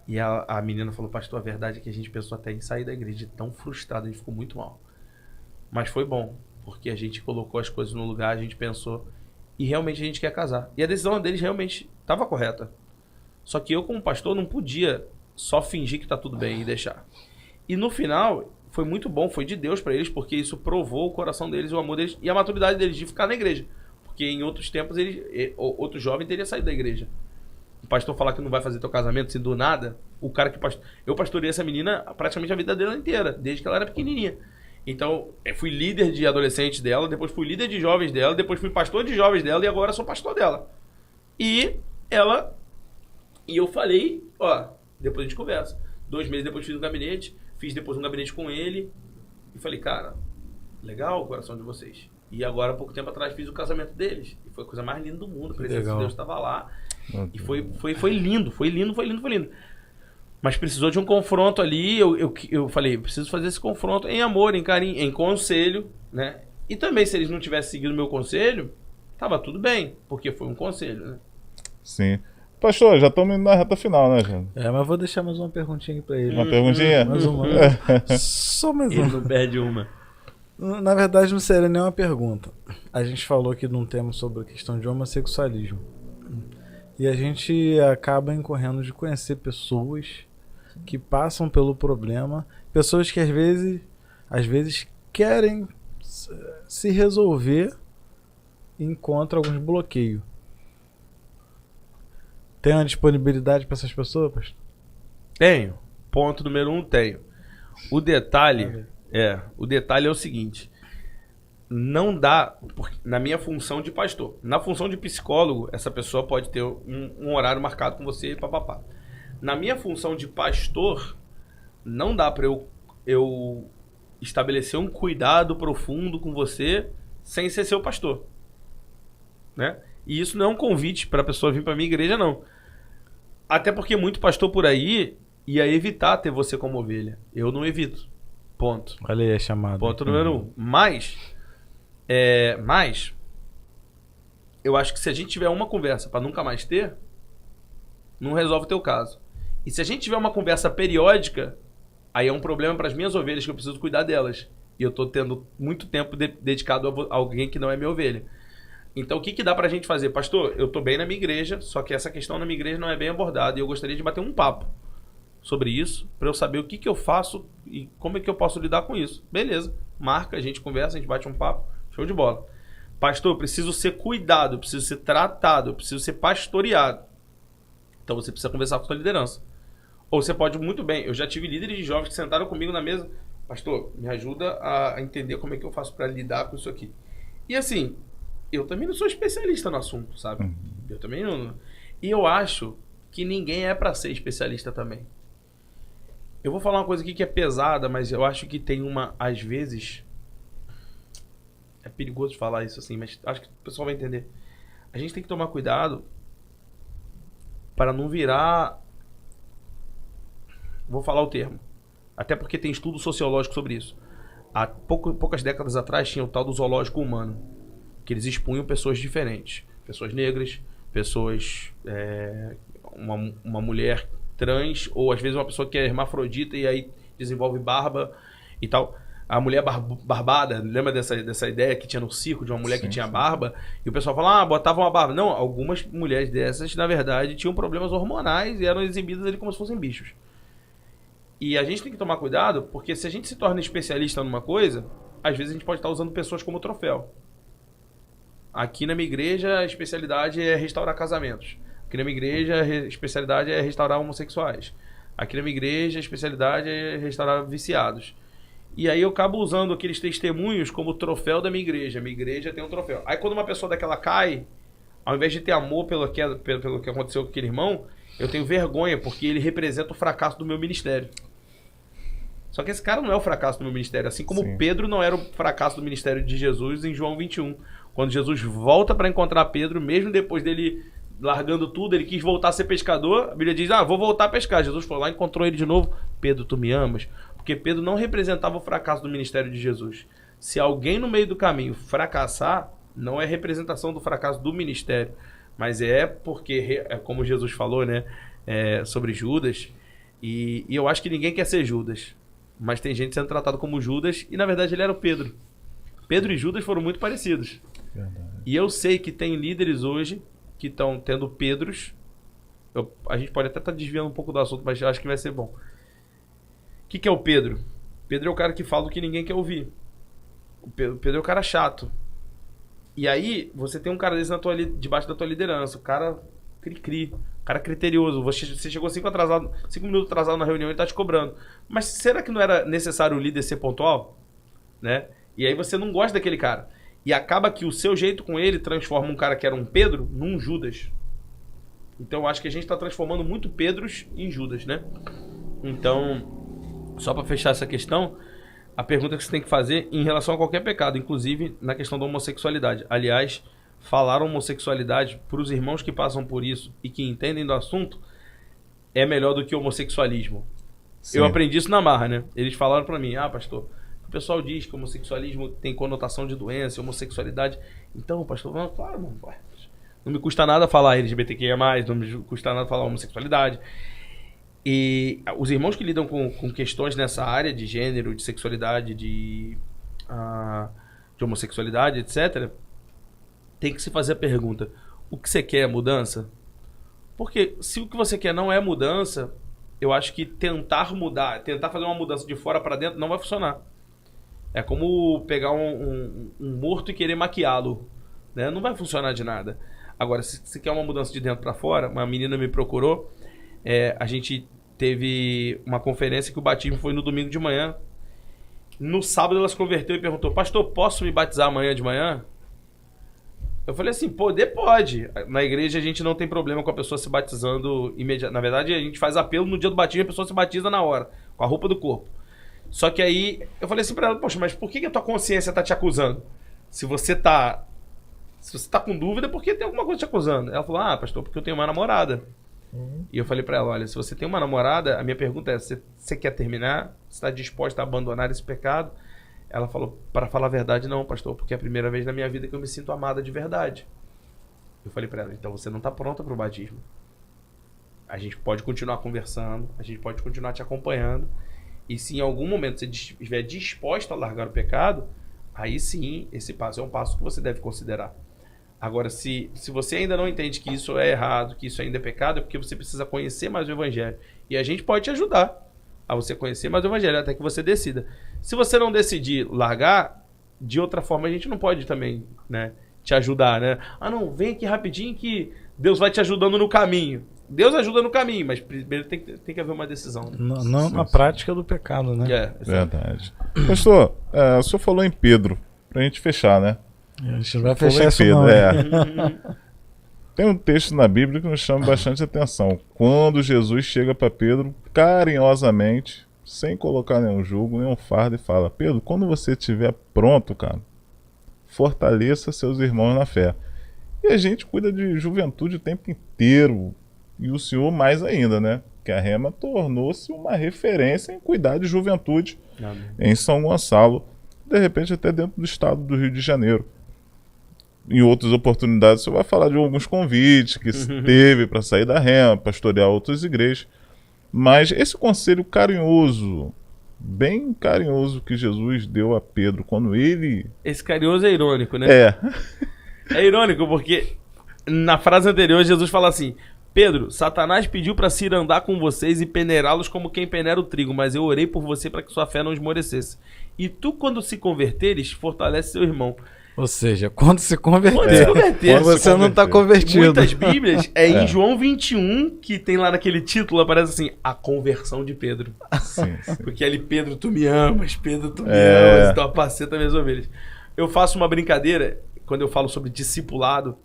E a menina falou, pastor, a verdade é que a gente pensou até em sair da igreja. Tão frustrado, a gente ficou muito mal. Mas foi bom, porque a gente colocou as coisas no lugar, a gente pensou... E realmente a gente quer casar. E a decisão deles realmente estava correta. Só que eu, como pastor, não podia só fingir que tá tudo bem e deixar. E no final... Foi muito bom, foi de Deus pra eles, porque isso provou o coração deles, o amor deles e a maturidade deles de ficar na igreja. Porque em outros tempos, outro jovem teria saído da igreja. O pastor falar que não vai fazer teu casamento assim do nada, o cara que eu pastorei essa menina praticamente a vida dela inteira, desde que ela era pequenininha. Então, fui líder de adolescentes dela, depois fui líder de jovens dela, depois fui pastor de jovens dela e agora sou pastor dela. E eu falei, ó, depois a gente conversa. 2 meses depois fiz um gabinete, fiz depois um gabinete com ele e falei, cara, legal o coração de vocês. E agora, há pouco tempo atrás, fiz o casamento deles. E foi a coisa mais linda do mundo. A presença de Deus estava lá. E foi lindo, foi lindo, foi lindo, foi lindo. Mas precisou de um confronto ali. Eu falei, preciso fazer esse confronto em amor, em carinho, em conselho, né? E também, se eles não tivessem seguido o meu conselho, tava tudo bem, porque foi um conselho, né? Sim. Pastor, já estamos indo na reta final, né, gente? Mas vou deixar mais uma perguntinha aqui pra ele. Uma perguntinha? Mais uma. Só mais uma. Ele não perde uma. Na verdade, não seria nem uma pergunta. A gente falou aqui de um tema sobre a questão de homossexualismo. E a gente acaba incorrendo de conhecer pessoas que passam pelo problema, pessoas que às vezes querem se resolver e encontram alguns bloqueios. Tem uma disponibilidade para essas pessoas, pastor? Tenho. Ponto número 1, tenho. O detalhe é o seguinte. Não dá, na minha função de pastor. Na função de psicólogo, essa pessoa pode ter um horário marcado com você e papapá. Na minha função de pastor, não dá para eu estabelecer um cuidado profundo com você sem ser seu pastor. Né? E isso não é um convite para a pessoa vir para minha igreja, não. Até porque muito pastor por aí ia evitar ter você como ovelha. Eu não evito. Ponto. Olha aí a chamada. Ponto número 1. Mas eu acho que se a gente tiver uma conversa para nunca mais ter, não resolve o teu caso. E se a gente tiver uma conversa periódica, aí é um problema para as minhas ovelhas que eu preciso cuidar delas. E eu tô tendo muito tempo dedicado a alguém que não é minha ovelha. Então o que dá pra gente fazer? Pastor, eu tô bem na minha igreja, só que essa questão na minha igreja não é bem abordada. E eu gostaria de bater um papo sobre isso, pra eu saber o que eu faço e como é que eu posso lidar com isso. Beleza, marca, a gente conversa, a gente bate um papo, show de bola. Pastor, eu preciso ser cuidado, eu preciso ser tratado, eu preciso ser pastoreado. Então você precisa conversar com a sua liderança. Ou você pode muito bem, eu já tive líderes de jovens que sentaram comigo na mesa, pastor, me ajuda a entender como é que eu faço pra lidar com isso aqui. E assim, eu também não sou especialista no assunto, sabe? Eu também não. E eu acho que ninguém é pra ser especialista também. Eu vou falar uma coisa aqui que é pesada, mas eu acho que tem às vezes... É perigoso falar isso assim, mas acho que o pessoal vai entender. a gente tem que tomar cuidado para não virar... Vou falar o termo. Até porque tem estudo sociológico sobre isso. Há poucas décadas atrás tinha o tal do zoológico humano, que eles expunham pessoas diferentes. Pessoas negras, pessoas... uma mulher trans, ou às vezes uma pessoa que é hermafrodita e aí desenvolve barba e tal. A mulher barbada, lembra dessa ideia que tinha no circo de uma mulher que tinha barba? E o pessoal fala, botava uma barba. Não, algumas mulheres dessas, na verdade, tinham problemas hormonais e eram exibidas ali como se fossem bichos. E a gente tem que tomar cuidado, porque se a gente se torna especialista numa coisa, às vezes a gente pode estar usando pessoas como troféu. Aqui na minha igreja, a especialidade é restaurar casamentos. Aqui na minha igreja, a especialidade é restaurar homossexuais. Aqui na minha igreja, a especialidade é restaurar viciados. E aí eu acabo usando aqueles testemunhos como troféu da minha igreja. Minha igreja tem um troféu. Aí quando uma pessoa daquela cai, ao invés de ter amor pelo que aconteceu com aquele irmão, eu tenho vergonha, porque ele representa o fracasso do meu ministério. Só que esse cara não é o fracasso do meu ministério. Assim como Pedro não era o fracasso do ministério de Jesus em João 21. Quando Jesus volta para encontrar Pedro, mesmo depois dele largando tudo, ele quis voltar a ser pescador. A Bíblia diz, vou voltar a pescar. Jesus foi lá e encontrou ele de novo. Pedro, tu me amas? Porque Pedro não representava o fracasso do ministério de Jesus. Se alguém no meio do caminho fracassar, não é representação do fracasso do ministério, mas é porque, como Jesus falou, né, sobre Judas, e eu acho que ninguém quer ser Judas, mas tem gente sendo tratado como Judas, e na verdade ele era o Pedro. Pedro e Judas foram muito parecidos. Verdade. E eu sei que tem líderes hoje que estão tendo Pedros. A gente pode até estar desviando um pouco do assunto, mas eu acho que vai ser bom. O que é o Pedro? Pedro é o cara que fala o que ninguém quer ouvir. O Pedro é o cara chato. E aí, você tem um cara desse debaixo da tua liderança. O cara cri-cri. O cara criterioso. Você chegou 5 minutos atrasado na reunião e ele tá te cobrando. Mas será que não era necessário o líder ser pontual? Né? E aí você não gosta daquele cara. E acaba que o seu jeito com ele transforma um cara que era um Pedro num Judas. Então eu acho que a gente está transformando muito Pedros em Judas, né? Então, só para fechar essa questão, a pergunta que você tem que fazer em relação a qualquer pecado, inclusive na questão da homossexualidade. Aliás, falar homossexualidade para os irmãos que passam por isso e que entendem do assunto é melhor do que homossexualismo. Sim. Eu aprendi isso na marra, né? Eles falaram para mim, pastor, o pessoal diz que homossexualismo tem conotação de doença, homossexualidade. Então, pastor, claro, não me custa nada falar LGBTQIA+, não me custa nada falar homossexualidade. E os irmãos que lidam com questões nessa área de gênero, de sexualidade, de homossexualidade, etc., tem que se fazer a pergunta, o que você quer é mudança? Porque se o que você quer não é mudança, eu acho que tentar fazer uma mudança de fora para dentro não vai funcionar. É como pegar um morto e querer maquiá-lo, né? Não vai funcionar de nada. Agora, se você quer uma mudança de dentro para fora, uma menina me procurou, a gente teve uma conferência que o batismo foi no domingo de manhã. No sábado ela se converteu e perguntou, pastor, posso me batizar amanhã de manhã? Eu falei assim, poder pode. Na igreja a gente não tem problema com a pessoa se batizando imediatamente. Na verdade, a gente faz apelo no dia do batismo e a pessoa se batiza na hora, com a roupa do corpo. Só que aí, eu falei assim pra ela, poxa, mas por que a tua consciência tá te acusando? Se você tá com dúvida, é porque tem alguma coisa te acusando. Ela falou, pastor, porque eu tenho uma namorada. E eu falei pra ela, olha, se você tem uma namorada, a minha pergunta é, você quer terminar? Você está disposta a abandonar esse pecado? Ela falou, para falar a verdade, não, pastor, porque é a primeira vez na minha vida que eu me sinto amada de verdade. Eu falei pra ela, então você não está pronta para o batismo. A gente pode continuar conversando, a gente pode continuar te acompanhando, e se em algum momento você estiver disposta a largar o pecado, aí sim, esse passo é um passo que você deve considerar. Agora, se você ainda não entende que isso é errado, que isso ainda é pecado, é porque você precisa conhecer mais o Evangelho. E a gente pode te ajudar a você conhecer mais o Evangelho, até que você decida. Se você não decidir largar, de outra forma a gente não pode também, né, te ajudar, né? Não, vem aqui rapidinho que Deus vai te ajudando no caminho. Deus ajuda no caminho, mas primeiro tem que haver uma decisão. Não na prática do pecado, né? Verdade. Pastor, o senhor falou em Pedro, pra gente fechar, né? A gente vai fechar isso não. Tem um texto na Bíblia que nos chama bastante atenção. Quando Jesus chega para Pedro, carinhosamente, sem colocar nenhum jugo, nenhum fardo, e fala, Pedro, quando você estiver pronto, cara, fortaleça seus irmãos na fé. E a gente cuida de juventude o tempo inteiro. E o senhor mais ainda, né? Que a Rema tornou-se uma referência em cuidar de juventude em São Gonçalo, de repente até dentro do estado do Rio de Janeiro. Em outras oportunidades, você vai falar de alguns convites que teve para sair da Rema, pastorear outras igrejas. Mas esse conselho carinhoso, bem carinhoso que Jesus deu a Pedro quando ele... Esse carinhoso é irônico, né? É. É irônico porque na frase anterior Jesus fala assim: Pedro, Satanás pediu para se ir andar com vocês e peneirá-los como quem peneira o trigo, mas eu orei por você para que sua fé não esmorecesse. E tu, quando se converteres, fortalece seu irmão. Ou seja, quando se converter. Quando se converter. Quando você não está convertido. Muitas bíblias em João 21, que tem lá naquele título, aparece assim, a conversão de Pedro. Sim, sim. Porque ali, Pedro, tu me amas, Pedro, tu me amas, então apaceta minhas ovelhas. Eu faço uma brincadeira, quando eu falo sobre discipulado,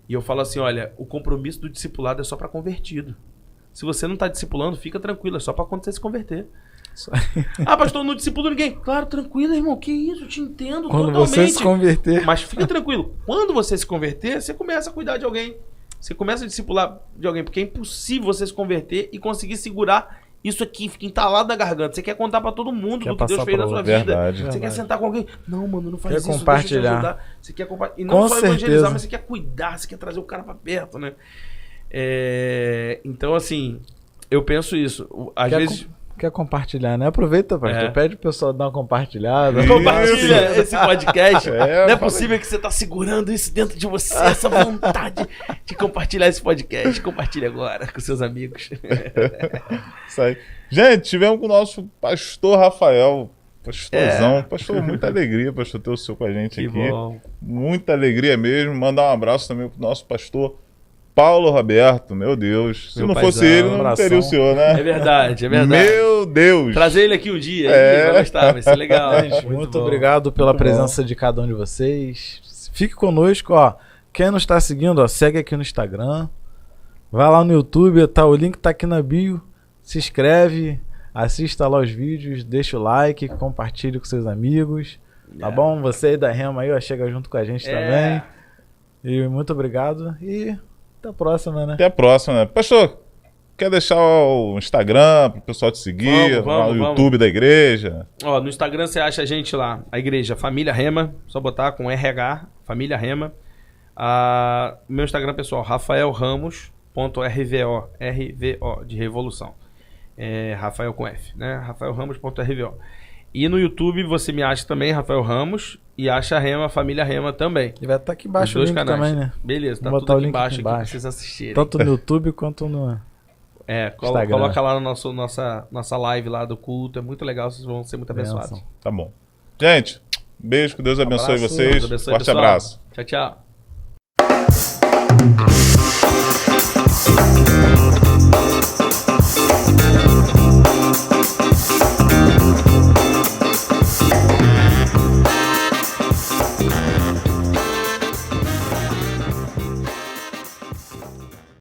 e eu falo assim, olha, o compromisso do discipulado é só para convertido. Se você não está discipulando, fica tranquilo, é só para quando você se converter. Ah, pastor, não discipulo ninguém. Claro, tranquilo, irmão, que isso, eu te entendo quando totalmente. Você se converter. Mas fica tranquilo, quando você se converter, você começa a cuidar de alguém. Você começa a discipular de alguém, porque é impossível você se converter e conseguir segurar isso aqui, fica entalado na garganta. Você quer contar pra todo mundo do que Deus fez na sua vida. Você quer sentar com alguém. Não, mano, não faz isso, compartilhar. deixa eu te ajudar. Você quer compartilhar. E não Com só certeza. evangelizar, mas você quer cuidar, você quer trazer o cara pra perto, né? Então, assim, eu penso isso. Às vezes... Quer compartilhar, né? Aproveita, pastor. Pede o pessoal dar uma compartilhada. Compartilha esse podcast. Não é possível que você tá segurando isso dentro de você, essa vontade de compartilhar esse podcast. Compartilha agora com seus amigos. Isso aí. Gente, tivemos com o nosso pastor Rafael. Pastorzão. Pastor, muita alegria, pastor, ter o seu com a gente Que aqui. bom. Muita alegria mesmo. Mandar um abraço também pro nosso pastor Paulo Roberto, meu Deus. Se Meu não paizão, fosse ele, não abração. teria o senhor, né? É verdade, é verdade. Meu Deus. Trazer ele aqui um dia, ele vai gostar, vai ser legal. Gente, muito bom. obrigado pela presença de cada um de vocês. Fique conosco, ó. Quem não está seguindo, ó, segue aqui no Instagram. Vai lá no YouTube, tá, o link tá aqui na bio. Se inscreve, assista lá os vídeos, deixa o like, compartilhe com seus amigos. Tá bom? Você aí da Rema aí, ó, chega junto com a gente também. E muito obrigado e até a próxima, né? Até a próxima, né? Pastor, quer deixar o Instagram pro pessoal te seguir? Vamos, o YouTube da igreja? Ó, no Instagram você acha a gente lá, a igreja Família Rema, só botar com RH, Família Rema. Meu Instagram pessoal, rafaelramos.rvo, RVO, de revolução. Rafael com F, né? rafaelramos.rvo. E no YouTube você me acha também, Rafael Ramos, e acha a Rema, Família Rema também. E vai estar aqui embaixo o Os link dois canais. também, né? Beleza, tá Vou tudo botar o aqui link embaixo, aqui aqui pra embaixo. vocês assistirem. Tanto no YouTube quanto no... Instagram. Coloca lá na nossa live lá do culto, é muito legal, vocês vão ser muito abençoados. Benção. Tá bom. Gente, beijo, que Deus abençoe Abraço, vocês. Deus abençoe, Forte pessoal. abraço. Tchau, tchau.